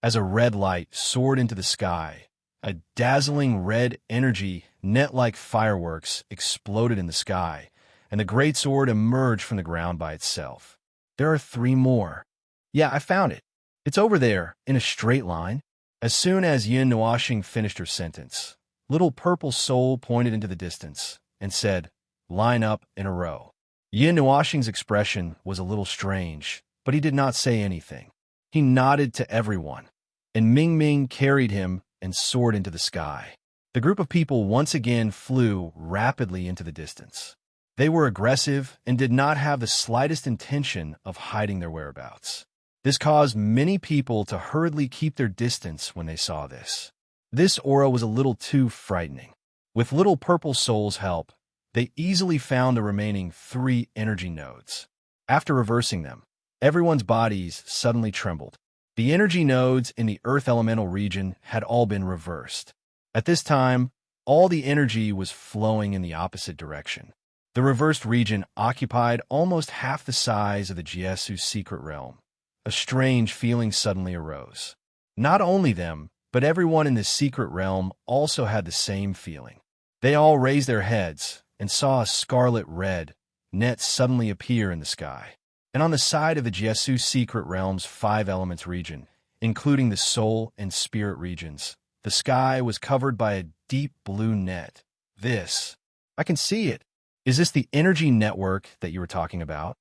Speaker 1: As a red light soared into the sky, a dazzling red energy, net-like fireworks, exploded in the sky, and the greatsword emerged from the ground by itself. There are 3 more. Yeah, I found it. It's over there, in a straight line. As soon as Yun Nuashing finished her sentence, little purple soul pointed into the distance and said, "Line up in a row." Yun Nuashing's expression was a little strange, but he did not say anything. He nodded to everyone, and Ming Ming carried him and soared into the sky. The group of people once again flew rapidly into the distance. They were aggressive and did not have the slightest intention of hiding their whereabouts. This caused many people to hurriedly keep their distance when they saw this. This aura was a little too frightening. With little purple soul's help, they easily found the remaining 3 energy nodes. After reversing them, everyone's bodies suddenly trembled. The energy nodes in the Earth elemental region had all been reversed. At this time, all the energy was flowing in the opposite direction. The reversed region occupied almost half the size of the Jiesu's secret realm. A strange feeling suddenly arose. Not only them, but everyone in this secret realm also had the same feeling. They all raised their heads and saw a scarlet-red net suddenly appear in the sky. And on the side of the Jiesu secret realm's 5 elements region, including the soul and spirit regions, the sky was covered by a deep blue net. I can see it. Is this the energy network that you were talking about?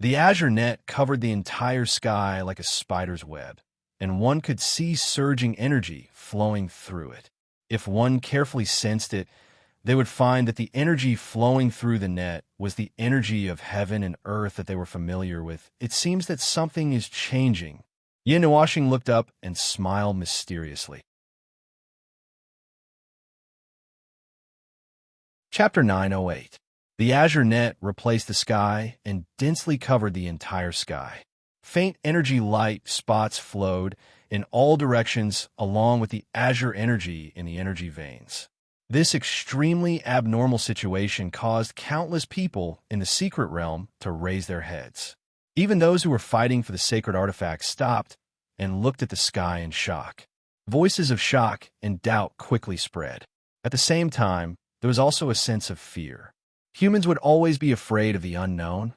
Speaker 1: The azure net covered the entire sky like a spider's web, and one could see surging energy flowing through it. If one carefully sensed it, they would find that the energy flowing through the net was the energy of heaven and earth that they were familiar with. It seems that something is changing. Yun Nuashing looked up and smiled mysteriously. Chapter 908. The azure net replaced the sky and densely covered the entire sky. Faint energy light spots flowed in all directions along with the azure energy in the energy veins. This extremely abnormal situation caused countless people in the secret realm to raise their heads. Even those who were fighting for the sacred artifact stopped and looked at the sky in shock. Voices of shock and doubt quickly spread. At the same time, there was also a sense of fear. Humans would always be afraid of the unknown,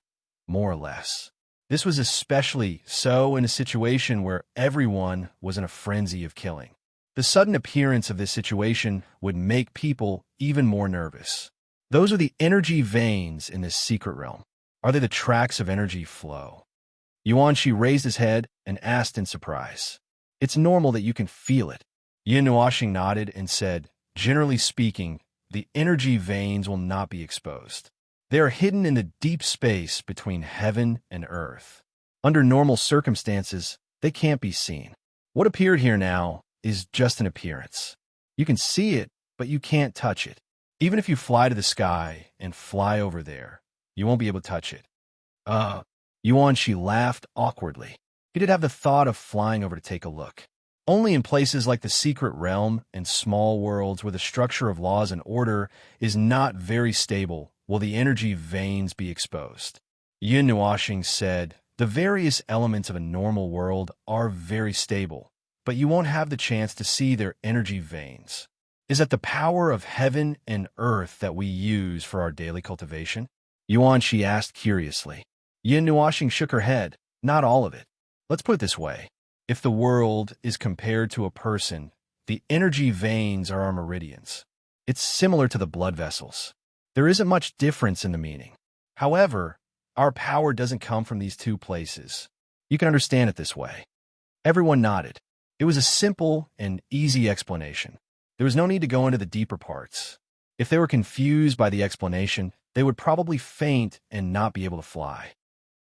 Speaker 1: more or less. This was especially so in a situation where everyone was in a frenzy of killing. The sudden appearance of this situation would make people even more nervous. Those are the energy veins in this secret realm. Are they the tracks of energy flow? Yuanshi raised his head and asked in surprise. It's normal that you can feel it. Yun Nuashing nodded and said, generally speaking, the energy veins will not be exposed. They are hidden in the deep space between heaven and earth. Under normal circumstances, they can't be seen. What appeared here now is just an appearance. You can see it, but you can't touch it. Even if you fly to the sky and fly over there, you won't be able to touch it. Yuanshi laughed awkwardly. He did have the thought of flying over to take a look. Only in places like the secret realm and small worlds where the structure of laws and order is not very stable will the energy veins be exposed. Yun Nuashing said, the various elements of a normal world are very stable, but you won't have the chance to see their energy veins. Is that the power of heaven and earth that we use for our daily cultivation? Yuan Shi asked curiously. Yin Nuoxing shook her head. Not all of it. Let's put it this way. If the world is compared to a person, the energy veins are our meridians. It's similar to the blood vessels. There isn't much difference in the meaning. However, our power doesn't come from these two places. You can understand it this way. Everyone nodded. It was a simple and easy explanation. There was no need to go into the deeper parts. If they were confused by the explanation, they would probably faint and not be able to fly.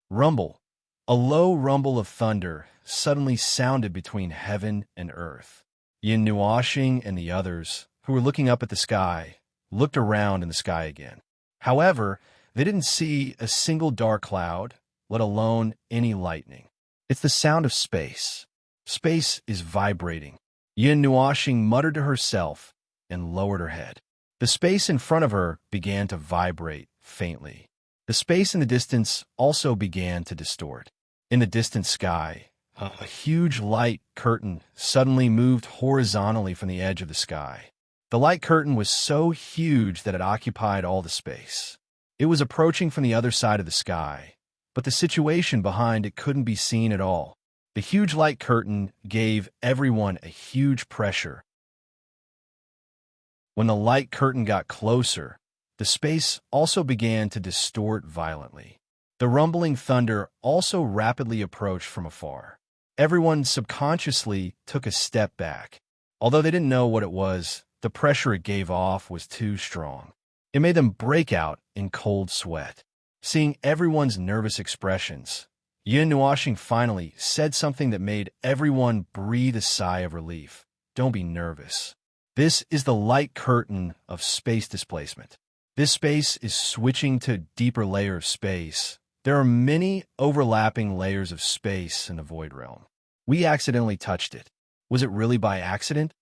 Speaker 1: Rumble. A low rumble of thunder suddenly sounded between heaven and earth. Yin Nuoxing and the others, who were looking up at the sky, looked around in the sky again. However, they didn't see a single dark cloud, let alone any lightning. It's the sound of space. Space is vibrating. Yin Nuoxing muttered to herself and lowered her head. The space in front of her began to vibrate faintly. The space in the distance also began to distort. In the distant sky, a huge light curtain suddenly moved horizontally from the edge of the sky. The light curtain was so huge that it occupied all the space. It was approaching from the other side of the sky, but the situation behind it couldn't be seen at all. The huge light curtain gave everyone a huge pressure. When the light curtain got closer, the space also began to distort violently. The rumbling thunder also rapidly approached from afar. Everyone subconsciously took a step back. Although they didn't know what it was, the pressure it gave off was too strong. It made them break out in cold sweat. Seeing everyone's nervous expressions, Yin Nuoxing finally said something that made everyone breathe a sigh of relief. Don't be nervous. This is the light curtain of space displacement. This space is switching to a deeper layer of space. There are many overlapping layers of space in the void realm. We accidentally touched it. Was it really by accident?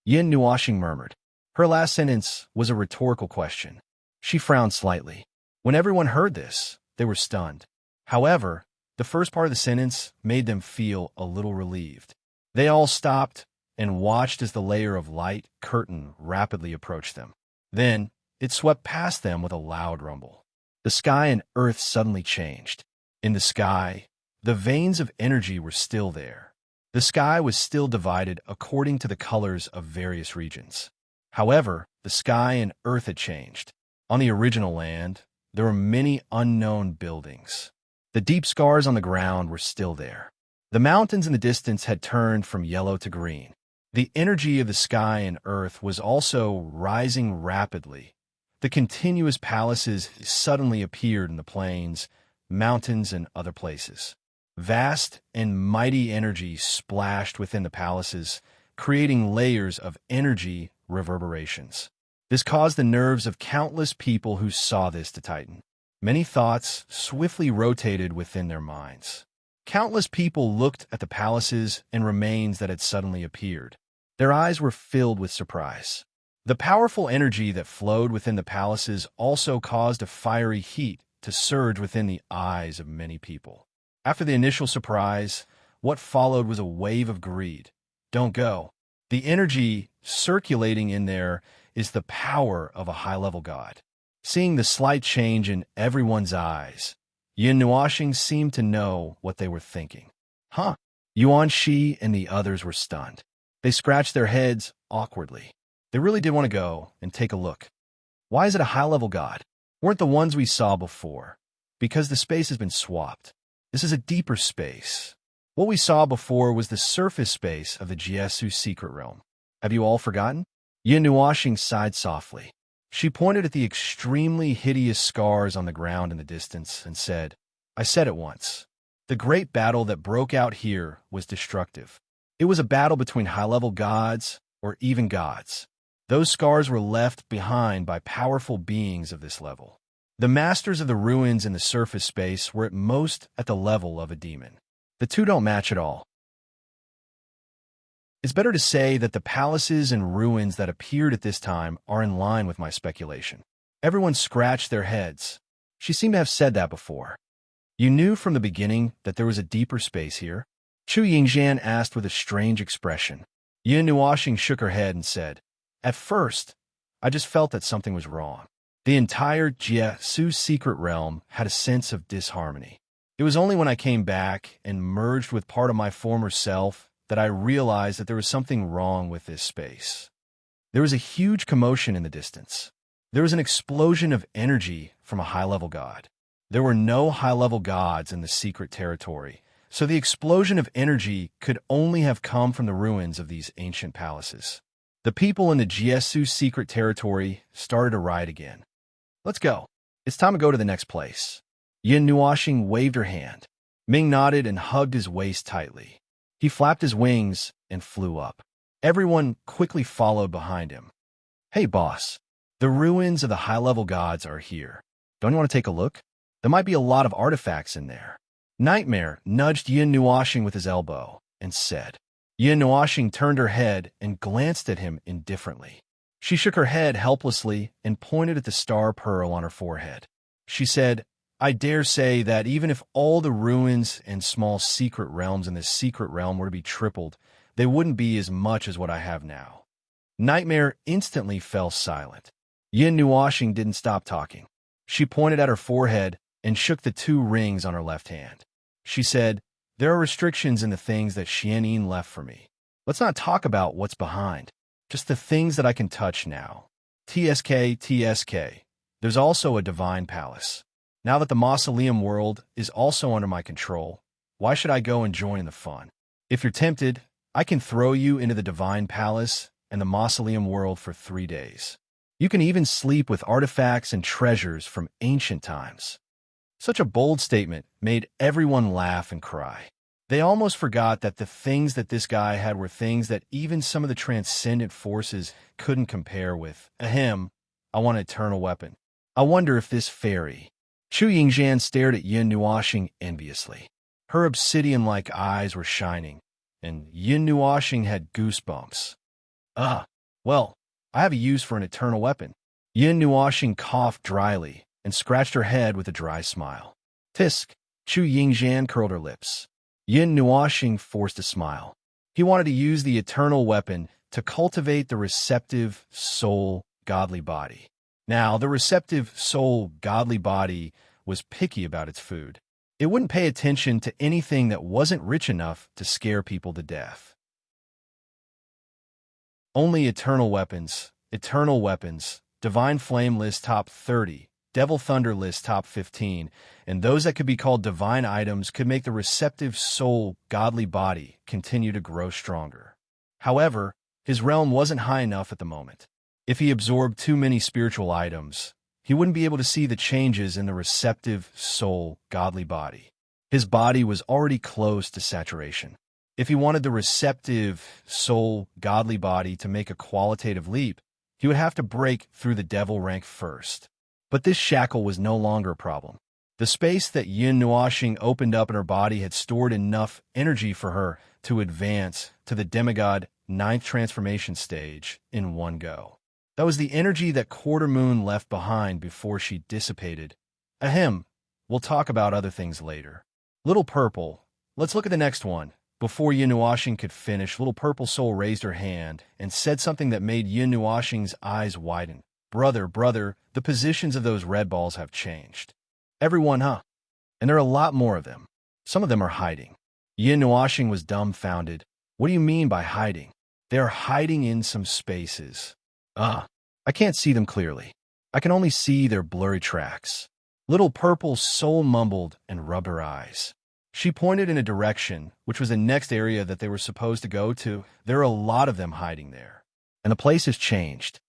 Speaker 1: Yin Nuoxing murmured. Her last sentence was a rhetorical question. She frowned slightly. When everyone heard this, they were stunned. However, the first part of the sentence made them feel a little relieved. They all stopped and watched as the layer of light curtain rapidly approached them. Then, it swept past them with a loud rumble. The sky and earth suddenly changed. In the sky, the veins of energy were still there. The sky was still divided according to the colors of various regions. However, the sky and earth had changed. On the original land, there were many unknown buildings. The deep scars on the ground were still there. The mountains in the distance had turned from yellow to green. The energy of the sky and earth was also rising rapidly. The continuous palaces suddenly appeared in the plains, mountains, and other places. Vast and mighty energy splashed within the palaces, creating layers of energy reverberations. This caused the nerves of countless people who saw this to tighten. Many thoughts swiftly rotated within their minds. Countless people looked at the palaces and remains that had suddenly appeared. Their eyes were filled with surprise. The powerful energy that flowed within the palaces also caused a fiery heat to surge within the eyes of many people. After the initial surprise, what followed was a wave of greed. Don't go. The energy circulating in there is the power of a high-level god. Seeing the slight change in everyone's eyes, Yin Nuoxing seemed to know what they were thinking. Huh? Yuan Shi and the others were stunned. They scratched their heads awkwardly. They really did want to go and take a look. Why is it a high-level god? Weren't the ones we saw before? Because the space has been swapped. This is a deeper space. What we saw before was the surface space of the Jiesu secret realm. Have you all forgotten? Yin Nuoxing sighed softly. She pointed at the extremely hideous scars on the ground in the distance and said, I said it once. The great battle that broke out here was destructive. It was a battle between high-level gods or even gods. Those scars were left behind by powerful beings of this level. The masters of the ruins in the surface space were at most at the level of a demon. The two don't match at all. It's better to say that the palaces and ruins that appeared at this time are in line with my speculation. Everyone scratched their heads. She seemed to have said that before. You knew from the beginning that there was a deeper space here? Chu Yingxian asked with a strange expression. Yin Nuoxing shook her head and said, At first, I just felt that something was wrong. The entire Jiesu's secret realm had a sense of disharmony. It was only when I came back and merged with part of my former self that I realized that there was something wrong with this space. There was a huge commotion in the distance. There was an explosion of energy from a high-level god. There were no high-level gods in the secret territory, so the explosion of energy could only have come from the ruins of these ancient palaces. The people in the Jiesu's secret territory started a riot again. Let's go. It's time to go to the next place. Yin Nuoxing waved her hand. Ming nodded and hugged his waist tightly. He flapped his wings and flew up. Everyone quickly followed behind him. Hey, boss. The ruins of the high-level gods are here. Don't you want to take a look? There might be a lot of artifacts in there. Nightmare nudged Yin Nuoxing with his elbow and said. Yin Nuoxing turned her head and glanced at him indifferently. She shook her head helplessly and pointed at the star pearl on her forehead. She said, I dare say that even if all the ruins and small secret realms in this secret realm were to be tripled, they wouldn't be as much as what I have now. Nightmare instantly fell silent. Yin Nuoxing didn't stop talking. She pointed at her forehead and shook the 2 rings on her left hand. She said, there are restrictions in the things that Xianyin left for me. Let's not talk about what's behind, just the things that I can touch now. TSK. There's also a divine palace. Now that the mausoleum world is also under my control, why should I go and join in the fun? If you're tempted, I can throw you into the divine palace and the mausoleum world for 3 days. You can even sleep with artifacts and treasures from ancient times. Such a bold statement made everyone laugh and cry. They almost forgot that the things that this guy had were things that even some of the transcendent forces couldn't compare with. Ahem, I want an eternal weapon. I wonder if this fairy... Chu Yingzhan stared at Yin Nuoxing enviously. Her obsidian-like eyes were shining, and Yin Nuoxing had goosebumps. Well, I have a use for an eternal weapon. Yin Nuoxing coughed dryly and scratched her head with a dry smile. Tisk, Chu Yingzhan curled her lips. Yin Nuoxing forced a smile. He wanted to use the eternal weapon to cultivate the receptive soul godly body. Now, the receptive soul godly body was picky about its food. It wouldn't pay attention to anything that wasn't rich enough to scare people to death. Only eternal weapons, divine flame list top 30, devil thunder list top 15, and those that could be called divine items could make the receptive soul godly body continue to grow stronger. However, his realm wasn't high enough at the moment. If he absorbed too many spiritual items, he wouldn't be able to see the changes in the receptive soul godly body. His body was already close to saturation. If he wanted the receptive soul godly body to make a qualitative leap, he would have to break through the devil rank first. But this shackle was no longer a problem. The space that Yin Nuoxing opened up in her body had stored enough energy for her to advance to the demigod 9th transformation stage in one go. That was the energy that Quarter Moon left behind before she dissipated. Ahem, we'll talk about other things later. Little Purple, let's look at the next one. Before Yin Nuoxing could finish, Little Purple Soul raised her hand and said something that made Yin Nuoxing's eyes widen. Brother, the positions of those red balls have changed. Everyone, huh? And there are a lot more of them. Some of them are hiding. Yin Nuoxing was dumbfounded. What do you mean by hiding? They are hiding in some spaces. I can't see them clearly. I can only see their blurry tracks. Little Purple Soul mumbled and rubbed her eyes. She pointed in a direction, which was the next area that they were supposed to go to. There are a lot of them hiding there. And the place has changed.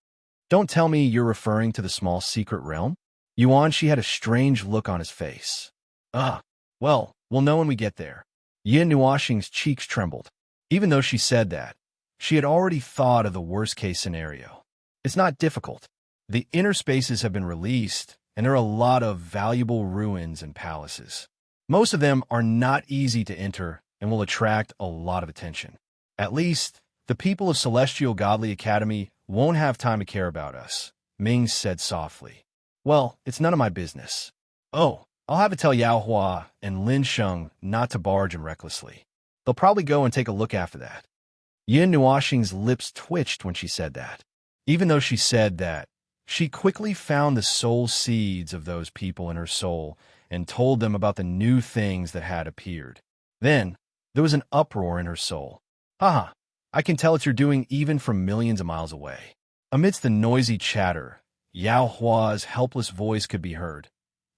Speaker 1: Don't tell me you're referring to the small secret realm? Yuanxi had a strange look on his face. Well, we'll know when we get there. Yin Nuoxing's cheeks trembled. Even though she said that, she had already thought of the worst-case scenario. It's not difficult. The inner spaces have been released, and there are a lot of valuable ruins and palaces. Most of them are not easy to enter and will attract a lot of attention. At least, the people of Celestial Godly Academy won't have time to care about us, Ming said softly. Well, it's none of my business. I'll have to tell Yao Hua and Lin Sheng not to barge in recklessly. They'll probably go and take a look after that. Yin Nuoxing's lips twitched when she said that. Even though she said that, She quickly found the soul seeds of those people in her soul and told them about the new things that had appeared. Then, there was an uproar in her soul. Haha, I can tell what you're doing even from millions of miles away. Amidst the noisy chatter, Yao Hua's helpless voice could be heard.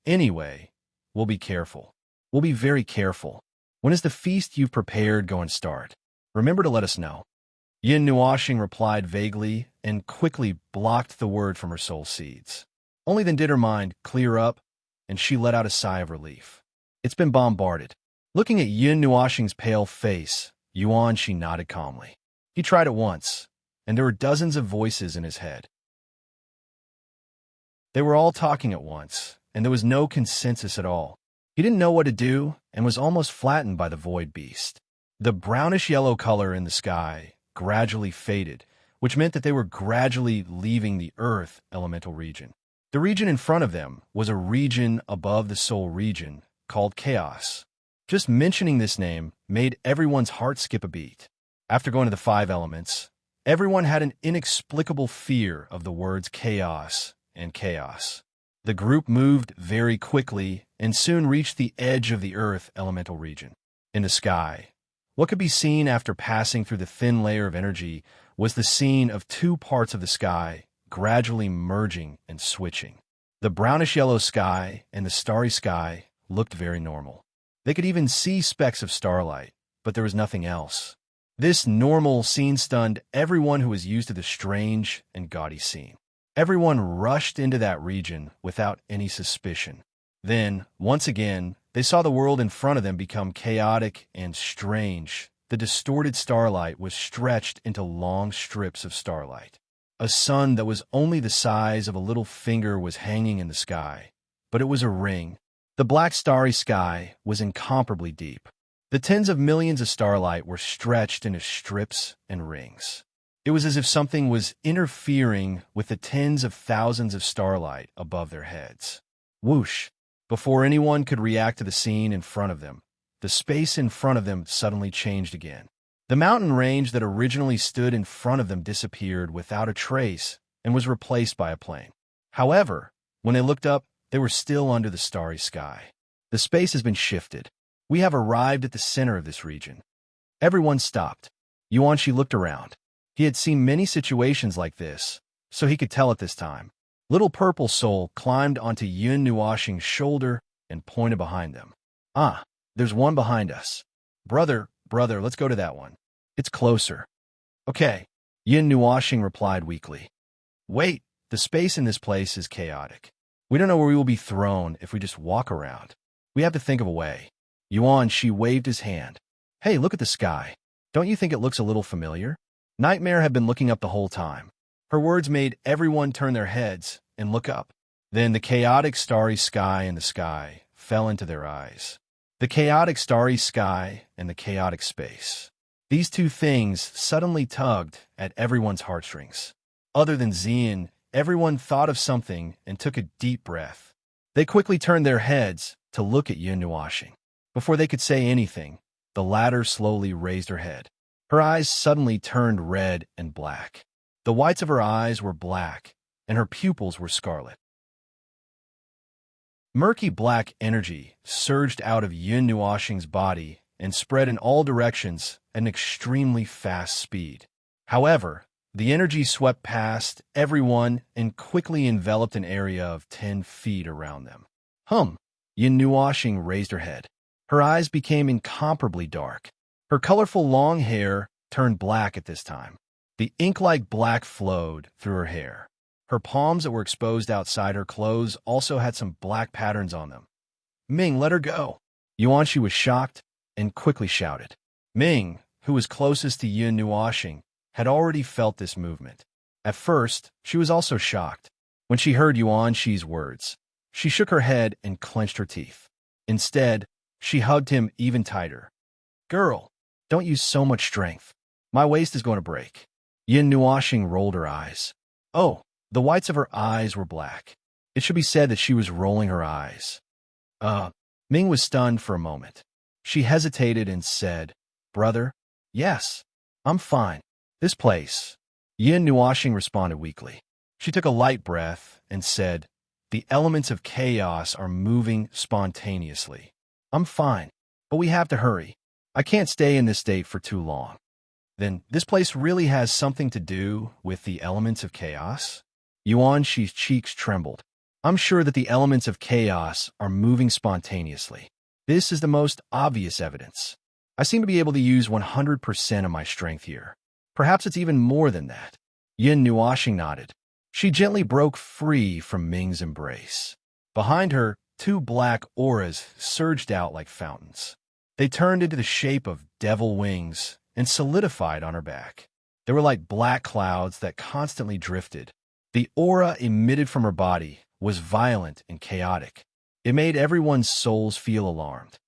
Speaker 1: Anyway, we'll be careful. We'll be very careful. When is the feast you've prepared going to start? Remember to let us know. Yin Nuoxing replied vaguely and quickly blocked the word from her soul seeds. Only then did her mind clear up, and she let out a sigh of relief. It's been bombarded. Looking at Yin Nuoxing's pale face, Yuan she nodded calmly. He tried it once, and there were dozens of voices in his head. They were all talking at once, and there was no consensus at all. He didn't know what to do and was almost flattened by the void beast. The brownish-yellow color in the sky gradually faded, which meant that they were gradually leaving the Earth elemental region. The region in front of them was a region above the soul region called Chaos. Just mentioning this name made everyone's heart skip a beat. After going to the 5 elements, everyone had an inexplicable fear of the words chaos and chaos. The group moved very quickly and soon reached the edge of the Earth elemental region. In the sky, what could be seen after passing through the thin layer of energy was the scene of 2 parts of the sky gradually merging and switching. The brownish-yellow sky and the starry sky looked very normal. They could even see specks of starlight, but there was nothing else. This normal scene stunned everyone who was used to the strange and gaudy scene. Everyone rushed into that region without any suspicion. Then, once again, they saw the world in front of them become chaotic and strange. The distorted starlight was stretched into long strips of starlight. A sun that was only the size of a little finger was hanging in the sky, but it was a ring. The black starry sky was incomparably deep. The tens of millions of starlight were stretched into strips and rings. It was as if something was interfering with the tens of thousands of starlight above their heads. Whoosh! Before anyone could react to the scene in front of them, the space in front of them suddenly changed again. The mountain range that originally stood in front of them disappeared without a trace and was replaced by a plain. However, when they looked up, they were still under the starry sky. The space has been shifted. We have arrived at the center of this region. Everyone stopped. Yuanshi looked around. He had seen many situations like this, so he could tell at this time. Little Purple Soul climbed onto Yun Nuoxing's shoulder and pointed behind them. Ah, there's one behind us. Brother, let's go to that one. It's closer. Okay, Yun Nuoxing replied weakly. Wait, the space in this place is chaotic. We don't know where we will be thrown if we just walk around. We have to think of a way. Yuan-Shi waved his hand. Hey, look at the sky. Don't you think it looks a little familiar? Nightmare had been looking up the whole time. Her words made everyone turn their heads and look up. Then the chaotic starry sky and the sky fell into their eyes. The chaotic starry sky and the chaotic space. These 2 things suddenly tugged at everyone's heartstrings. Other than Xian, everyone thought of something and took a deep breath. They quickly turned their heads to look at Yun Nuoxing. Before they could say anything, the latter slowly raised her head. Her eyes suddenly turned red and black. The whites of her eyes were black, and her pupils were scarlet. Murky black energy surged out of Yun Nuoxing's body and spread in all directions at an extremely fast speed. However, the energy swept past everyone and quickly enveloped an area of 10 feet around them. Yun Nuoxing raised her head. Her eyes became incomparably dark. Her colorful long hair turned black at this time. The ink-like black flowed through her hair. Her palms that were exposed outside her clothes also had some black patterns on them. Ming, let her go. Yuanshi was shocked and quickly shouted. Ming, who was closest to Yun Nuoxing, had already felt this movement. At first, she was also shocked. When she heard Yuanshi's words, she shook her head and clenched her teeth. Instead, she hugged him even tighter. Girl, don't use so much strength. My waist is going to break. Yun Nuoxing rolled her eyes. Oh, the whites of her eyes were black. It should be said that she was rolling her eyes. Ming was stunned for a moment. She hesitated and said, Brother, yes, I'm fine. This place. Yun Nuoxing responded weakly. She took a light breath and said, "The elements of chaos are moving spontaneously. I'm fine, but we have to hurry. I can't stay in this state for too long." Then, this place really has something to do with the elements of chaos? Yuanshi's cheeks trembled. "I'm sure that the elements of chaos are moving spontaneously. This is the most obvious evidence. I seem to be able to use 100% of my strength here. Perhaps it's even more than that." Yin Nuoxing nodded. She gently broke free from Ming's embrace. Behind her, two black auras surged out like fountains. They turned into the shape of devil wings and solidified on her back. They were like black clouds that constantly drifted. The aura emitted from her body was violent and chaotic. It made everyone's souls feel alarmed.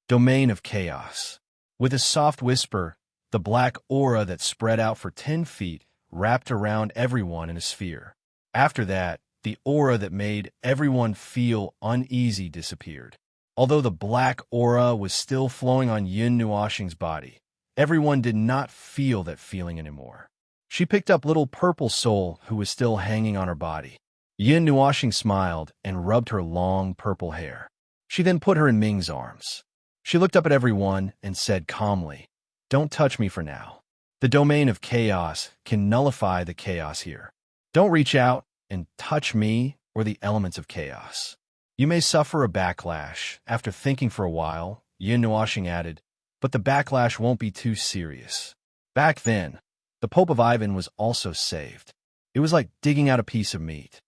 Speaker 1: Domain of chaos. With a soft whisper, the black aura that spread out for 10 feet wrapped around everyone in a sphere. After that, the aura that made everyone feel uneasy disappeared. Although the black aura was still flowing on Yin Nuoxing's body, everyone did not feel that feeling anymore. She picked up little purple soul who was still hanging on her body. Yin Nuoxing smiled and rubbed her long purple hair. She then put her in Ming's arms. She looked up at everyone and said calmly, "Don't touch me for now. The domain of chaos can nullify the chaos here. Don't reach out and touch me or the elements of chaos. You may suffer a backlash." After thinking for a while, Yin Nuoxing added, "But the backlash won't be too serious." Back then, the Pope of Ivan was also saved. It was like digging out a piece of meat.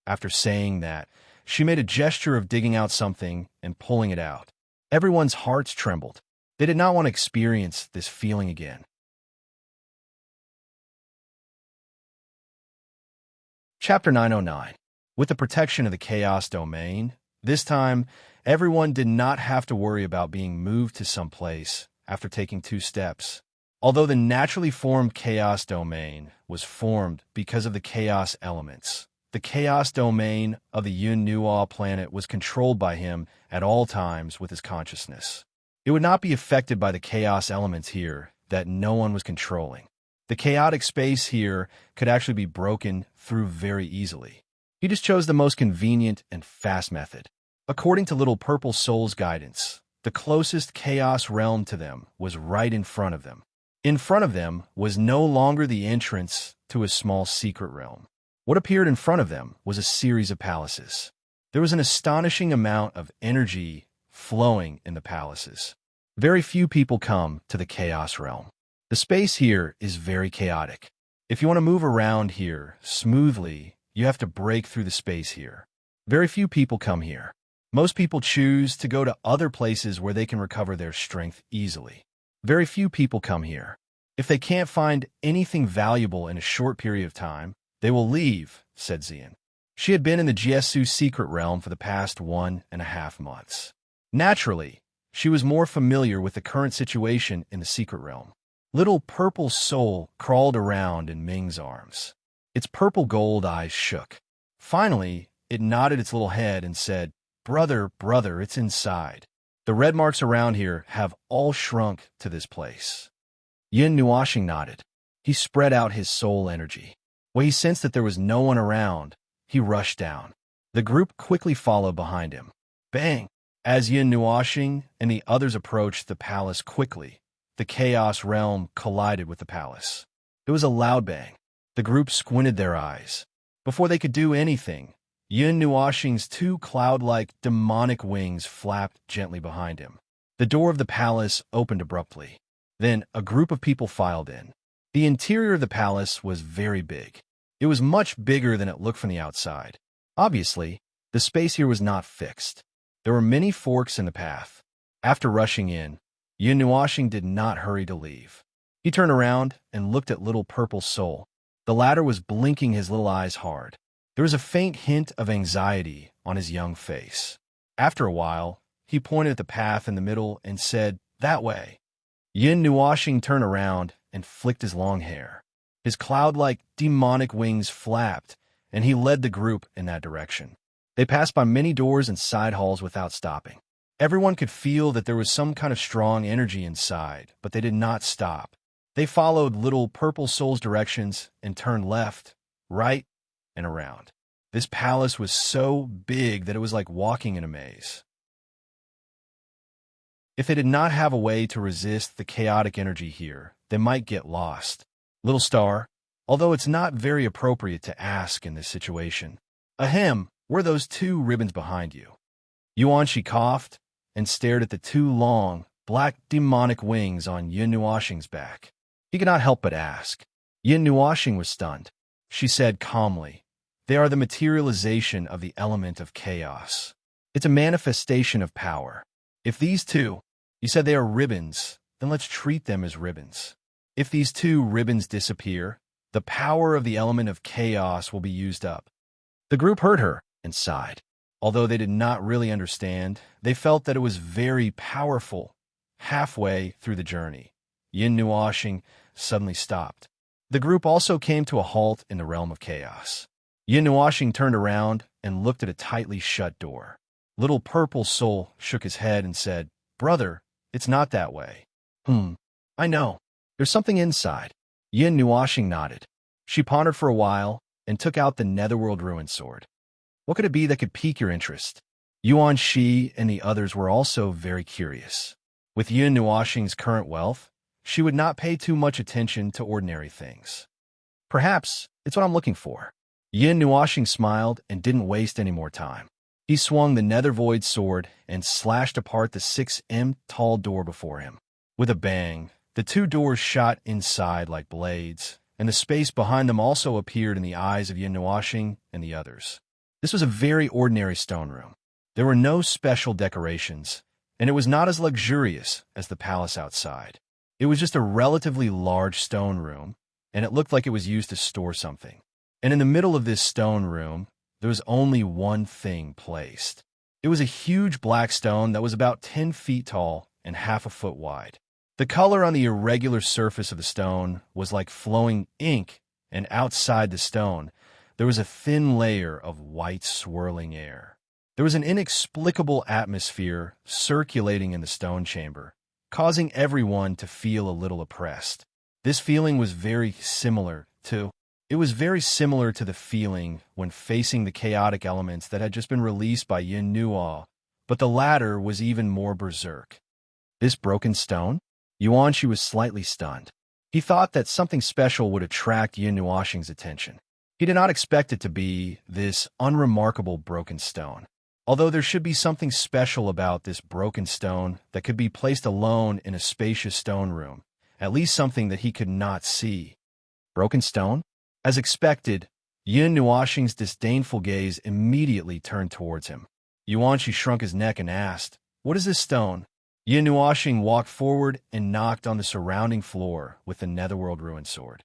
Speaker 1: After saying that, she made a gesture of digging out something and pulling it out. Everyone's hearts trembled. They did not want to experience this feeling again. Chapter 909. With the protection of the Chaos Domain, this time, everyone did not have to worry about being moved to some place after taking 2 steps. Although the naturally formed Chaos Domain was formed because of the Chaos elements, the Chaos Domain of the Yun Nuo planet was controlled by him at all times with his consciousness. It would not be affected by the Chaos elements here that no one was controlling. The chaotic space here could actually be broken through very easily. He just chose the most convenient and fast method. According to Little Purple Soul's guidance, the closest chaos realm to them was right in front of them. In front of them was no longer the entrance to a small secret realm. What appeared in front of them was a series of palaces. There was an astonishing amount of energy flowing in the palaces. Very few people come to the chaos realm. The space here is very chaotic. If you want to move around here smoothly, you have to break through the space here. Very few people come here. Most people choose to go to other places where they can recover their strength easily. Very few people come here. If they can't find anything valuable in a short period of time, they will leave, said Xian. She had been in the Jiesu secret realm for the past 1.5 months. Naturally, she was more familiar with the current situation in the secret realm. Little Purple Soul crawled around in Ming's arms. Its purple gold eyes shook. Finally, it nodded its little head and said, Brother, it's inside. The red marks around here have all shrunk to this place." Yin Nuoxing nodded. He spread out his soul energy. When he sensed that there was no one around, he rushed down. The group quickly followed behind him. Bang! As Yin Nuoxing and the others approached the palace quickly, the chaos realm collided with the palace. It was a loud bang. The group squinted their eyes. Before they could do anything, Yin Nuoxing's 2 cloud-like demonic wings flapped gently behind him. The door of the palace opened abruptly. Then a group of people filed in. The interior of the palace was very big. It was much bigger than it looked from the outside. Obviously, the space here was not fixed. There were many forks in the path. After rushing in, Yin Nuoxing did not hurry to leave. He turned around and looked at Little Purple Soul. The latter was blinking his little eyes hard. There was a faint hint of anxiety on his young face. After a while, he pointed at the path in the middle and said, "That way." Yin Nuoxing turned around and flicked his long hair. His cloud-like demonic wings flapped, and he led the group in that direction. They passed by many doors and side halls without stopping. Everyone could feel that there was some kind of strong energy inside, but they did not stop. They followed Little Purple Soul's directions and turned left, right, and around. This palace was so big that it was like walking in a maze. If they did not have a way to resist the chaotic energy here, they might get lost. Little star, although it's not very appropriate to ask in this situation. Ahem, were those two ribbons behind you? Yuanshi coughed and stared at the two long, black demonic wings on Yin Nuoxing's back. He could not help but ask. Yin Nuoxing was stunned. She said calmly, "They are the materialization of the element of chaos. It's a manifestation of power. If these two, you said they are ribbons, then let's treat them as ribbons. If these two ribbons disappear, the power of the element of chaos will be used up." The group heard her and sighed. Although they did not really understand, they felt that it was very powerful. Halfway through the journey, Yin Nuoxing suddenly stopped. The group also came to a halt in the realm of chaos. Yin Nuoxing turned around and looked at a tightly shut door. Little Purple Soul shook his head and said, "Brother, it's not that way." I know. There's something inside." Yin Nuoxing nodded. She pondered for a while and took out the Netherworld Ruin Sword. What could it be that could pique your interest? Yuan Shi and the others were also very curious. With Yin Nuoxing's current wealth, she would not pay too much attention to ordinary things. "Perhaps it's what I'm looking for." Yin Nuoxing smiled and didn't waste any more time. He swung the Nether Void sword and slashed apart the 6 m tall door before him. With a bang, the two doors shot inside like blades, and the space behind them also appeared in the eyes of Yin Nuoxing and the others. This was a very ordinary stone room. There were no special decorations, and it was not as luxurious as the palace outside. It was just a relatively large stone room, and it looked like it was used to store something. And in the middle of this stone room, there was only one thing placed. It was a huge black stone that was about 10 feet tall and half a foot wide. The color on the irregular surface of the stone was like flowing ink, and outside the stone, there was a thin layer of white swirling air. There was an inexplicable atmosphere circulating in the stone chamber, causing everyone to feel a little oppressed. This feeling was very similar to the feeling when facing the chaotic elements that had just been released by Yin Nuo, but the latter was even more berserk. This broken stone? Yuanshi was slightly stunned. He thought that something special would attract Yin Nuoxing's attention. He did not expect it to be this unremarkable broken stone. Although there should be something special about this broken stone that could be placed alone in a spacious stone room, at least something that he could not see. Broken stone? As expected, Yin Nuoxing's disdainful gaze immediately turned towards him. Yuanshi shrunk his neck and asked, "What is this stone?" Yin Nuoxing walked forward and knocked on the surrounding floor with the Netherworld Ruin Sword.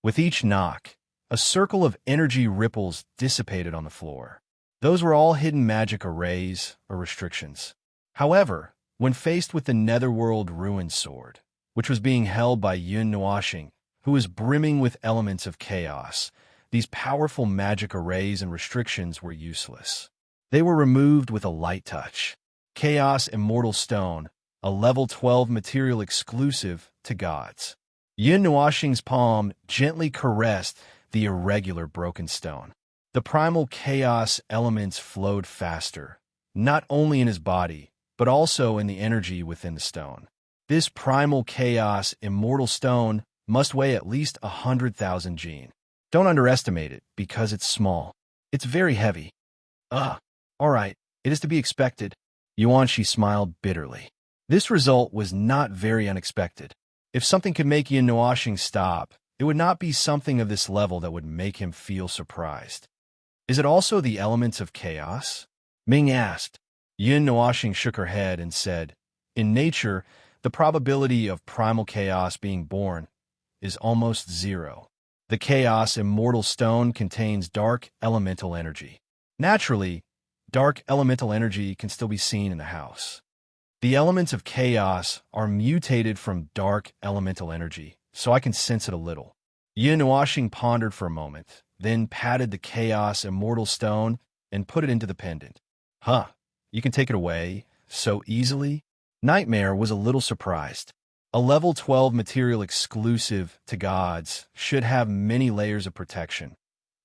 Speaker 1: With each knock, a circle of energy ripples dissipated on the floor. Those were all hidden magic arrays or restrictions. However, when faced with the Netherworld Ruin Sword, which was being held by Yin Nuoxing, who was brimming with elements of chaos, these powerful magic arrays and restrictions were useless. They were removed with a light touch. Chaos Immortal Stone, a level 12 material exclusive to gods. Yin Nuoxing's palm gently caressed the irregular broken stone. The primal chaos elements flowed faster, not only in his body, but also in the energy within the stone. This primal chaos immortal stone must weigh at least 100,000 gene. Don't underestimate it, because it's small. It's very heavy. All right, it is to be expected. Yuanshi smiled bitterly. This result was not very unexpected. If something could make Yin Nuoxing stop, it would not be something of this level that would make him feel surprised. Is it also the elements of chaos? Ming asked. Yin Nuoxing shook her head and said, "In nature, the probability of primal chaos being born is almost zero. The chaos immortal stone contains dark elemental energy. Naturally, dark elemental energy can still be seen in the house. The elements of chaos are mutated from dark elemental energy, so I can sense it a little." Yin Nuoxing pondered for a moment, then patted the chaos immortal stone and put it into the pendant. You can take it away so easily? Nightmare was a little surprised. A level 12 material exclusive to gods should have many layers of protection,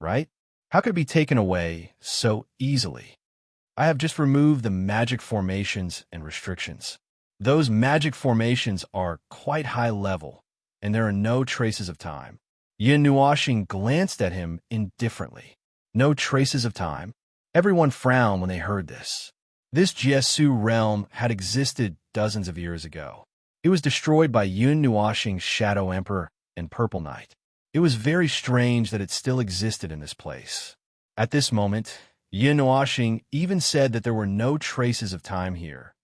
Speaker 1: right? How could it be taken away so easily? I have just removed the magic formations and restrictions. Those magic formations are quite high level, and there are no traces of time. Yin Nuoxing glanced at him indifferently. No traces of time? Everyone frowned when they heard this. This Jiesu realm had existed dozens of years ago. It was destroyed by Yun Nuoxing's Shadow Emperor and Purple Knight. It was very strange that it still existed in this place. At this moment, Yin Nuoxing even said that there were no traces of time here.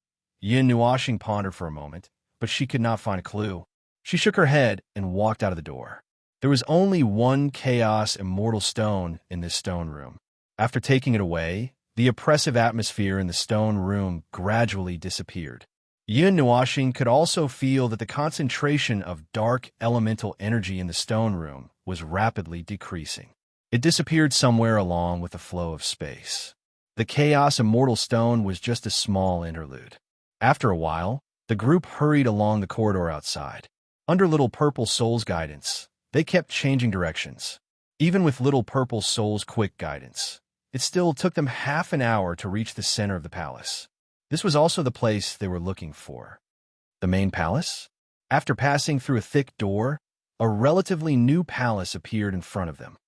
Speaker 1: Yin Nuoxing pondered for a moment, but she could not find a clue. She shook her head and walked out of the door. There was only one chaos immortal stone in this stone room. After taking it away, the oppressive atmosphere in the stone room gradually disappeared. Yin Nuoxing could also feel that the concentration of dark elemental energy in the stone room was rapidly decreasing. It disappeared somewhere along with the flow of space. The Chaos Immortal Stone was just a small interlude. After a while, the group hurried along the corridor outside. Under Little Purple Soul's guidance, they kept changing directions. Even with Little Purple Soul's quick guidance, it still took them half an hour to reach the center of the palace. This was also the place they were looking for. The main palace? After passing through a thick door, a relatively new palace appeared in front of them.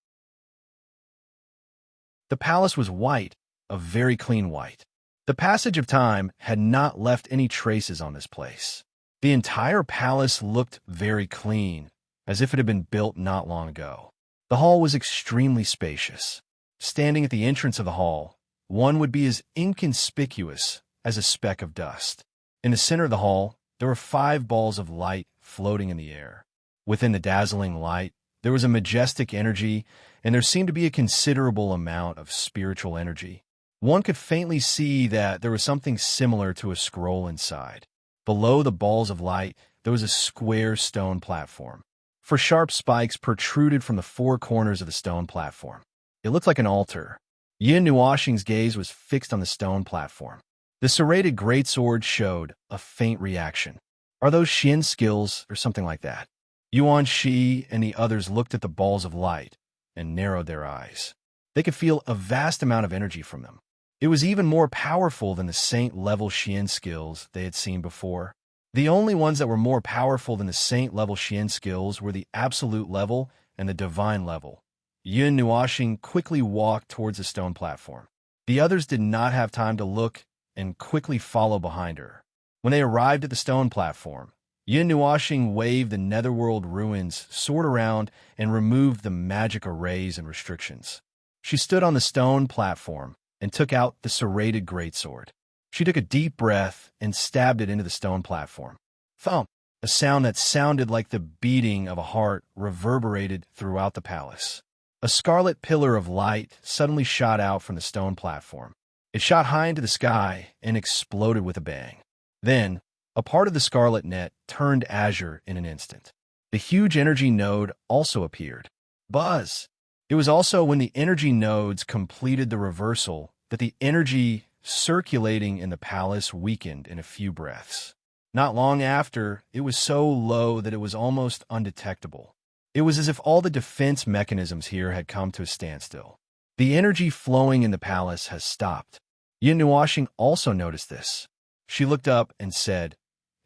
Speaker 1: The palace was white, a very clean white. The passage of time had not left any traces on this place. The entire palace looked very clean, as if it had been built not long ago. The hall was extremely spacious. Standing at the entrance of the hall, one would be as inconspicuous as a speck of dust. In the center of the hall, there were 5 balls of light floating in the air. Within the dazzling light, there was a majestic energy, and there seemed to be a considerable amount of spiritual energy. One could faintly see that there was something similar to a scroll inside. Below the balls of light, there was a square stone platform. 4 sharp spikes protruded from the 4 corners of the stone platform. It looked like an altar. Yin Nuoxing's gaze was fixed on the stone platform. The serrated greatsword showed a faint reaction. Are those Xian skills or something like that? Yuan Shi and the others looked at the balls of light and narrowed their eyes. They could feel a vast amount of energy from them. It was even more powerful than the saint-level Xian skills they had seen before. The only ones that were more powerful than the saint-level Xian skills were the absolute level and the divine level. Yin Nuoxing quickly walked towards the stone platform. The others did not have time to look and quickly follow behind her. When they arrived at the stone platform, Yin Nuoxing waved the netherworld ruins sword around and removed the magic arrays and restrictions. She stood on the stone platform and took out the serrated greatsword. She took a deep breath and stabbed it into the stone platform. Thump! A sound that sounded like the beating of a heart reverberated throughout the palace. A scarlet pillar of light suddenly shot out from the stone platform. It shot high into the sky and exploded with a bang. Then, a part of the scarlet net turned azure in an instant. The huge energy node also appeared. Buzz! It was also when the energy nodes completed the reversal that the energy circulating in the palace weakened in a few breaths. Not long after, it was so low that it was almost undetectable. It was as if all the defense mechanisms here had come to a standstill. The energy flowing in the palace has stopped. Yin Nuoxing also noticed this. She looked up and said,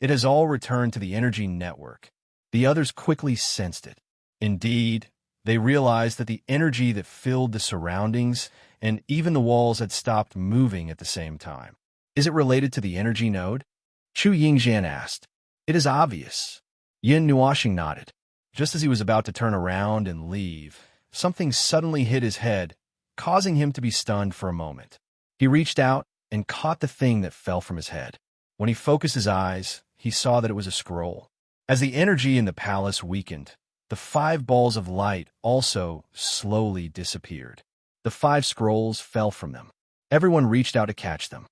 Speaker 1: "It has all returned to the energy network." The others quickly sensed it. Indeed, they realized that the energy that filled the surroundings and even the walls had stopped moving at the same time. Is it related to the energy node? Chu Yingjian asked. It is obvious. Yin Nuoxing nodded. Just as he was about to turn around and leave, something suddenly hit his head, causing him to be stunned for a moment. He reached out and caught the thing that fell from his head. When he focused his eyes, he saw that it was a scroll. As the energy in the palace weakened, the 5 balls of light also slowly disappeared. The 5 scrolls fell from them. Everyone reached out to catch them.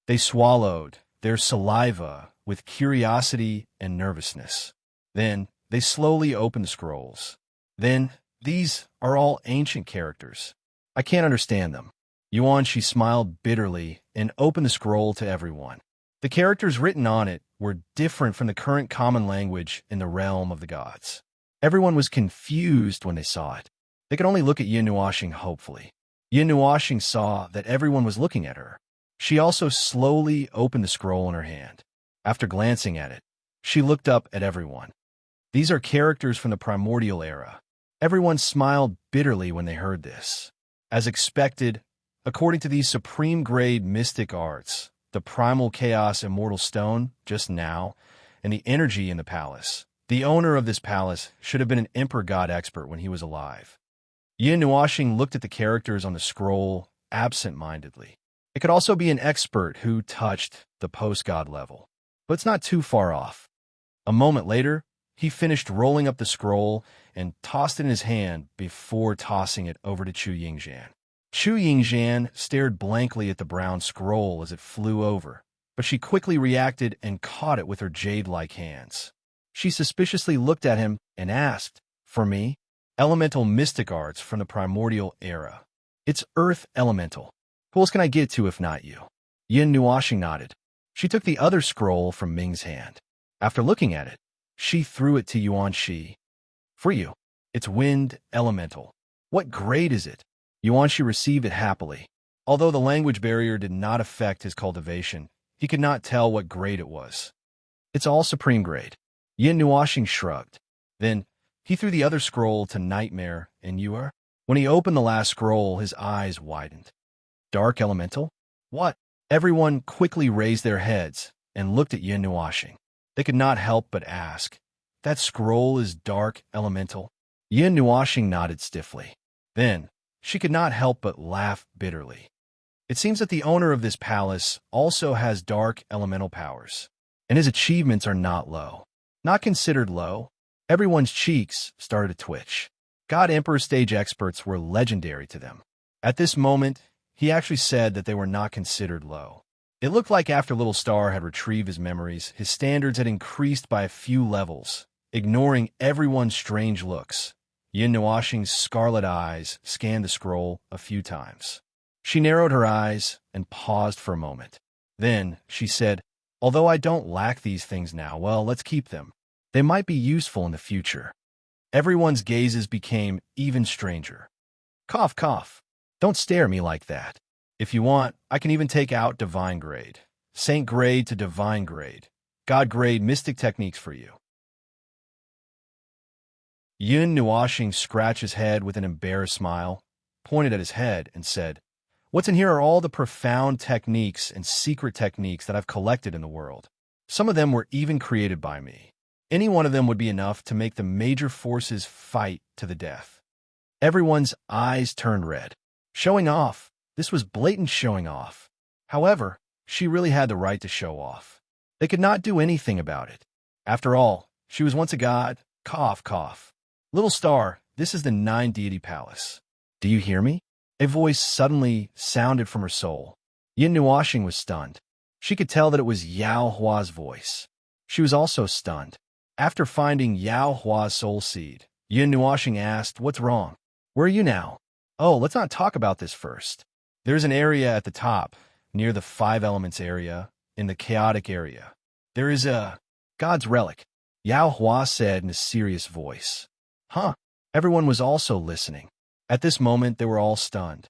Speaker 1: They swallowed their saliva with curiosity and nervousness. Then they slowly opened the scrolls. Then, these are all ancient characters. I can't understand them. Yuan Shi smiled bitterly and opened the scroll to everyone. The The characters written on it were different from the current common language in the realm of the gods. Everyone was confused when they saw it. They could only look at Yin Nuashing hopefully. Yin Nuashing saw that everyone was looking at her. She also slowly opened the scroll in her hand. After glancing at it, she looked up at everyone. These are characters from the primordial era. Everyone smiled bitterly when they heard this. As expected, according to these supreme-grade mystic arts, the primal chaos immortal stone, just now, and the energy in the palace, the owner of this palace should have been an emperor god expert when he was alive. Yin Nuashing looked at the characters on the scroll absent-mindedly. It could also be an expert who touched the post-god level, but it's not too far off. A moment later, he finished rolling up the scroll and tossed it in his hand before tossing it over to Chu Yingzhan. Chu Yingzhan stared blankly at the brown scroll as it flew over, but she quickly reacted and caught it with her jade-like hands. She suspiciously looked at him and asked, "For me?" Elemental mystic arts from the primordial era. It's earth elemental. Who else can I get to if not you? Yin Nuashing nodded. She took the other scroll from Ming's hand. After looking at it, she threw it to Yuan Shi. "For you. It's wind elemental. What grade is it?" Yuan Shi received it happily. Although the language barrier did not affect his cultivation, he could not tell what grade it was. "It's all supreme grade." Yin Nuashing shrugged. Then, he threw the other scroll to Nightmare and Yuer. When he opened the last scroll, his eyes widened. "Dark elemental? What?" Everyone quickly raised their heads and looked at Yin Nuashing. They could not help but ask, "That scroll is dark elemental?" Yin Nuashing nodded stiffly. Then, she could not help but laugh bitterly. It seems that the owner of this palace also has dark elemental powers, and his achievements are not low. Not considered low. Everyone's cheeks started to twitch. God Emperor stage experts were legendary to them. At this moment, he actually said that they were not considered low. It looked like after Little Star had retrieved his memories, his standards had increased by a few levels, ignoring everyone's strange looks. Yin Nuashing's scarlet eyes scanned the scroll a few times. She narrowed her eyes and paused for a moment. Then she said, "Although I don't lack these things now, well, let's keep them. They might be useful in the future." Everyone's gazes became even stranger. "Cough, cough. Don't stare at me like that. If you want, I can even take out divine grade. Saint grade to divine grade. God grade mystic techniques for you." Yin Nuashing scratched his head with an embarrassed smile, pointed at his head, and said, "What's in here are all the profound techniques and secret techniques that I've collected in the world. Some of them were even created by me. Any one of them would be enough to make the major forces fight to the death." Everyone's eyes turned red. Showing off. This was blatant showing off. However, she really had the right to show off. They could not do anything about it. After all, she was once a god. Cough, cough. "Little Star, this is the Nine Deity Palace. Do you hear me?" A voice suddenly sounded from her soul. Yin Nuashing was stunned. She could tell that it was Yao Hua's voice. She was also stunned. After finding Yao Hua's soul seed, Yin Nuashing asked, "What's wrong? Where are you now?" "Oh, let's not talk about this first. There's an area at the top, near the Five Elements area, in the chaotic area. There is a God's relic," Yao Hua said in a serious voice. "Huh?" Everyone was also listening. At this moment, they were all stunned.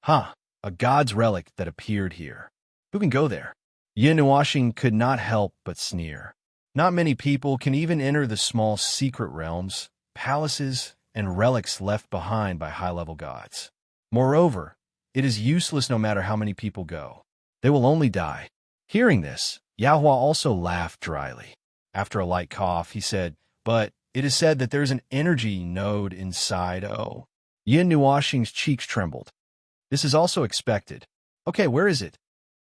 Speaker 1: "Huh, a God's relic that appeared here. Who can go there?" Yin Nuashing could not help but sneer. Not many people can even enter the small secret realms, palaces, and relics left behind by high-level gods. Moreover, it is useless no matter how many people go. They will only die. Hearing this, Yao Hua also laughed dryly. After a light cough, he said, "But it is said that there's an energy node inside, oh." Yin Nuashing's cheeks trembled. "This is also expected. Okay, where is it?"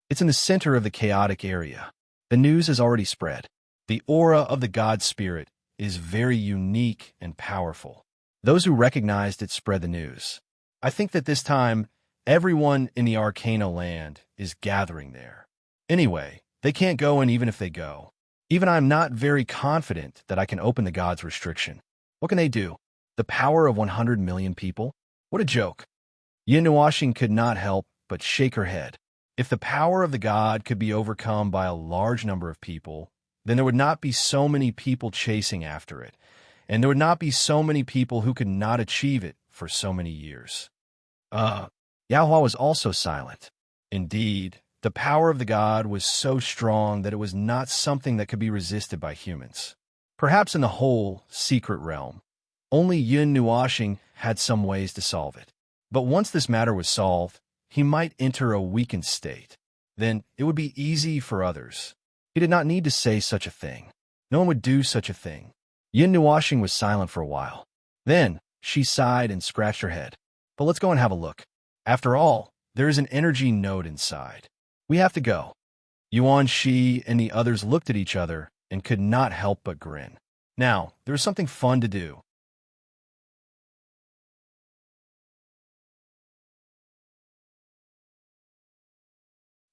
Speaker 1: "It's in the center of the chaotic area. The news has already spread. The aura of the god spirit is very unique and powerful. Those who recognized it spread the news. I think that this time, everyone in the Arcana land is gathering there. Anyway, they can't go in even if they go. Even I'm not very confident that I can open the god's restriction. What can they do? The power of 100 million people? What a joke." Yin Nuashing could not help but shake her head. If the power of the god could be overcome by a large number of people, then there would not be so many people chasing after it, and there would not be so many people who could not achieve it for so many years. Yahua was also silent. Indeed, the power of the god was so strong that it was not something that could be resisted by humans. Perhaps in the whole secret realm, only Yun Nuashing had some ways to solve it. But once this matter was solved, he might enter a weakened state. Then it would be easy for others. He did not need to say such a thing. No one would do such a thing. Yun Nuashing was silent for a while. Then she sighed and scratched her head. But let's go and have a look. After all, there is an energy node inside. We have to go. Yuan Shi and the others looked at each other and could not help but grin. Now, there is something fun to do.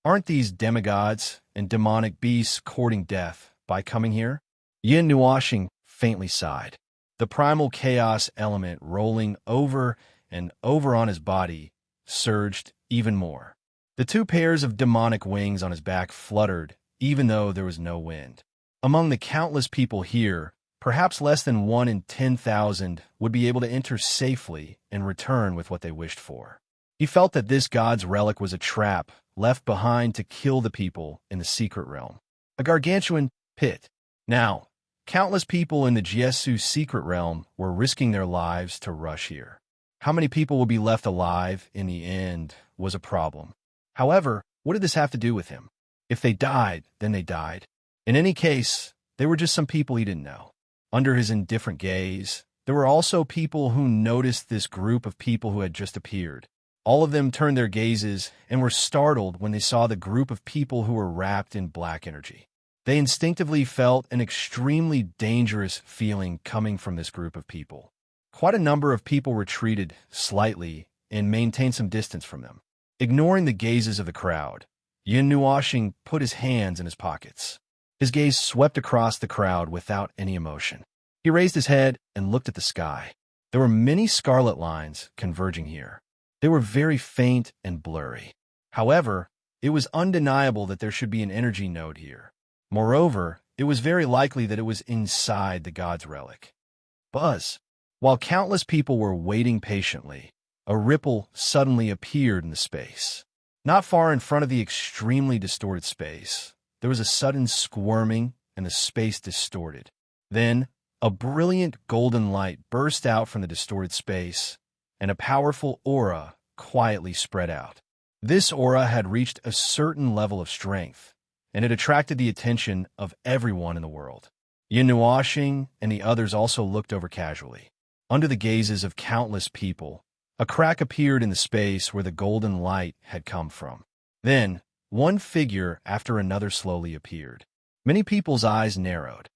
Speaker 1: Aren't these demigods and demonic beasts courting death by coming here? Yin Nuashing faintly sighed. The primal chaos element rolling over and over on his body surged even more. The two pairs of demonic wings on his back fluttered, even though there was no wind. Among the countless people here, perhaps less than 1 in 10,000 would be able to enter safely and return with what they wished for. He felt that this god's relic was a trap left behind to kill the people in the secret realm. A gargantuan pit. Now, countless people in the Jiesu secret realm were risking their lives to rush here. How many people would be left alive in the end was a problem. However, what did this have to do with him? If they died, then they died. In any case, they were just some people he didn't know. Under his indifferent gaze, there were also people who noticed this group of people who had just appeared. All of them turned their gazes and were startled when they saw the group of people who were wrapped in black energy. They instinctively felt an extremely dangerous feeling coming from this group of people. Quite a number of people retreated slightly and maintained some distance from them. Ignoring the gazes of the crowd, Yin Nuashing put his hands in his pockets. His gaze swept across the crowd without any emotion. He raised his head and looked at the sky. There were many scarlet lines converging here. They were very faint and blurry. However, it was undeniable that there should be an energy node here. Moreover, it was very likely that it was inside the god's relic. Buzz. While countless people were waiting patiently, a ripple suddenly appeared in the space. Not far in front of the extremely distorted space, there was a sudden squirming and the space distorted. Then, a brilliant golden light burst out from the distorted space, and a powerful aura quietly spread out. This aura had reached a certain level of strength, and it attracted the attention of everyone in the world. Yin Nuashing and the others also looked over casually. Under the gazes of countless people, a crack appeared in the space where the golden light had come from. Then, one figure after another slowly appeared. Many people's eyes narrowed.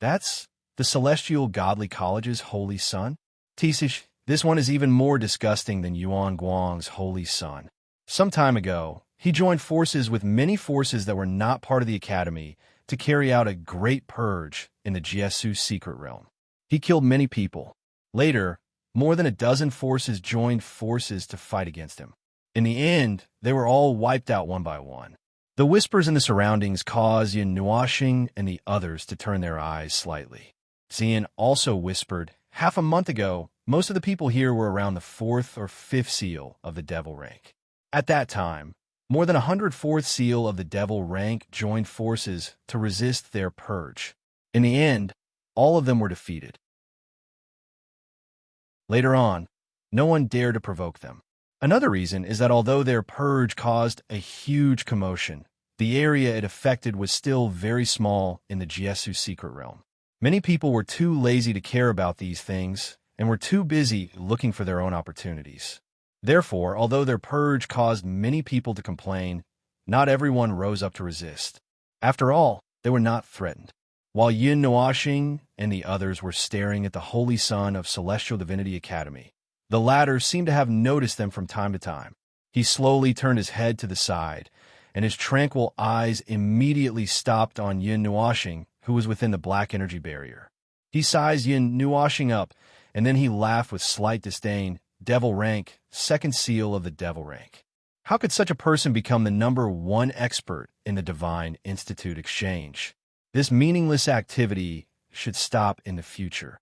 Speaker 1: That's the Celestial Godly College's Holy Son? Tisish, this one is even more disgusting than Yuan Guang's Holy Son. Some time ago, he joined forces with many forces that were not part of the Academy to carry out a great purge in the Jiesu secret realm. He killed many people. Later, more than a dozen forces joined forces to fight against him. In the end, they were all wiped out one by one. The whispers in the surroundings caused Yin Nuashing and the others to turn their eyes slightly. Xian also whispered, "Half a month ago, most of the people here were around the 4th or 5th seal of the devil rank. At that time, more than 104th seal of the devil rank joined forces to resist their purge. In the end, all of them were defeated. Later on, no one dared to provoke them. Another reason is that although their purge caused a huge commotion, the area it affected was still very small in the Jiesu secret realm. Many people were too lazy to care about these things and were too busy looking for their own opportunities. Therefore, although their purge caused many people to complain, not everyone rose up to resist. After all, they were not threatened. While Yin Nuashing and the others were staring at the Holy Son of Celestial Divinity Academy, the latter seemed to have noticed them from time to time. He slowly turned his head to the side, and his tranquil eyes immediately stopped on Yin Nuashing, who was within the black energy barrier. He sized Yin Nuashing up, and then he laughed with slight disdain. Devil rank, 2nd seal of the devil rank. How could such a person become the #1 expert in the Divine Institute exchange? This meaningless activity should stop in the future.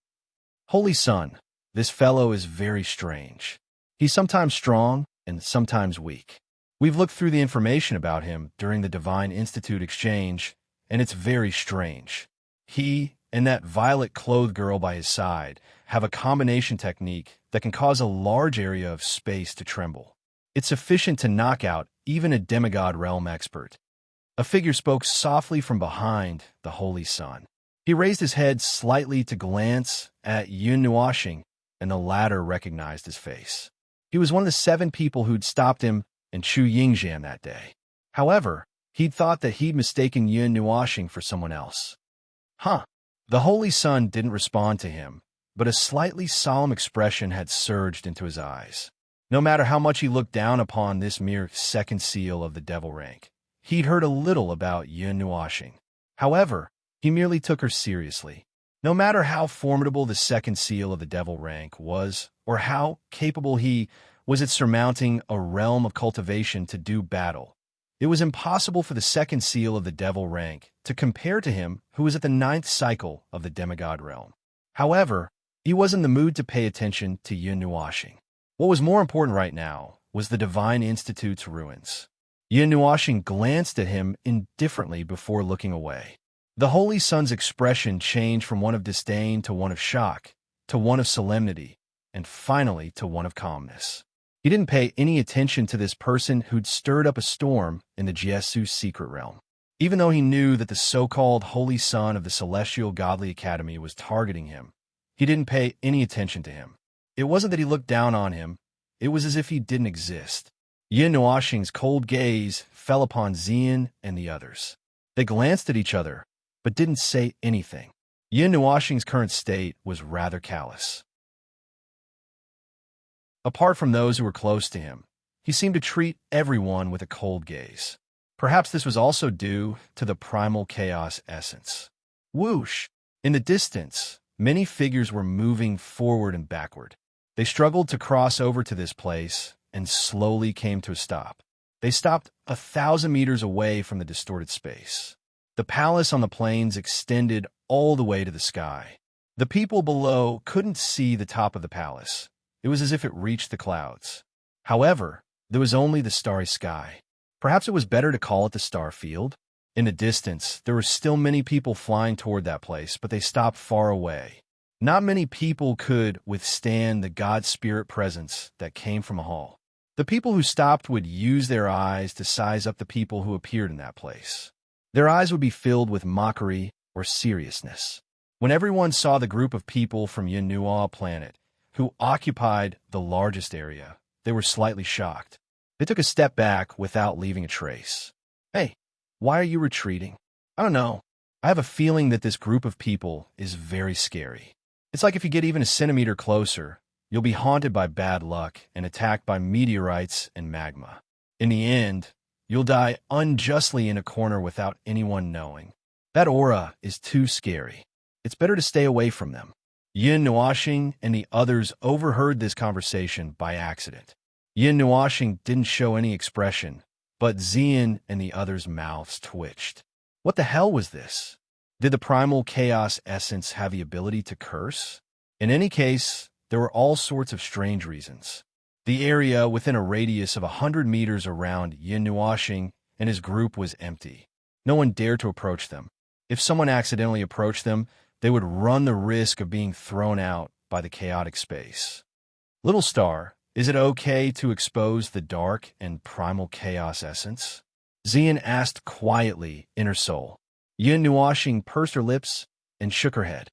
Speaker 1: Holy Son, this fellow is very strange. He's sometimes strong and sometimes weak. We've looked through the information about him during the Divine Institute exchange, and it's very strange. He and that violet-clothed girl by his side have a combination technique that can cause a large area of space to tremble. It's sufficient to knock out even a demigod realm expert. A figure spoke softly from behind the Holy Son. He raised his head slightly to glance at Yun Nuashing, and the latter recognized his face. He was one of the 7 people who'd stopped him in Chu Yingjian that day. However, he'd thought that he'd mistaken Yun Nuashing for someone else. Huh. The Holy Son didn't respond to him, but a slightly solemn expression had surged into his eyes. No matter how much he looked down upon this mere second seal of the devil rank, he'd heard a little about Yun Nuashing. However, he merely took her seriously. No matter how formidable the second seal of the devil rank was, or how capable he was at surmounting a realm of cultivation to do battle, it was impossible for the second seal of the devil rank to compare to him who was at the 9th cycle of the demigod realm. However, he was in the mood to pay attention to Yun Nuashing. What was more important right now was the Divine Institute's ruins. Yun Nuashing glanced at him indifferently before looking away. The Holy Son's expression changed from one of disdain to one of shock, to one of solemnity, and finally to one of calmness. He didn't pay any attention to this person who'd stirred up a storm in the Jiesu's secret realm. Even though he knew that the so-called Holy Son of the Celestial Godly Academy was targeting him, he didn't pay any attention to him. It wasn't that he looked down on him, it was as if he didn't exist. Yun Nuashing's cold gaze fell upon Xian and the others. They glanced at each other, but didn't say anything. Yun Nuashing's current state was rather callous. Apart from those who were close to him, he seemed to treat everyone with a cold gaze. Perhaps this was also due to the primal chaos essence. Whoosh! In the distance, many figures were moving forward and backward. They struggled to cross over to this place and slowly came to a stop. They stopped 1,000 meters away from the distorted space. The palace on the plains extended all the way to the sky. The people below couldn't see the top of the palace. It was as if it reached the clouds. However, there was only the starry sky. Perhaps it was better to call it the star field. In the distance, there were still many people flying toward that place, but they stopped far away. Not many people could withstand the God Spirit presence that came from a hall. The people who stopped would use their eyes to size up the people who appeared in that place. Their eyes would be filled with mockery or seriousness. When everyone saw the group of people from Yunua planet, who occupied the largest area, they were slightly shocked. They took a step back without leaving a trace. Hey, why are you retreating? I don't know. I have a feeling that this group of people is very scary. It's like if you get even a centimeter closer, you'll be haunted by bad luck and attacked by meteorites and magma. In the end, you'll die unjustly in a corner without anyone knowing. That aura is too scary. It's better to stay away from them. Yun Nuashing and the others overheard this conversation by accident. Yun Nuashing didn't show any expression, but Xian and the others' mouths twitched. What the hell was this? Did the primal chaos essence have the ability to curse? In any case, there were all sorts of strange reasons. The area within a radius of 100 meters around Yun Nuashing and his group was empty. No one dared to approach them. If someone accidentally approached them, they would run the risk of being thrown out by the chaotic space. Little Star, is it okay to expose the dark and primal chaos essence? Xian asked quietly in her soul. Yun Nuashing pursed her lips and shook her head.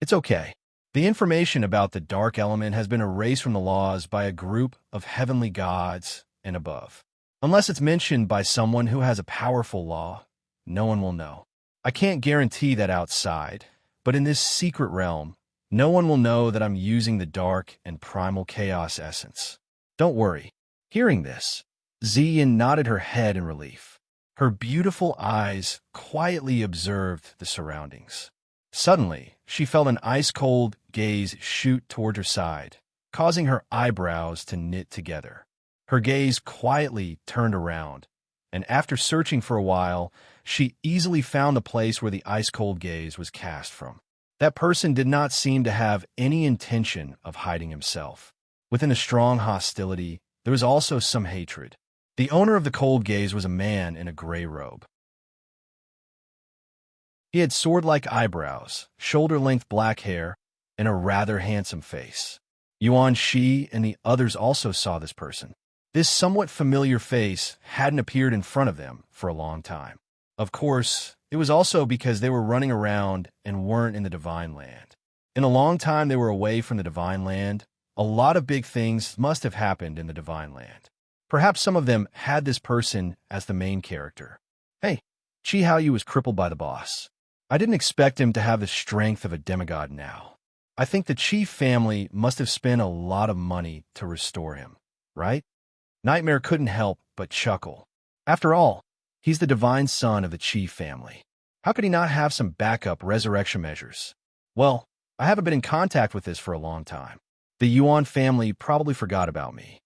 Speaker 1: It's okay. The information about the dark element has been erased from the laws by a group of heavenly gods and above. Unless it's mentioned by someone who has a powerful law, no one will know. I can't guarantee that outside, but in this secret realm, no one will know that I'm using the dark and primal chaos essence. Don't worry. Hearing this, Xian nodded her head in relief. Her beautiful eyes quietly observed the surroundings. Suddenly, she felt an ice-cold gaze shoot toward her side, causing her eyebrows to knit together. Her gaze quietly turned around, and after searching for a while, she easily found the place where the ice-cold gaze was cast from. That person did not seem to have any intention of hiding himself. Within a strong hostility, there was also some hatred. The owner of the cold gaze was a man in a gray robe. He had sword-like eyebrows, shoulder-length black hair, and a rather handsome face. Yuan Shi and the others also saw this person. This somewhat familiar face hadn't appeared in front of them for a long time. Of course, it was also because they were running around and weren't in the Divine Land. In a long time they were away from the Divine Land, a lot of big things must have happened in the Divine Land. Perhaps some of them had this person as the main character. Hey, Chi Haoyu was crippled by the boss. I didn't expect him to have the strength of a demigod now. I think the Chi family must have spent a lot of money to restore him, right? Nightmare couldn't help but chuckle. After all, he's the divine son of the Chi family. How could he not have some backup resurrection measures? Well, I haven't been in contact with this for a long time. The Yuan family probably forgot about me.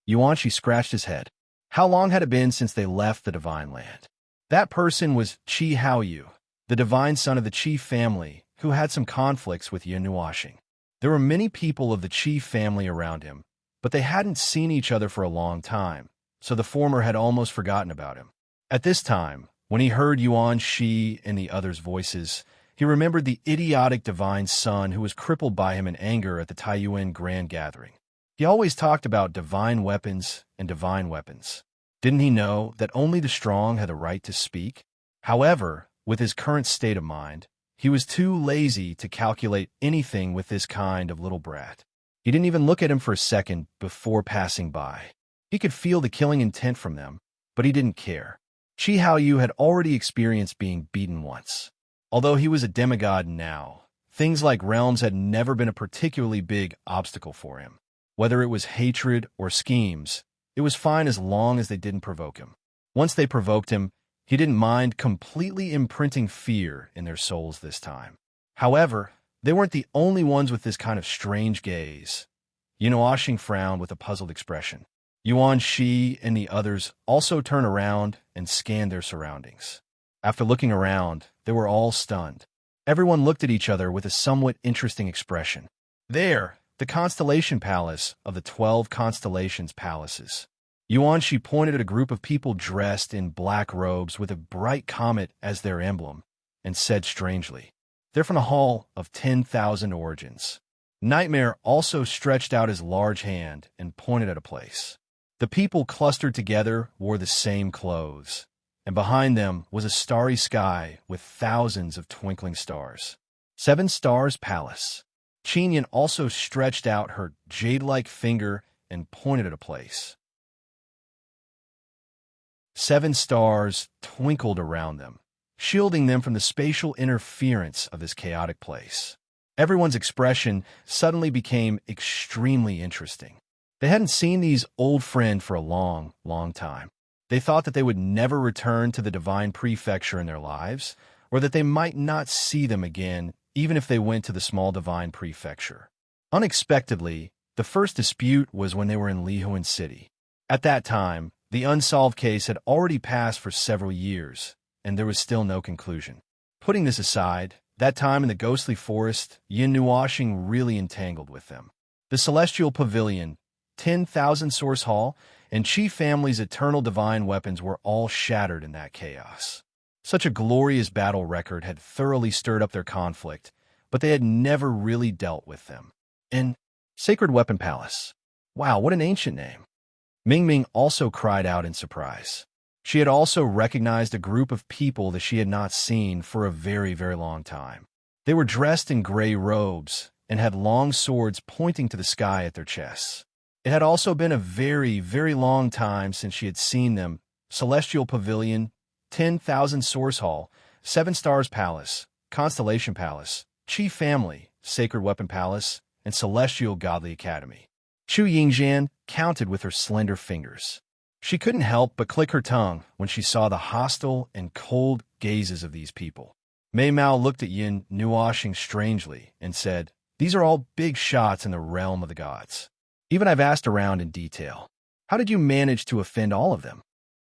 Speaker 1: Yuanshi scratched his head. How long had it been since they left the Divine Land? That person was Chi Haoyu, the divine son of the Chi family, who had some conflicts with Yin Nuashing. There were many people of the Chi family around him, but they hadn't seen each other for a long time, so the former had almost forgotten about him. At this time, when he heard Yuan Shi and the others' voices, he remembered the idiotic divine son who was crippled by him in anger at the Taiyuan Grand Gathering. He always talked about divine weapons and divine weapons. Didn't he know that only the strong had the right to speak? However, with his current state of mind, he was too lazy to calculate anything with this kind of little brat. He didn't even look at him for a second before passing by. He could feel the killing intent from them, but he didn't care. Chi Haoyu had already experienced being beaten once. Although he was a demigod now, things like realms had never been a particularly big obstacle for him. Whether it was hatred or schemes, it was fine as long as they didn't provoke him. Once they provoked him, he didn't mind completely imprinting fear in their souls this time. However, they weren't the only ones with this kind of strange gaze. Yunoashing frowned with a puzzled expression. Yuan Shi and the others also turned around and scanned their surroundings. After looking around, they were all stunned. Everyone looked at each other with a somewhat interesting expression. There, the Constellation Palace of the 12 Constellations Palaces. Yuanshi pointed at a group of people dressed in black robes with a bright comet as their emblem, and said strangely, "They're from the Hall of 10,000 Origins." Nightmare also stretched out his large hand and pointed at a place. The people clustered together wore the same clothes, and behind them was a starry sky with thousands of twinkling stars. 7 Stars Palace. Qinyan also stretched out her jade-like finger and pointed at a place. 7 stars twinkled around them, shielding them from the spatial interference of this chaotic place. Everyone's expression suddenly became extremely interesting. They hadn't seen these old friends for a long, long time. They thought that they would never return to the Divine Prefecture in their lives, or that they might not see them again even if they went to the small Divine Prefecture. Unexpectedly, the first dispute was when they were in Lihuan City. At that time, the unsolved case had already passed for several years, and there was still no conclusion. Putting this aside, that time in the ghostly forest, Yin Nuashing really entangled with them. The Celestial Pavilion, 10,000 Source Hall, and Qi family's eternal divine weapons were all shattered in that chaos. Such a glorious battle record had thoroughly stirred up their conflict, but they had never really dealt with them. And Sacred Weapon Palace. Wow, what an ancient name. Mingming also cried out in surprise. She had also recognized a group of people that she had not seen for a very, very long time. They were dressed in gray robes and had long swords pointing to the sky at their chests. It had also been a very, very long time since she had seen them. Celestial Pavilion, 10,000 Source Hall, 7 Stars Palace, Constellation Palace, Qi Family, Sacred Weapon Palace, and Celestial Godly Academy. Chu Yingjian counted with her slender fingers. She couldn't help but click her tongue when she saw the hostile and cold gazes of these people. Mei Mao looked at Yin Nuashing strangely and said, "These are all big shots in the realm of the gods. Even I've asked around in detail. How did you manage to offend all of them?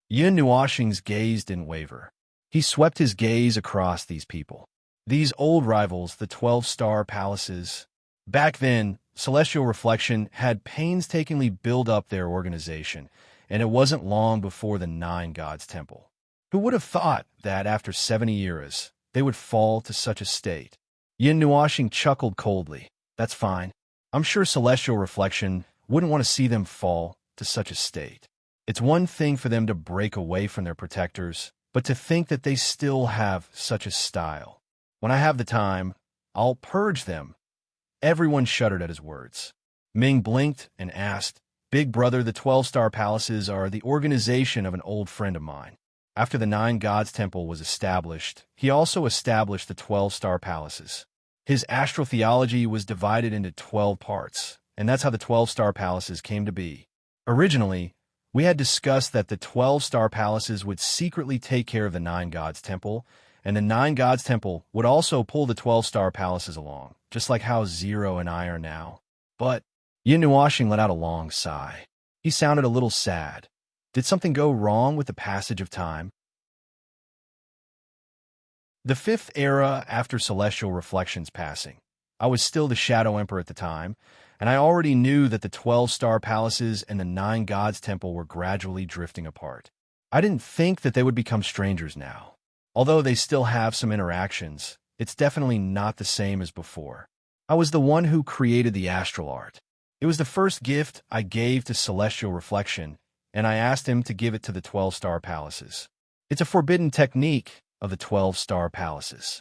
Speaker 1: Yin Nuoxing's gaze didn't waver. He swept his gaze across these people. These old rivals, the 12-star palaces. Back then, Celestial Reflection had painstakingly built up their organization, and it wasn't long before the Nine Gods Temple. Who would have thought that after 70 eras, they would fall to such a state? Yin Nuoxing chuckled coldly. That's fine. I'm sure Celestial Reflection wouldn't want to see them fall to such a state. It's one thing for them to break away from their protectors, but to think that they still have such a style. When I have the time, I'll purge them. Everyone shuddered at his words. Ming blinked and asked, Big brother, the 12-star palaces are the organization of an old friend of mine. After the Nine Gods Temple was established, he also established the 12-star palaces. His astrotheology was divided into 12 parts, and that's how the 12-star palaces came to be. Originally, we had discussed that the 12-star palaces would secretly take care of the Nine Gods Temple, and the Nine Gods Temple would also pull the 12-star palaces along, just like how Zero and I are now. But Yin Nuoxing let out a long sigh. He sounded a little sad. Did something go wrong with the passage of time? The 5th era after Celestial Reflection's passing. I was still the Shadow Emperor at the time, and I already knew that the 12-star palaces and the Nine Gods Temple were gradually drifting apart. I didn't think that they would become strangers now. Although they still have some interactions, it's definitely not the same as before. I was the one who created the astral art. It was the first gift I gave to Celestial Reflection, and I asked him to give it to the 12-star palaces. It's a forbidden technique of the 12-star palaces.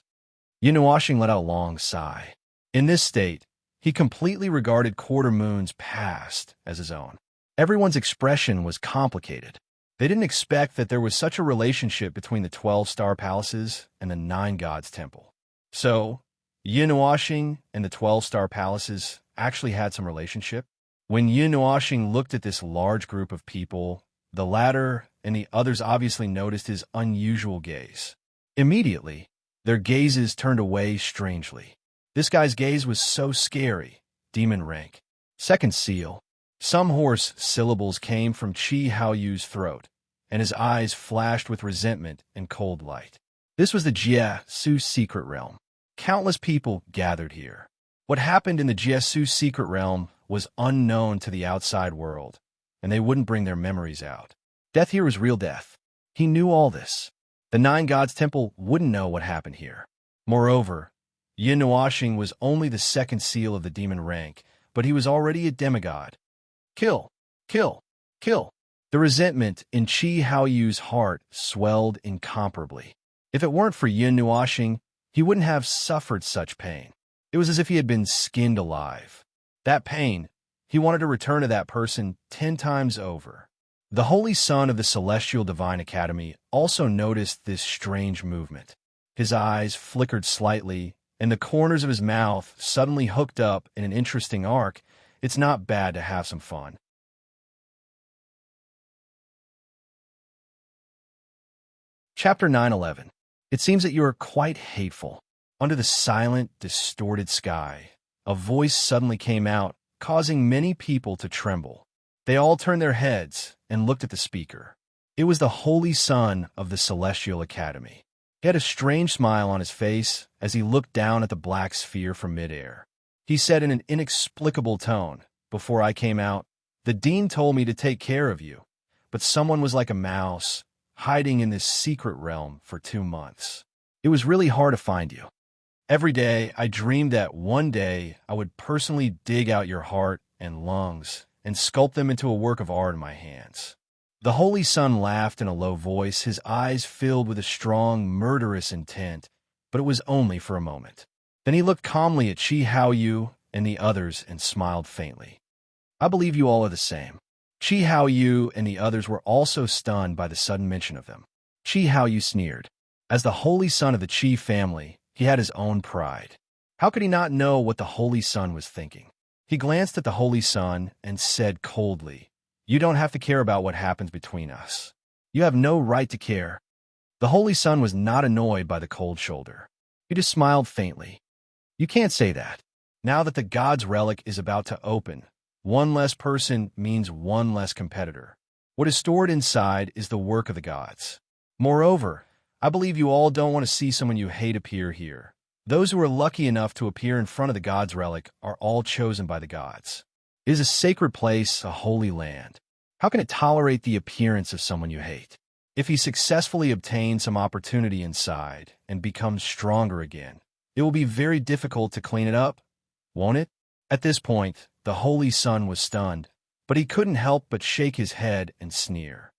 Speaker 1: Yin Nuoxing let out a long sigh. In this state, he completely regarded Quarter Moon's past as his own. Everyone's expression was complicated. They didn't expect that there was such a relationship between the 12-star palaces and the Nine Gods Temple. So, Yin Nuoxing and the 12-star palaces actually had some relationship? When Yin Nuoxing looked at this large group of people, the latter and the others obviously noticed his unusual gaze. Immediately, their gazes turned away strangely. This guy's gaze was so scary. Demon rank. Second seal. Some hoarse syllables came from Chi Haoyu's throat, and his eyes flashed with resentment and cold light. This was the Jie-Su secret realm. Countless people gathered here. What happened in the Jie-Su secret realm was unknown to the outside world, and they wouldn't bring their memories out. Death here was real death. He knew all this. The Nine Gods Temple wouldn't know what happened here. Moreover, Yin Nuoxing was only the second seal of the demon rank, but he was already a demigod. Kill, kill, kill. The resentment in Chi Haoyu's heart swelled incomparably. If it weren't for Yin Nuoxing, he wouldn't have suffered such pain. It was as if he had been skinned alive. That pain, he wanted to return to that person 10 times over. The Holy Son of the Celestial Divine Academy also noticed this strange movement. His eyes flickered slightly, and the corners of his mouth suddenly hooked up in an interesting arc. It's not bad to have some fun. Chapter 9:11. It seems that you are quite hateful. Under the silent, distorted sky, a voice suddenly came out, causing many people to tremble. They all turned their heads and looked at the speaker. It was the Holy Son of the Celestial Academy. He had a strange smile on his face as he looked down at the black sphere from midair. He said in an inexplicable tone, "Before I came out, the dean told me to take care of you, but someone was like a mouse, hiding in this secret realm for 2 months. It was really hard to find you. Every day, I dreamed that one day I would personally dig out your heart and lungs and sculpt them into a work of art in my hands." The Holy Son laughed in a low voice, his eyes filled with a strong, murderous intent, but it was only for a moment. Then he looked calmly at Chi Haoyu and the others and smiled faintly. "I believe you all are the same." Chi Haoyu and the others were also stunned by the sudden mention of them. Chi Haoyu sneered. As the Holy Son of the Chi family, he had his own pride. How could he not know what the Holy Son was thinking? He glanced at the Holy Son and said coldly, "You don't have to care about what happens between us. You have no right to care." The Holy Son was not annoyed by the cold shoulder. He just smiled faintly. "You can't say that. Now that the God's relic is about to open, One less person means one less competitor. What is stored inside is the work of the gods. Moreover, I believe you all don't want to see someone you hate appear here. Those who are lucky enough to appear in front of the god's relic are all chosen by the gods. It is a sacred place, a holy land. How can it tolerate the appearance of someone you hate? If he successfully obtains some opportunity inside and becomes stronger again, it will be very difficult to clean it up, won't it? At this point, the Holy Son was stunned, but he couldn't help but shake his head and sneer.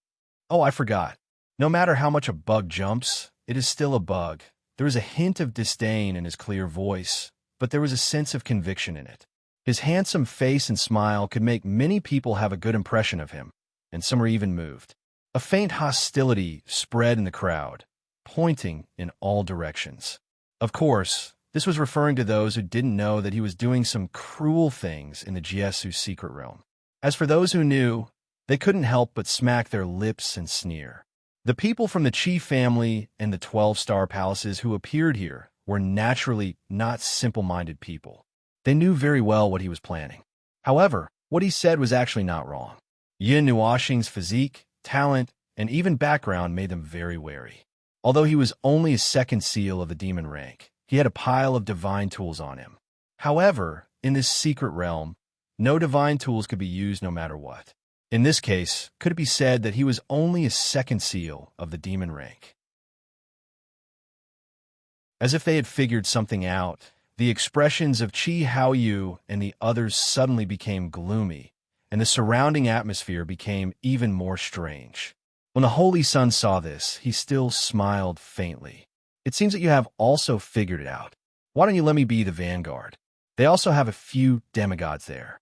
Speaker 1: Oh, I forgot. No matter how much a bug jumps, it is still a bug. There was a hint of disdain in his clear voice, but there was a sense of conviction in it. His handsome face and smile could make many people have a good impression of him, and some were even moved. A faint hostility spread in the crowd, pointing in all directions. Of course, this was referring to those who didn't know that he was doing some cruel things in the Jiesu's secret realm. As for those who knew, they couldn't help but smack their lips and sneer. The people from the Qi family and the 12-star palaces who appeared here were naturally not simple-minded people. They knew very well what he was planning. However, what he said was actually not wrong. Yin Nuoxing's physique, talent, and even background made them very wary. Although he was only a second seal of the demon rank, he had a pile of divine tools on him. However, in this secret realm, no divine tools could be used no matter what. In this case, could it be said that he was only a second seal of the demon rank? As if they had figured something out, the expressions of Qi Haoyu and the others suddenly became gloomy, and the surrounding atmosphere became even more strange. When the Holy Son saw this, he still smiled faintly. It seems that you have also figured it out. Why don't you let me be the vanguard? They also have a few demigods there.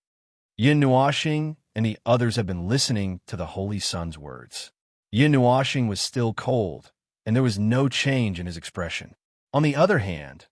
Speaker 1: Yin Nuoxing and the others had been listening to the Holy Son's words. Yin Nuoxing was still cold, and there was no change in his expression. On the other hand,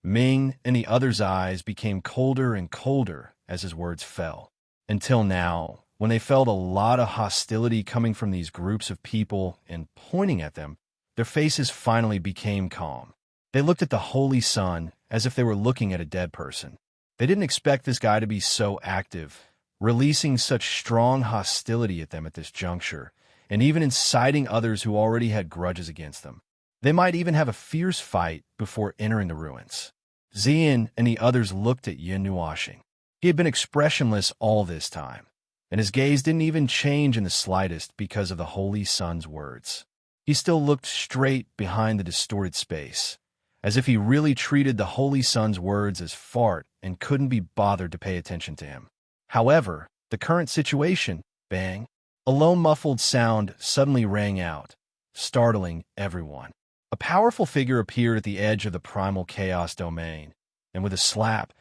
Speaker 1: Ming and the others' eyes became colder and colder as his words fell. Until now, when they felt a lot of hostility coming from these groups of people and pointing at them, their faces finally became calm. They looked at the Holy Son as if they were looking at a dead person. They didn't expect this guy to be so active, releasing such strong hostility at them at this juncture, and even inciting others who already had grudges against them. They might even have a fierce fight before entering the ruins. Xian and the others looked at Yin Nuoxing. He had been expressionless all this time, and his gaze didn't even change in the slightest because of the Holy Son's words. He still looked straight behind the distorted space, as if he really treated the Holy Son's words as fart and couldn't be bothered to pay attention to him. However, the current situation, bang, a low muffled sound suddenly rang out, startling everyone. A powerful figure appeared at the edge of the primal chaos domain, and with a slap,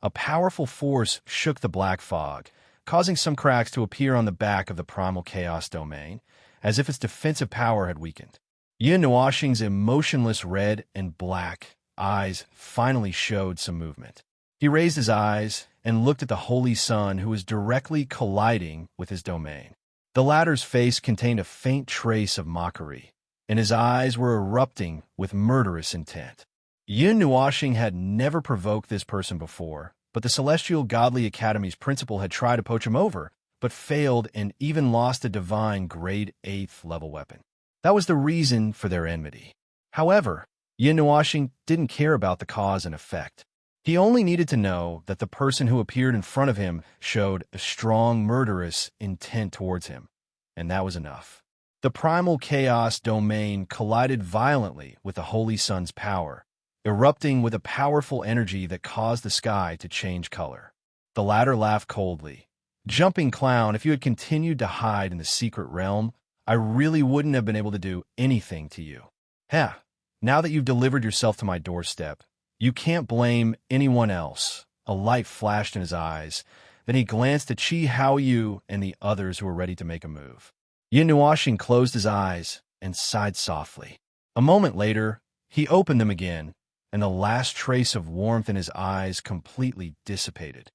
Speaker 1: a powerful force shook the black fog, causing some cracks to appear on the back of the primal chaos domain, as if its defensive power had weakened. Yin Nuoxing's emotionless red and black eyes finally showed some movement. He raised his eyes and looked at the Holy Son, who was directly colliding with his domain. The latter's face contained a faint trace of mockery, and his eyes were erupting with murderous intent. Yin Nuoxing had never provoked this person before, but the Celestial Godly Academy's principal had tried to poach him over, but failed and even lost a divine grade 8th level weapon. That was the reason for their enmity. However, Yin Nuoxing didn't care about the cause and effect. He only needed to know that the person who appeared in front of him showed a strong murderous intent towards him, and that was enough. The primal chaos domain collided violently with the Holy Son's power, erupting with a powerful energy that caused the sky to change color. The latter laughed coldly. Jumping clown, if you had continued to hide in the secret realm, I really wouldn't have been able to do anything to you. Heh, now that you've delivered yourself to my doorstep, you can't blame anyone else. A light flashed in his eyes. Then he glanced at Qi Haoyu and the others who were ready to make a move. Yin Nuoxing closed his eyes and sighed softly. A moment later, he opened them again, and the last trace of warmth in his eyes completely dissipated.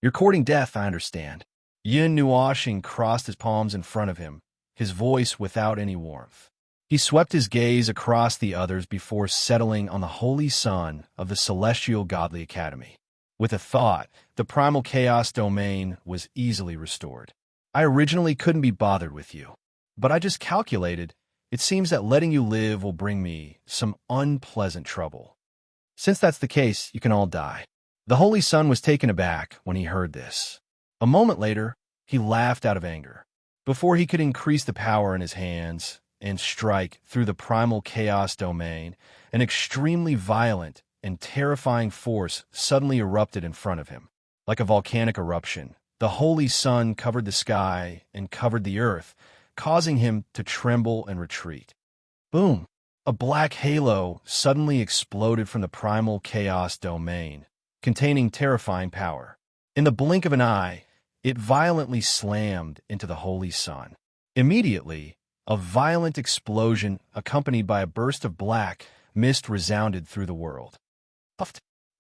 Speaker 1: You're courting death, I understand. Yin Nuoxing crossed his palms in front of him, his voice without any warmth. He swept his gaze across the others before settling on the Holy Son of the Celestial Godly Academy. With a thought the primal chaos domain was easily restored. I originally couldn't be bothered with you, but I just calculated. It seems that letting you live will bring me some unpleasant trouble. Since that's the case, you can all die. The Holy Sun was taken aback when he heard this. A moment later, he laughed out of anger. Before he could increase the power in his hands and strike through the primal chaos domain, an extremely violent and terrifying force suddenly erupted in front of him. Like a volcanic eruption, the Holy Sun covered the sky and covered the earth, causing him to tremble and retreat. Boom! A black halo suddenly exploded from the primal chaos domain, containing terrifying power. In the blink of an eye, it violently slammed into the Holy Sun. Immediately, a violent explosion accompanied by a burst of black mist resounded through the world.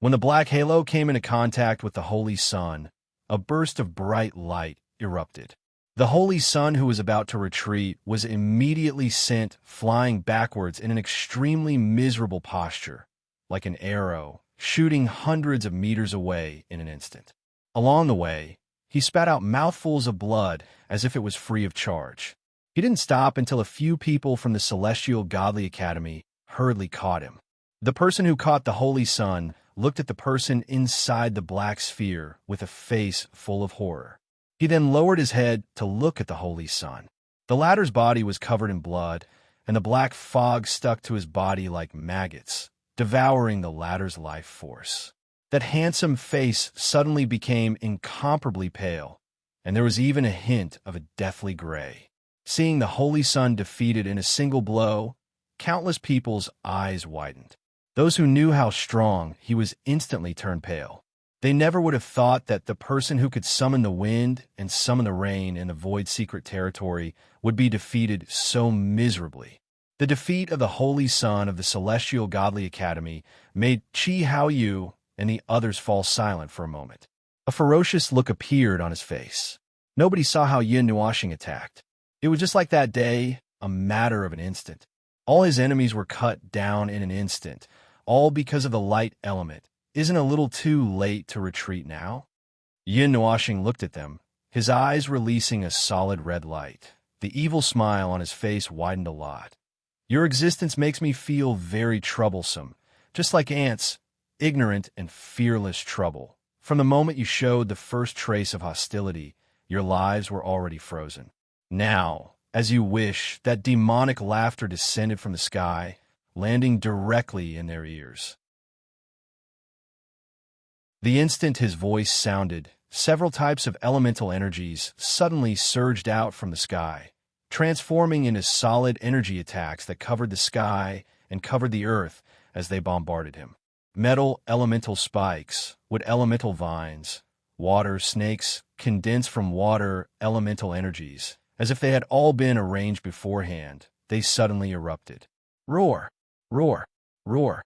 Speaker 1: When the black halo came into contact with the Holy Sun, a burst of bright light erupted. The Holy Sun, who was about to retreat, was immediately sent flying backwards in an extremely miserable posture, like an arrow, shooting hundreds of meters away in an instant. Along the way, he spat out mouthfuls of blood as if it was free of charge. He didn't stop until a few people from the Celestial Godly Academy hurriedly caught him. The person who caught the Holy Sun looked at the person inside the black sphere with a face full of horror. He then lowered his head to look at the Holy Sun. The latter's body was covered in blood, and the black fog stuck to his body like maggots, devouring the latter's life force. That handsome face suddenly became incomparably pale, and there was even a hint of a deathly gray. Seeing the Holy Sun defeated in a single blow, countless people's eyes widened. Those who knew how strong he was instantly turned pale. They never would have thought that the person who could summon the wind and summon the rain in the void secret territory would be defeated so miserably. The defeat of the Holy Sun of the Celestial Godly Academy made Chi Hao Yu and the others fall silent for a moment. A ferocious look appeared on his face. Nobody saw how Yin Nuashing attacked. It was just like that day, a matter of an instant. All his enemies were cut down in an instant, all because of the light element. Isn't it a little too late to retreat now? Yin Nuashing looked at them, his eyes releasing a solid red light. The evil smile on his face widened a lot. Your existence makes me feel very troublesome, just like ants, ignorant and fearless trouble. From the moment you showed the first trace of hostility, your lives were already frozen. Now, as you wish, that demonic laughter descended from the sky, landing directly in their ears. The instant his voice sounded, several types of elemental energies suddenly surged out from the sky, transforming into solid energy attacks that covered the sky and covered the earth as they bombarded him. Metal elemental spikes, wood elemental vines, water snakes condensed from water elemental energies. As if they had all been arranged beforehand, they suddenly erupted. Roar! Roar! Roar!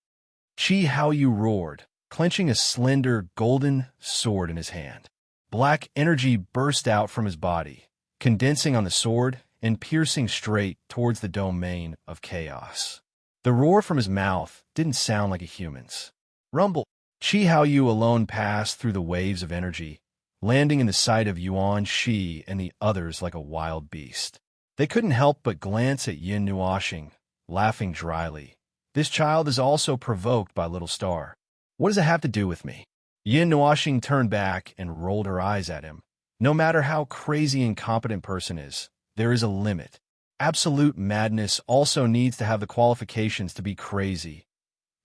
Speaker 1: Chi Hao Yu roared, clenching a slender golden sword in his hand. Black energy burst out from his body, condensing on the sword and piercing straight towards the domain of chaos. The roar from his mouth didn't sound like a human's. Rumble! Chi Hao Yu alone passed through the waves of energy, landing in the sight of Yuan Shi and the others like a wild beast. They couldn't help but glance at Yin Nuashing, laughing dryly. This child is also provoked by Little Star. What does it have to do with me? Yin Nuashing turned back and rolled her eyes at him. No matter how crazy and incompetent person is, there is a limit. Absolute madness also needs to have the qualifications to be crazy.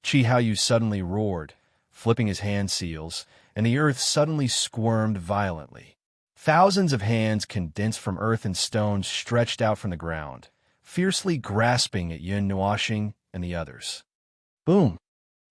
Speaker 1: Chi Hao Yu suddenly roared, flipping his hand seals, and the earth suddenly squirmed violently. Thousands of hands condensed from earth and stone stretched out from the ground, fiercely grasping at Yin Nuashing and the others. Boom!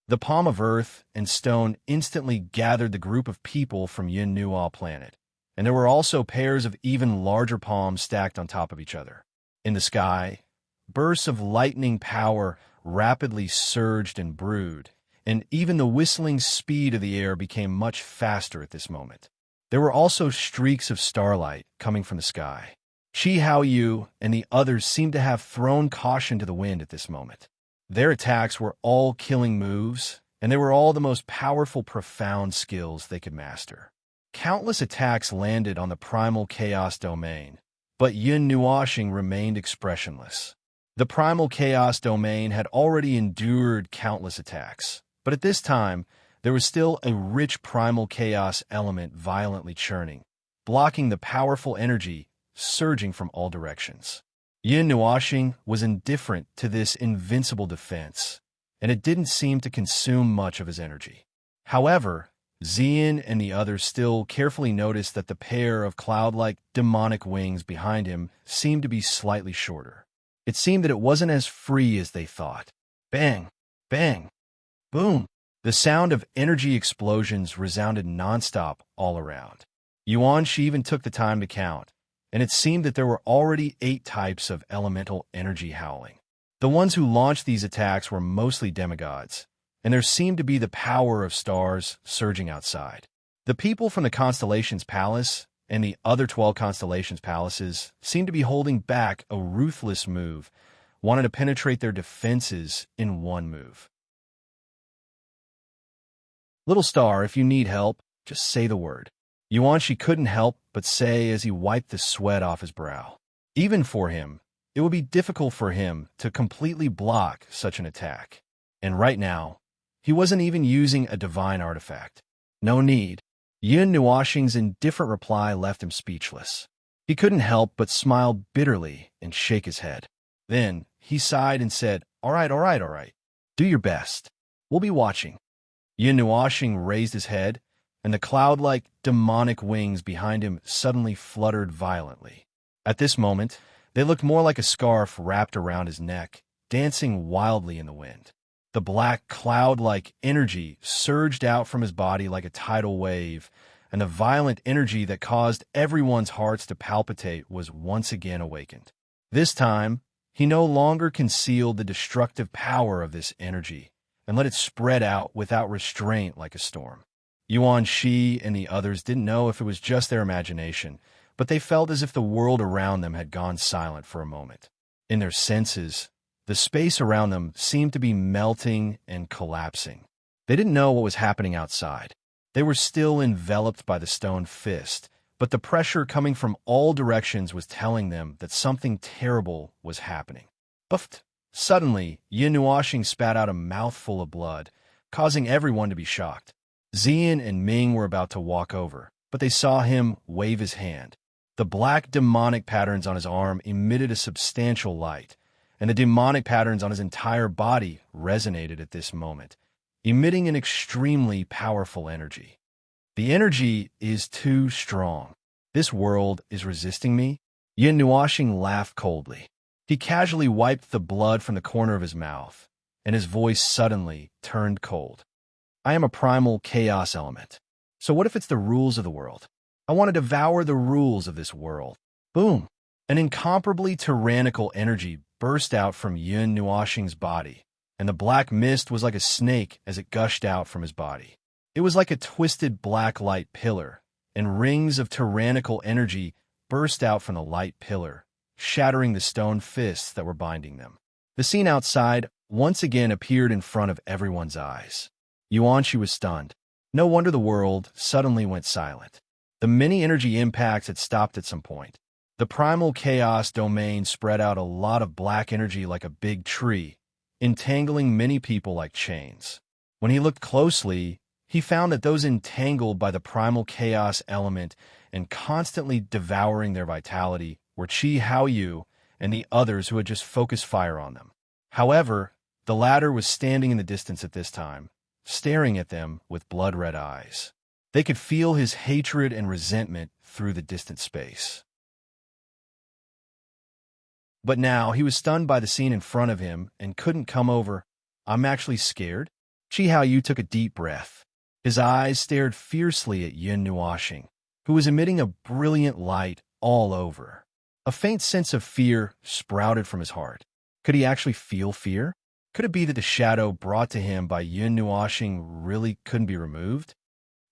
Speaker 1: The palm of earth and stone instantly gathered the group of people from Yin Nuo planet, and there were also pairs of even larger palms stacked on top of each other. In the sky, bursts of lightning power rapidly surged and brewed, and even the whistling speed of the air became much faster at this moment. There were also streaks of starlight coming from the sky. Chi Hao Yu and the others seemed to have thrown caution to the wind at this moment. Their attacks were all killing moves, and they were all the most powerful, profound skills they could master. Countless attacks landed on the primal chaos domain, but Yun Nuashing remained expressionless. The primal chaos domain had already endured countless attacks, but at this time, there was still a rich primal chaos element violently churning, blocking the powerful energy surging from all directions. Yun Nuashing was indifferent to this invincible defense, and it didn't seem to consume much of his energy. However, Xian and the others still carefully noticed that the pair of cloud-like demonic wings behind him seemed to be slightly shorter. It seemed that it wasn't as free as they thought. Bang! Bang! Boom! The sound of energy explosions resounded nonstop all around. Yuan Shi even took the time to count, and it seemed that there were already 8 types of elemental energy howling. The ones who launched these attacks were mostly demigods, and there seemed to be the power of stars surging outside. The people from the Constellation's Palace and the other 12 Constellations' palaces seemed to be holding back a ruthless move, wanting to penetrate their defenses in one move. Little star, if you need help, just say the word. Yuan Shi couldn't help but say as he wiped the sweat off his brow. Even for him, it would be difficult for him to completely block such an attack. And right now, he wasn't even using a divine artifact. No need. Yun Nuashing's indifferent reply left him speechless. He couldn't help but smile bitterly and shake his head. Then, he sighed and said, all right. Do your best. We'll be watching. Yun Nuashing raised his head, and the cloud-like demonic wings behind him suddenly fluttered violently. At this moment, they looked more like a scarf wrapped around his neck, dancing wildly in the wind. The black cloud-like energy surged out from his body like a tidal wave, and the violent energy that caused everyone's hearts to palpitate was once again awakened. This time, he no longer concealed the destructive power of this energy, and let it spread out without restraint like a storm. Yuan Shi and the others didn't know if it was just their imagination, but they felt as if the world around them had gone silent for a moment. In their senses, the space around them seemed to be melting and collapsing. They didn't know what was happening outside. They were still enveloped by the stone fist, but the pressure coming from all directions was telling them that something terrible was happening. Buffed! Suddenly, Yun Nuashing spat out a mouthful of blood, causing everyone to be shocked. Xian and Ming were about to walk over, but they saw him wave his hand. The black demonic patterns on his arm emitted a substantial light, and the demonic patterns on his entire body resonated at this moment, emitting an extremely powerful energy. The energy is too strong. This world is resisting me? Yun Nuashing laughed coldly. He casually wiped the blood from the corner of his mouth, and his voice suddenly turned cold. I am a primal chaos element. So what if it's the rules of the world? I want to devour the rules of this world. Boom! An incomparably tyrannical energy burst out from Yun Nuashing's body, and the black mist was like a snake as it gushed out from his body. It was like a twisted black light pillar, and rings of tyrannical energy burst out from the light pillar, shattering the stone fists that were binding them. The scene outside once again appeared in front of everyone's eyes. Yuan Shi was stunned. No wonder the world suddenly went silent. The many energy impacts had stopped at some point. The primal chaos domain spread out a lot of black energy like a big tree, entangling many people like chains. When he looked closely, he found that those entangled by the primal chaos element and constantly devouring their vitality were Qi Haoyu and the others who had just focused fire on them. However, the latter was standing in the distance at this time, staring at them with blood-red eyes. They could feel his hatred and resentment through the distant space. But now he was stunned by the scene in front of him and couldn't come over. I'm actually scared. Qi Haoyu took a deep breath. His eyes stared fiercely at Yun Nuashing, who was emitting a brilliant light all over. A faint sense of fear sprouted from his heart. Could he actually feel fear? Could it be that the shadow brought to him by Yun Nuashing really couldn't be removed?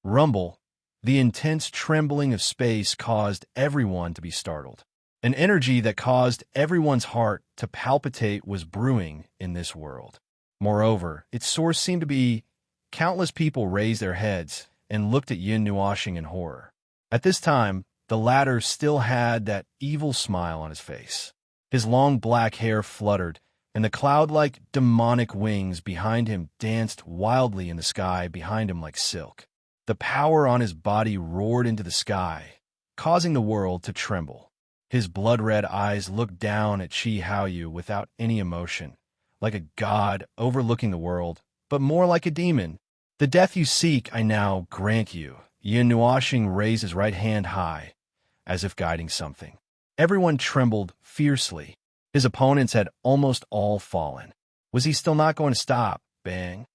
Speaker 1: Rumble, the intense trembling of space caused everyone to be startled. An energy that caused everyone's heart to palpitate was brewing in this world. Moreover, its source seemed to be countless people raised their heads and looked at Yun Nuashing in horror. At this time, the latter still had that evil smile on his face. His long black hair fluttered, and the cloud-like demonic wings behind him danced wildly in the sky behind him like silk. The power on his body roared into the sky, causing the world to tremble. His blood-red eyes looked down at Chi Haoyu without any emotion, like a god overlooking the world, but more like a demon. The death you seek I now grant you. Yin Nuoxing raised his right hand high, as if guiding something. Everyone trembled fiercely. His opponents had almost all fallen. Was he still not going to stop? Bang.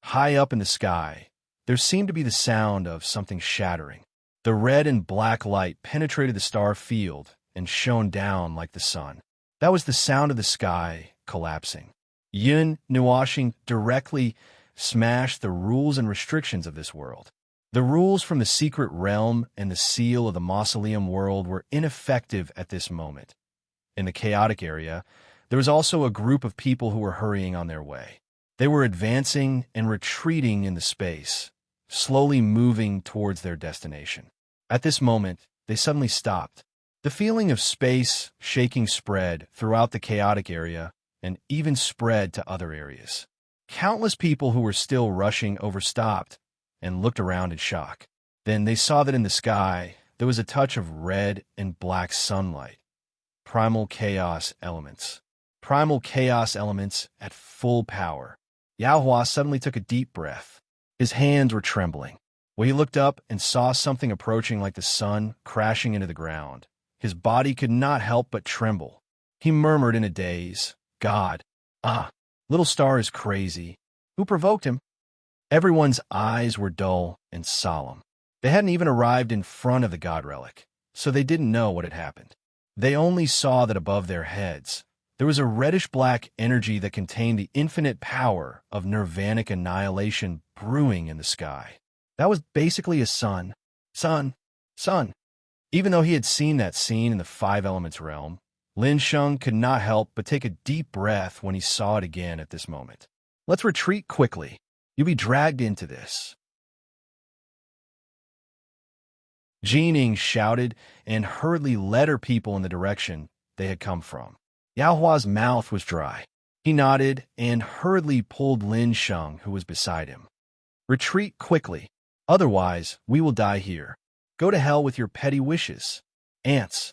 Speaker 1: High up in the sky, there seemed to be the sound of something shattering. The red and black light penetrated the star field and shone down like the sun. That was the sound of the sky collapsing. Yin Nuoxing directly smashed the rules and restrictions of this world. The rules from the secret realm and the seal of the mausoleum world were ineffective at this moment. In the chaotic area, there was also a group of people who were hurrying on their way. They were advancing and retreating in the space, slowly moving towards their destination. At this moment, they suddenly stopped. The feeling of space shaking spread throughout the chaotic area and even spread to other areas. Countless people who were still rushing overstopped and looked around in shock. Then they saw that in the sky, there was a touch of red and black sunlight. Primal chaos elements. Primal chaos elements at full power. Yao Hua suddenly took a deep breath. His hands were trembling. When he looked up and saw something approaching like the sun crashing into the ground, his body could not help but tremble. He murmured in a daze, God, little star is crazy. Who provoked him? Everyone's eyes were dull and solemn. They hadn't even arrived in front of the god relic, so they didn't know what had happened. They only saw that above their heads, there was a reddish-black energy that contained the infinite power of nirvanic annihilation brewing in the sky. That was basically a sun. Sun. Even though he had seen that scene in the Five Elements realm, Lin Sheng could not help but take a deep breath when he saw it again at this moment. Let's retreat quickly. You'll be dragged into this. Jining shouted and hurriedly led her people in the direction they had come from. Yao Hua's mouth was dry. He nodded and hurriedly pulled Lin Sheng, who was beside him. Retreat quickly, otherwise we will die here. Go to hell with your petty wishes. Ants.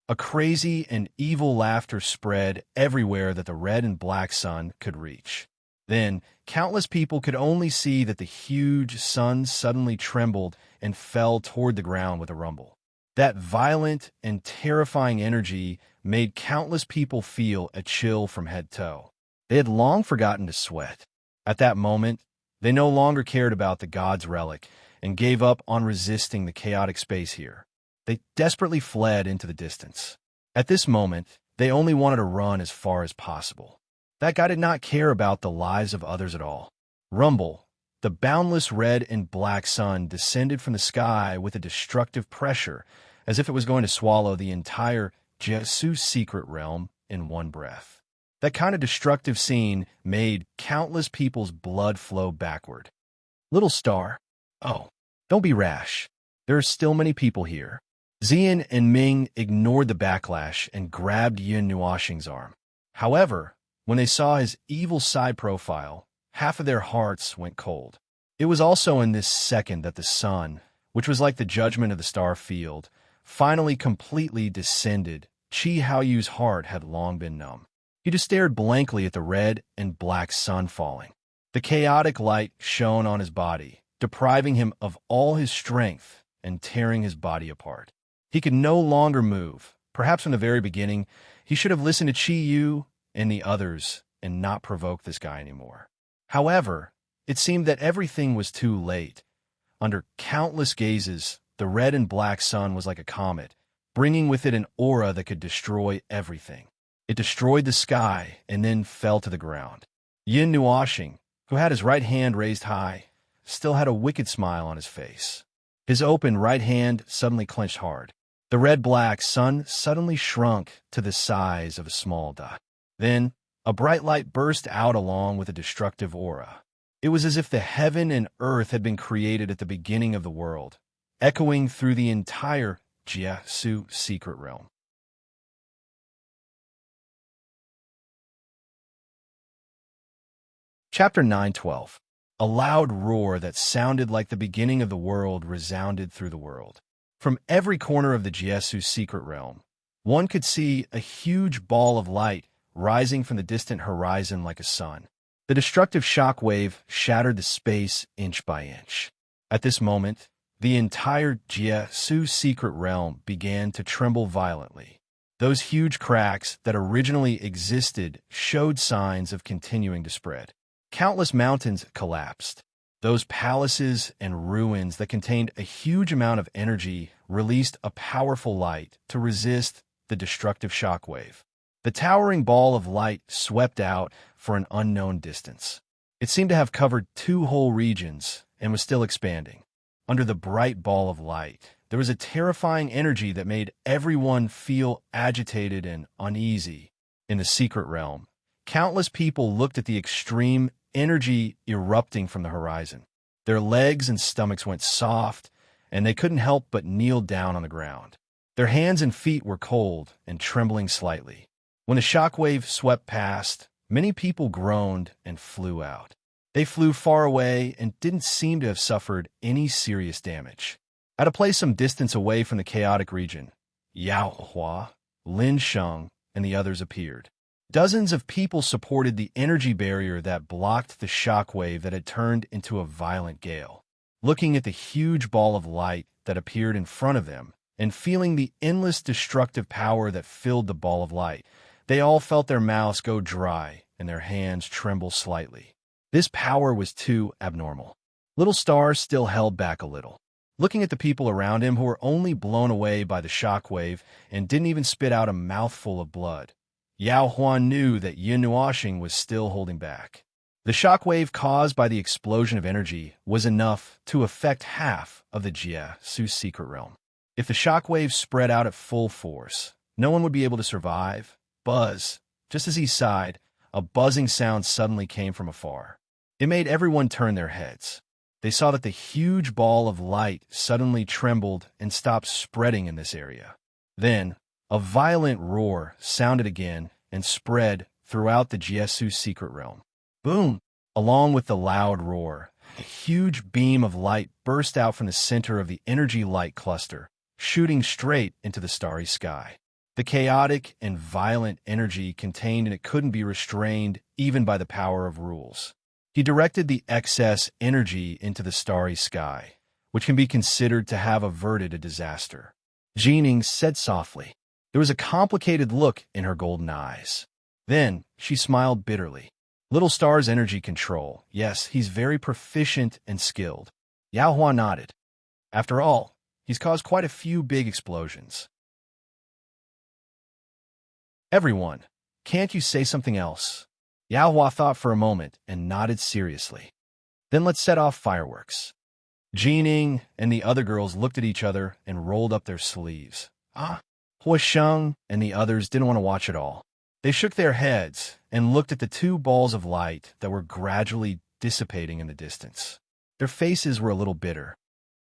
Speaker 1: A crazy and evil laughter spread everywhere that the red and black sun could reach. Then, countless people could only see that the huge sun suddenly trembled and fell toward the ground with a rumble. That violent and terrifying energy made countless people feel a chill from head to toe. They had long forgotten to sweat. At that moment, they no longer cared about the god's relic and gave up on resisting the chaotic space here. They desperately fled into the distance. At this moment, they only wanted to run as far as possible. That guy did not care about the lives of others at all. Rumble, the boundless red and black sun descended from the sky with a destructive pressure, as if it was going to swallow the entire Jesu secret realm in one breath. That kind of destructive scene made countless people's blood flow backward. Little star, don't be rash. There are still many people here. Xian and Ming ignored the backlash and grabbed Yin Nuoxing's arm. However, when they saw his evil side profile, half of their hearts went cold. It was also in this second that the sun, which was like the judgment of the star field, finally completely descended. Chi Haoyu's heart had long been numb. He just stared blankly at the red and black sun falling. The chaotic light shone on his body, depriving him of all his strength and tearing his body apart. He could no longer move. Perhaps from the very beginning, he should have listened to Chi Yu and the others and not provoked this guy anymore. However, it seemed that everything was too late. Under countless gazes, the red and black sun was like a comet, bringing with it an aura that could destroy everything. It destroyed the sky and then fell to the ground. Yin Nuoxing, who had his right hand raised high, still had a wicked smile on his face. His open right hand suddenly clenched hard. The red-black sun suddenly shrunk to the size of a small dot. Then, a bright light burst out along with a destructive aura. It was as if the heaven and earth had been created at the beginning of the world, echoing through the entire Jiasu secret realm. Chapter 9:12. A loud roar that sounded like the beginning of the world resounded through the world. From every corner of the Jiasu secret realm, one could see a huge ball of light rising from the distant horizon like a sun. The destructive shock wave shattered the space inch by inch. At this moment, the entire Jiasu secret realm began to tremble violently. Those huge cracks that originally existed showed signs of continuing to spread. Countless mountains collapsed. Those palaces and ruins that contained a huge amount of energy released a powerful light to resist the destructive shockwave. The towering ball of light swept out for an unknown distance. It seemed to have covered 2 whole regions and was still expanding. Under the bright ball of light, there was a terrifying energy that made everyone feel agitated and uneasy. In the secret realm, countless people looked at the extreme energy erupting from the horizon. Their legs and stomachs went soft, and they couldn't help but kneel down on the ground. Their hands and feet were cold and trembling slightly. When the shockwave swept past, many people groaned and flew out. They flew far away and didn't seem to have suffered any serious damage. At a place some distance away from the chaotic region, Yao Hua, Lin Sheng, and the others appeared. Dozens of people supported the energy barrier that blocked the shockwave that had turned into a violent gale. Looking at the huge ball of light that appeared in front of them and feeling the endless destructive power that filled the ball of light, they all felt their mouths go dry and their hands tremble slightly. This power was too abnormal. Little Star still held back a little. Looking at the people around him who were only blown away by the shockwave and didn't even spit out a mouthful of blood, Yao Huan knew that Yin Nuoxing was still holding back. The shockwave caused by the explosion of energy was enough to affect half of the Jiasu secret realm. If the shockwave spread out at full force, no one would be able to survive. Buzz. Just as he sighed, a buzzing sound suddenly came from afar. It made everyone turn their heads. They saw that the huge ball of light suddenly trembled and stopped spreading in this area. Then, a violent roar sounded again and spread throughout the Jiasu secret realm. Boom! Along with the loud roar, a huge beam of light burst out from the center of the energy light cluster, shooting straight into the starry sky. The chaotic and violent energy contained in it couldn't be restrained even by the power of rules. He directed the excess energy into the starry sky, which can be considered to have averted a disaster. Jining said softly. There was a complicated look in her golden eyes. Then she smiled bitterly. Little Star's energy control. Yes, he's very proficient and skilled. Yao Hua nodded. After all, he's caused quite a few big explosions. Everyone, can't you say something else? Yao Hua thought for a moment and nodded seriously. Then let's set off fireworks. Jining and the other girls looked at each other and rolled up their sleeves. Hua Sheng and the others didn't want to watch at all. They shook their heads and looked at the 2 balls of light that were gradually dissipating in the distance. Their faces were a little bitter.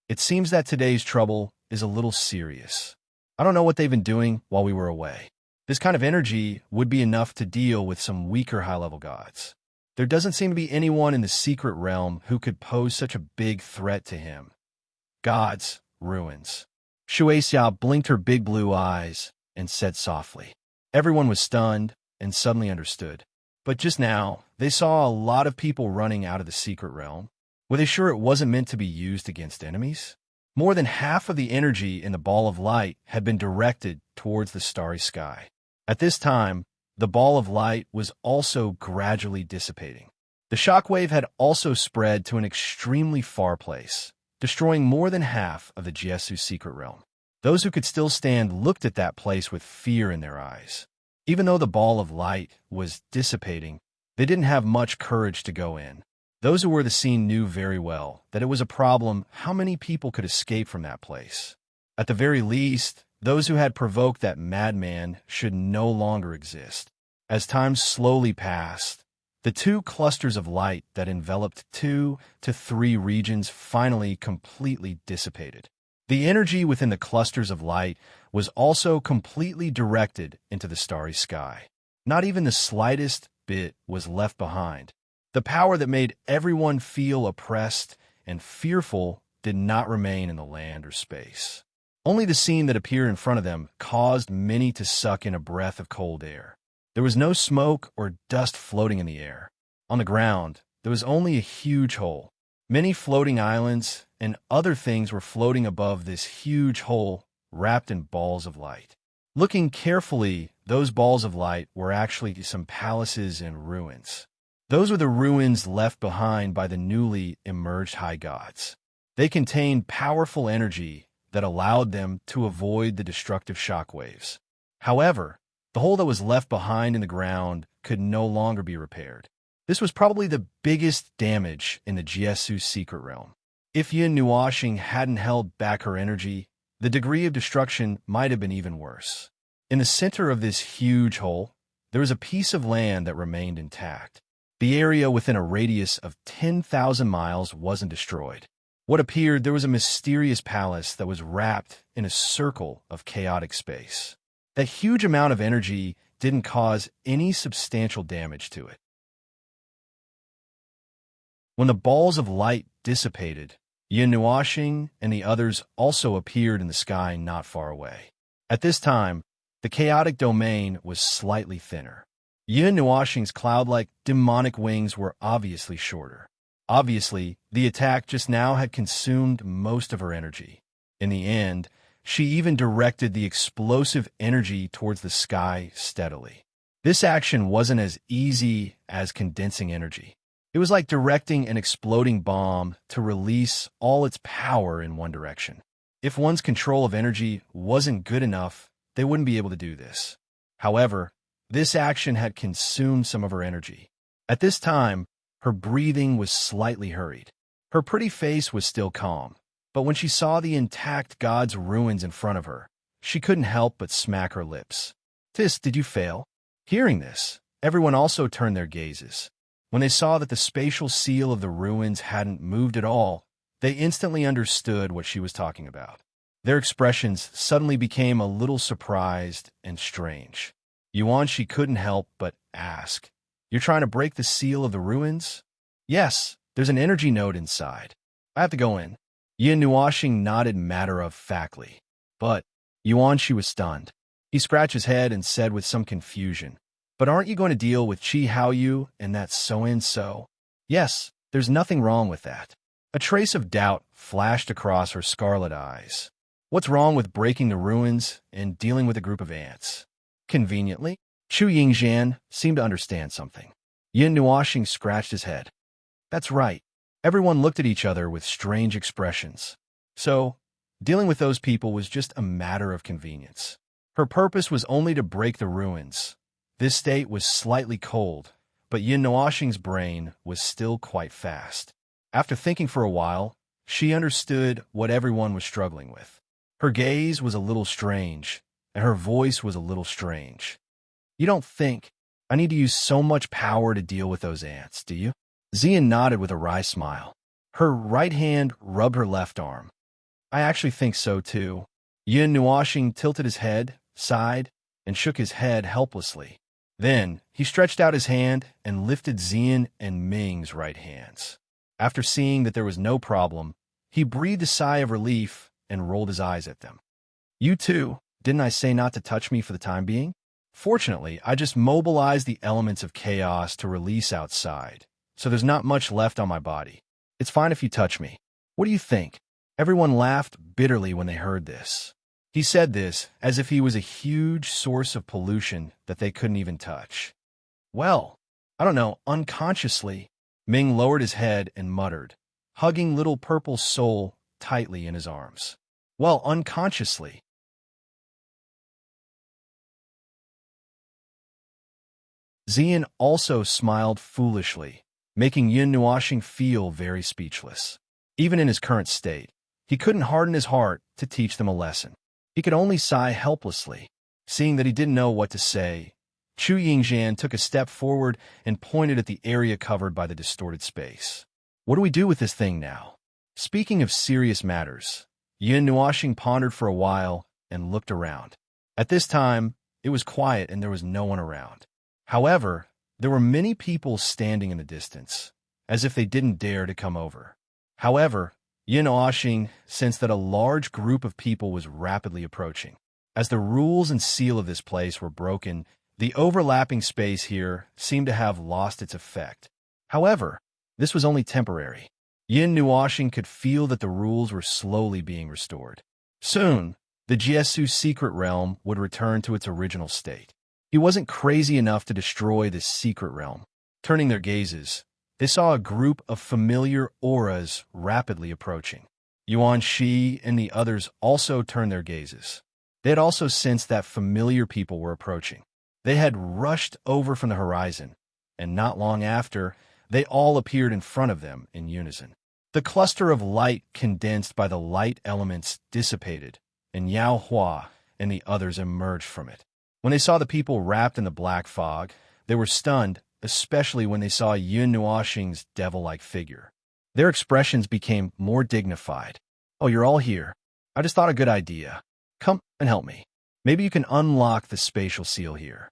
Speaker 1: It seems that today's trouble is a little serious. I don't know what they've been doing while we were away. This kind of energy would be enough to deal with some weaker high-level gods. There doesn't seem to be anyone in the secret realm who could pose such a big threat to him. Gods, ruins. Shueixia blinked her big blue eyes and said softly. Everyone was stunned and suddenly understood. But just now, they saw a lot of people running out of the secret realm. Were they sure it wasn't meant to be used against enemies? More than half of the energy in the ball of light had been directed towards the starry sky. At this time, the ball of light was also gradually dissipating. The shockwave had also spread to an extremely far place, destroying more than half of the Jiasu secret realm. Those who could still stand looked at that place with fear in their eyes. Even though the ball of light was dissipating, they didn't have much courage to go in. Those who were the scene knew very well that it was a problem how many people could escape from that place. At the very least, those who had provoked that madman should no longer exist. As time slowly passed, the 2 clusters of light that enveloped 2 to 3 regions finally completely dissipated. The energy within the clusters of light was also completely directed into the starry sky. Not even the slightest bit was left behind. The power that made everyone feel oppressed and fearful did not remain in the land or space. Only the scene that appeared in front of them caused many to suck in a breath of cold air. There was no smoke or dust floating in the air. On the ground, there was only a huge hole. Many floating islands and other things were floating above this huge hole, wrapped in balls of light. Looking carefully, those balls of light were actually some palaces and ruins. Those were the ruins left behind by the newly emerged high gods. They contained powerful energy that allowed them to avoid the destructive shockwaves. However, the hole that was left behind in the ground could no longer be repaired. This was probably the biggest damage in the Jiesu's secret realm. If Yin Nuoxing hadn't held back her energy, the degree of destruction might have been even worse. In the center of this huge hole, there was a piece of land that remained intact. The area within a radius of 10,000 miles wasn't destroyed. What appeared, there was a mysterious palace that was wrapped in a circle of chaotic space. That huge amount of energy didn't cause any substantial damage to it. When the balls of light dissipated, Yin Nuoxing and the others also appeared in the sky not far away. At this time, the chaotic domain was slightly thinner. Yin Nuoxing's cloud-like demonic wings were obviously shorter. Obviously, the attack just now had consumed most of her energy. In the end, she even directed the explosive energy towards the sky steadily. This action wasn't as easy as condensing energy. It was like directing an exploding bomb to release all its power in one direction. If one's control of energy wasn't good enough, they wouldn't be able to do this. However, this action had consumed some of her energy. At this time, her breathing was slightly hurried. Her pretty face was still calm, but when she saw the intact god's ruins in front of her, she couldn't help but smack her lips. "Tis, did you fail?" Hearing this, everyone also turned their gazes. When they saw that the spatial seal of the ruins hadn't moved at all, they instantly understood what she was talking about. Their expressions suddenly became a little surprised and strange. Yuanshi couldn't help but ask, "You're trying to break the seal of the ruins?" "Yes, there's an energy node inside. I have to go in." Yin Nuoxing nodded matter-of-factly, but Yuanshi was stunned. He scratched his head and said with some confusion, "But aren't you going to deal with Qi Haoyu and that so-and-so?" "Yes, there's nothing wrong with that." A trace of doubt flashed across her scarlet eyes. "What's wrong with breaking the ruins and dealing with a group of ants?" Conveniently, Chu Yingxian seemed to understand something. Yin Nuoxing scratched his head. "That's right." Everyone looked at each other with strange expressions. So, dealing with those people was just a matter of convenience. Her purpose was only to break the ruins. This state was slightly cold, but Yin Nuoxing's brain was still quite fast. After thinking for a while, she understood what everyone was struggling with. Her gaze was a little strange, and her voice was a little strange. "You don't think I need to use so much power to deal with those ants, do you?" Xian nodded with a wry smile. Her right hand rubbed her left arm. "I actually think so, too." Yin Nuoxing tilted his head, sighed, and shook his head helplessly. Then, he stretched out his hand and lifted Xian and Ming's right hands. After seeing that there was no problem, he breathed a sigh of relief and rolled his eyes at them. "You too, didn't I say not to touch me for the time being? Fortunately, I just mobilized the elements of chaos to release outside, so there's not much left on my body. It's fine if you touch me. What do you think?" Everyone laughed bitterly when they heard this. He said this as if he was a huge source of pollution that they couldn't even touch. "Well, I don't know, unconsciously." Ming lowered his head and muttered, hugging little purple soul tightly in his arms. "Well, unconsciously." Xian also smiled foolishly, making Yin Nuoxing feel very speechless. Even in his current state, he couldn't harden his heart to teach them a lesson. He could only sigh helplessly. Seeing that he didn't know what to say, Chu Yingxian took a step forward and pointed at the area covered by the distorted space. "What do we do with this thing now?" Speaking of serious matters, Yin Nuashing pondered for a while and looked around. At this time, it was quiet and there was no one around. However, there were many people standing in the distance, as if they didn't dare to come over. However, Yin Nuashing sensed that a large group of people was rapidly approaching. As the rules and seal of this place were broken, the overlapping space here seemed to have lost its effect. However, this was only temporary. Yin Nuashing could feel that the rules were slowly being restored. Soon, the Jiesu secret realm would return to its original state. He wasn't crazy enough to destroy this secret realm. Turning their gazes, they saw a group of familiar auras rapidly approaching. Yuan Shi and the others also turned their gazes. They had also sensed that familiar people were approaching. They had rushed over from the horizon, and not long after, they all appeared in front of them in unison. The cluster of light condensed by the light elements dissipated, and Yao Hua and the others emerged from it. When they saw the people wrapped in the black fog, they were stunned, especially when they saw Yin Nuashing's devil-like figure. Their expressions became more dignified. "Oh, you're all here. I just thought a good idea. Come and help me. Maybe you can unlock the spatial seal here."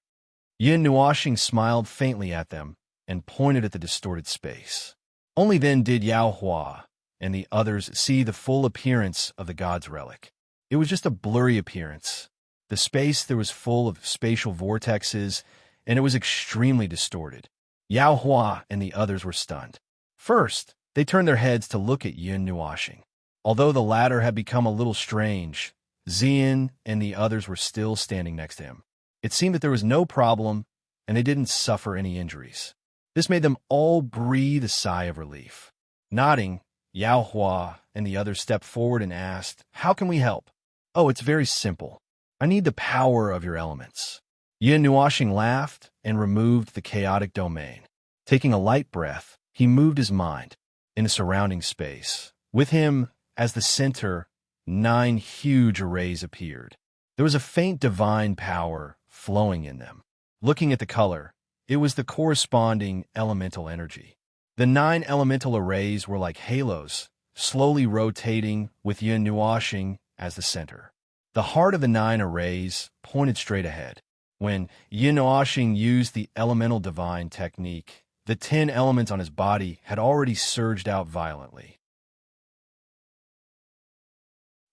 Speaker 1: Yin Nuashing smiled faintly at them and pointed at the distorted space. Only then did Yao Hua and the others see the full appearance of the god's relic. It was just a blurry appearance. The space there was full of spatial vortexes, and it was extremely distorted. Yao Hua and the others were stunned. First, they turned their heads to look at Yin Nuashing. Although the latter had become a little strange, Xian and the others were still standing next to him. It seemed that there was no problem, and they didn't suffer any injuries. This made them all breathe a sigh of relief. Nodding, Yao Hua and the others stepped forward and asked, "How can we help?" "Oh, it's very simple. I need the power of your elements." Yin Nuashing laughed and removed the chaotic domain. Taking a light breath, he moved his mind in the surrounding space. With him, as the center, 9 huge arrays appeared. There was a faint divine power flowing in them. Looking at the color, it was the corresponding elemental energy. The 9 elemental arrays were like halos, slowly rotating with Yin Nuashing as the center. The heart of the 9 arrays pointed straight ahead. When Yin Nuashing used the elemental divine technique, the 10 elements on his body had already surged out violently.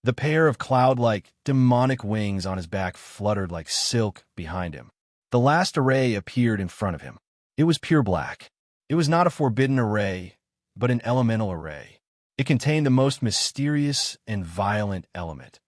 Speaker 1: The pair of cloud-like, demonic wings on his back fluttered like silk behind him. The last array appeared in front of him. It was pure black. It was not a forbidden array, but an elemental array. It contained the most mysterious and violent element.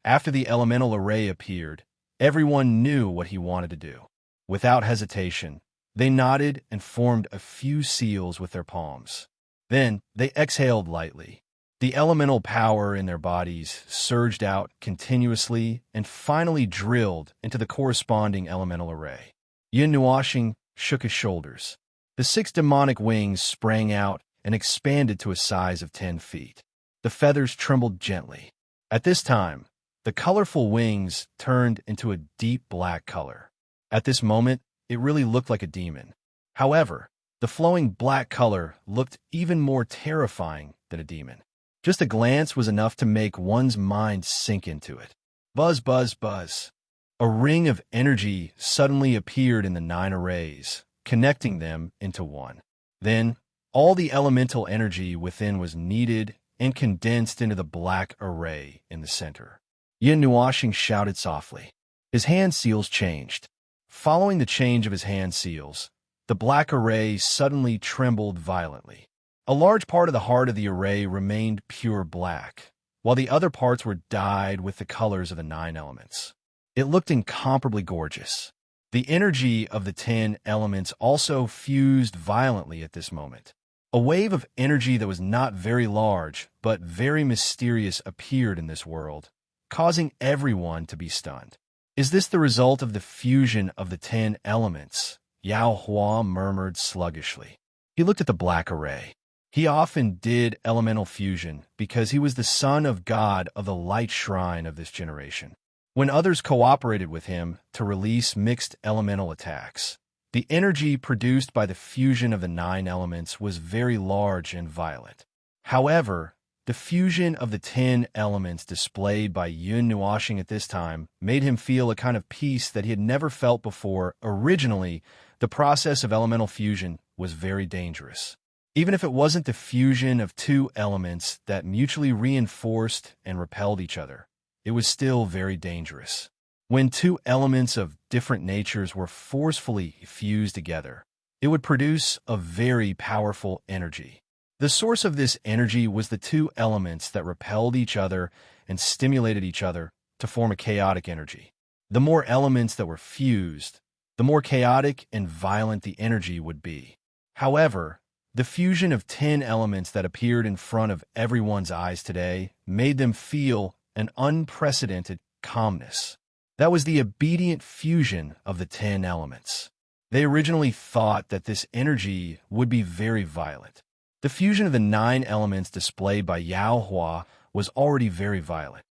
Speaker 1: After the elemental array appeared, everyone knew what he wanted to do. Without hesitation, they nodded and formed a few seals with their palms. Then they exhaled lightly. The elemental power in their bodies surged out continuously and finally drilled into the corresponding elemental array. Yin Nuashing shook his shoulders. The 6 demonic wings sprang out and expanded to a size of 10 feet. The feathers trembled gently. At this time, the colorful wings turned into a deep black color. At this moment, it really looked like a demon. However, the flowing black color looked even more terrifying than a demon. Just a glance was enough to make one's mind sink into it. Buzz, buzz, buzz. A ring of energy suddenly appeared in the 9 arrays, connecting them into one. Then, all the elemental energy within was kneaded and condensed into the black array in the center. Yin Nuashing shouted softly. His hand seals changed. Following the change of his hand seals, the black array suddenly trembled violently. A large part of the heart of the array remained pure black, while the other parts were dyed with the colors of the 9 elements. It looked incomparably gorgeous. The energy of the 10 elements also fused violently at this moment. A wave of energy that was not very large, but very mysterious appeared in this world, causing everyone to be stunned. "Is this the result of the fusion of the 10 elements?" Yao Hua murmured sluggishly. He looked at the black array. He often did elemental fusion because he was the son of God of the light shrine of this generation. When others cooperated with him to release mixed elemental attacks, the energy produced by the fusion of the 9 elements was very large and violent. However, The fusion of the 10 elements displayed by Yun Nuashing at this time made him feel a kind of peace that he had never felt before. Originally, the process of elemental fusion was very dangerous. Even if it wasn't the fusion of two elements that mutually reinforced and repelled each other, it was still very dangerous. When two elements of different natures were forcefully fused together, it would produce a very powerful energy. The source of this energy was the two elements that repelled each other and stimulated each other to form a chaotic energy. The more elements that were fused, the more chaotic and violent the energy would be. However, the fusion of 10 elements that appeared in front of everyone's eyes today made them feel an unprecedented calmness. That was the obedient fusion of the 10 elements. They originally thought that this energy would be very violent. The fusion of the 9 elements displayed by Yao Hua was already very violent.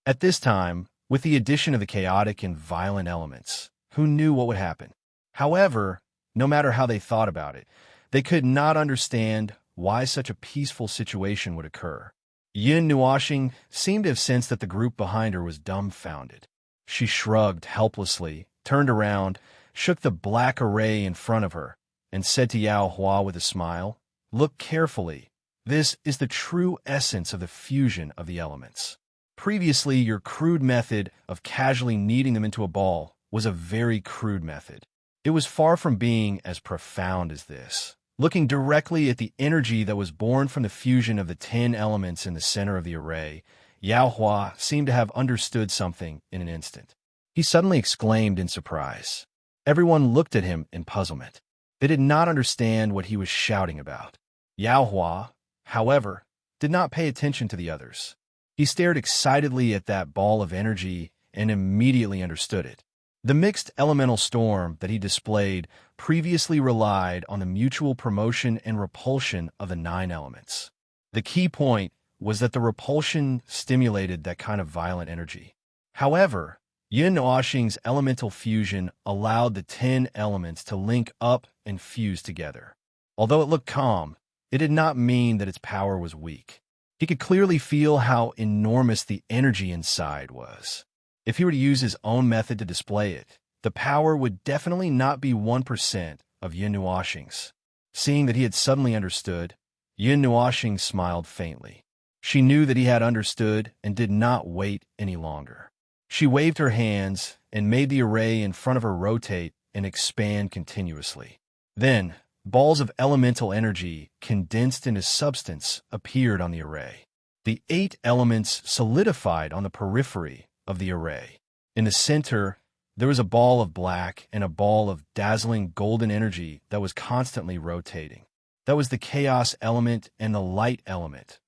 Speaker 1: At this time, with the addition of the chaotic and violent elements, who knew what would happen? However, no matter how they thought about it, they could not understand why such a peaceful situation would occur. Yun Nuashing seemed to have sensed that the group behind her was dumbfounded. She shrugged helplessly, turned around, shook the black array in front of her, and said to Yao Hua with a smile, "Look carefully. This is the true essence of the fusion of the elements. Previously, your crude method of casually kneading them into a ball was a very crude method. It was far from being as profound as this. Looking directly at the energy that was born from the fusion of the 10 elements in the center of the array, Yao Hua seemed to have understood something in an instant. He suddenly exclaimed in surprise. Everyone looked at him in puzzlement. They did not understand what he was shouting about. Yao Hua, however, did not pay attention to the others. He stared excitedly at that ball of energy and immediately understood it. The mixed elemental storm that he displayed previously relied on the mutual promotion and repulsion of the 9 elements. The key point was that the repulsion stimulated that kind of violent energy. However, Yun Nuashing's elemental fusion allowed the 10 elements to link up and fuse together. Although it looked calm, it did not mean that its power was weak. He could clearly feel how enormous the energy inside was. If he were to use his own method to display it, the power would definitely not be 1% of Yun Nuashing's. Seeing that he had suddenly understood, Yun Nuashing smiled faintly. She knew that he had understood and did not wait any longer. She waved her hands and made the array in front of her rotate and expand continuously. Then, balls of elemental energy condensed into substance appeared on the array. The 8 elements solidified on the periphery of the array. In the center, there was a ball of black and a ball of dazzling golden energy that was constantly rotating. That was the chaos element and the light element.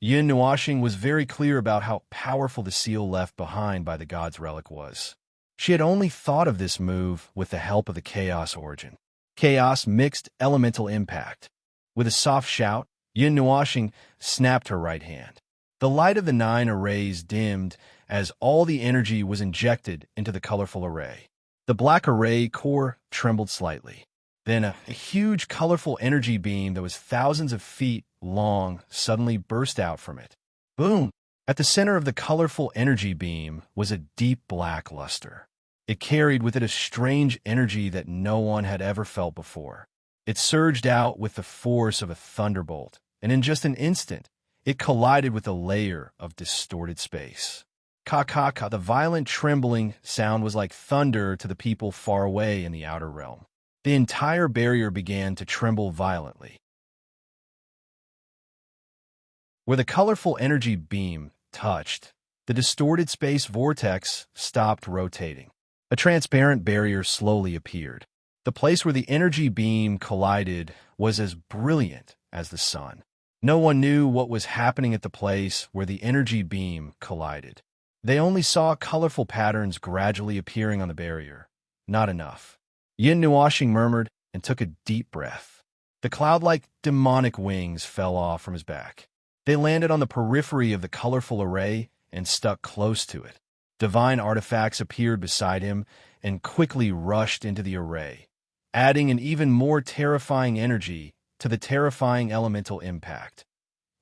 Speaker 1: Yun Nuashing was very clear about how powerful the seal left behind by the god's relic was. She had only thought of this move with the help of the chaos origin. Chaos mixed elemental impact. With a soft shout, Yun Nuashing snapped her right hand. The light of the 9 arrays dimmed as all the energy was injected into the colorful array. The black array core trembled slightly. Then a huge colorful energy beam that was thousands of feet long suddenly burst out from it. Boom! At the center of the colorful energy beam was a deep black luster. It carried with it a strange energy that no one had ever felt before. It surged out with the force of a thunderbolt, and in just an instant, it collided with a layer of distorted space. Ka-ka-ka, the violent trembling sound was like thunder to the people far away in the outer realm. The entire barrier began to tremble violently. Where the colorful energy beam touched, the distorted space vortex stopped rotating. A transparent barrier slowly appeared. The place where the energy beam collided was as brilliant as the sun. No one knew what was happening at the place where the energy beam collided. They only saw colorful patterns gradually appearing on the barrier. Not enough. Yun Nuashing murmured and took a deep breath. The cloud-like demonic wings fell off from his back. They landed on the periphery of the colorful array and stuck close to it. Divine artifacts appeared beside him and quickly rushed into the array, adding an even more terrifying energy to the terrifying elemental impact.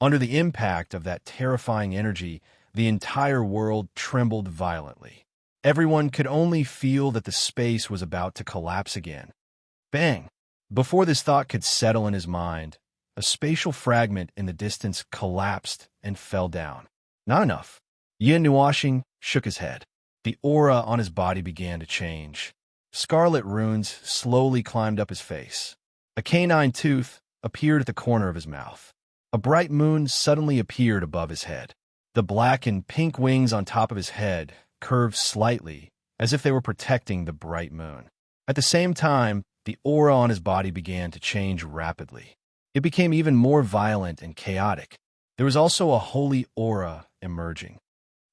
Speaker 1: Under the impact of that terrifying energy, the entire world trembled violently. Everyone could only feel that the space was about to collapse again. Bang! Before this thought could settle in his mind, a spatial fragment in the distance collapsed and fell down. Not enough. Yin Nuashing shook his head. The aura on his body began to change. Scarlet runes slowly climbed up his face. A canine tooth appeared at the corner of his mouth. A bright moon suddenly appeared above his head. The black and pink wings on top of his head curved slightly, as if they were protecting the bright moon. At the same time, the aura on his body began to change rapidly. It became even more violent and chaotic. There was also a holy aura emerging.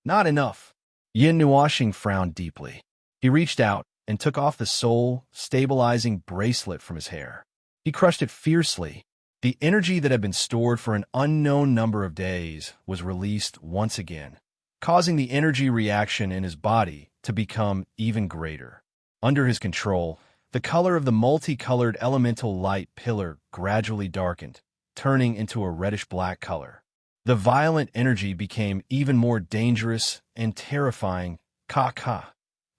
Speaker 1: Not enough. Yin Nuashing frowned deeply. He reached out and took off the soul-stabilizing bracelet from his hair. He crushed it fiercely. The energy that had been stored for an unknown number of days was released once again, causing the energy reaction in his body to become even greater. Under his control, the color of the multicolored elemental light pillar gradually darkened, turning into a reddish-black color. The violent energy became even more dangerous and terrifying. Ka-ka.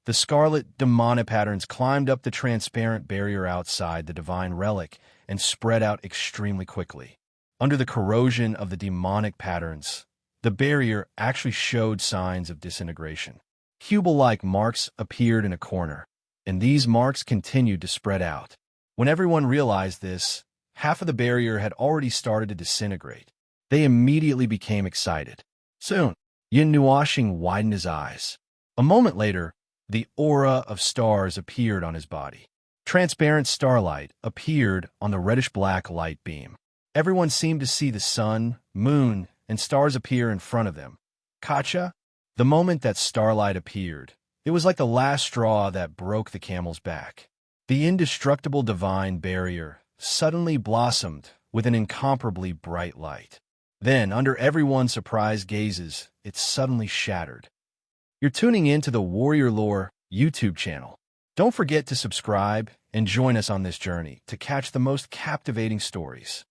Speaker 1: The scarlet demonic patterns climbed up the transparent barrier outside the divine relic and spread out extremely quickly. Under the corrosion of the demonic patterns, the barrier actually showed signs of disintegration. Cubal-like marks appeared in a corner, and these marks continued to spread out. When everyone realized this, half of the barrier had already started to disintegrate. They immediately became excited. Soon, Yin Nuashing widened his eyes. A moment later, the aura of stars appeared on his body. Transparent starlight appeared on the reddish-black light beam. Everyone seemed to see the sun, moon, and stars appear in front of them. Kacha? The moment that starlight appeared, it was like the last straw that broke the camel's back. The indestructible divine barrier suddenly blossomed with an incomparably bright light. Then, under everyone's surprised gazes, it suddenly shattered. You're tuning in to the Warrior Lore YouTube channel. Don't forget to subscribe and join us on this journey to catch the most captivating stories.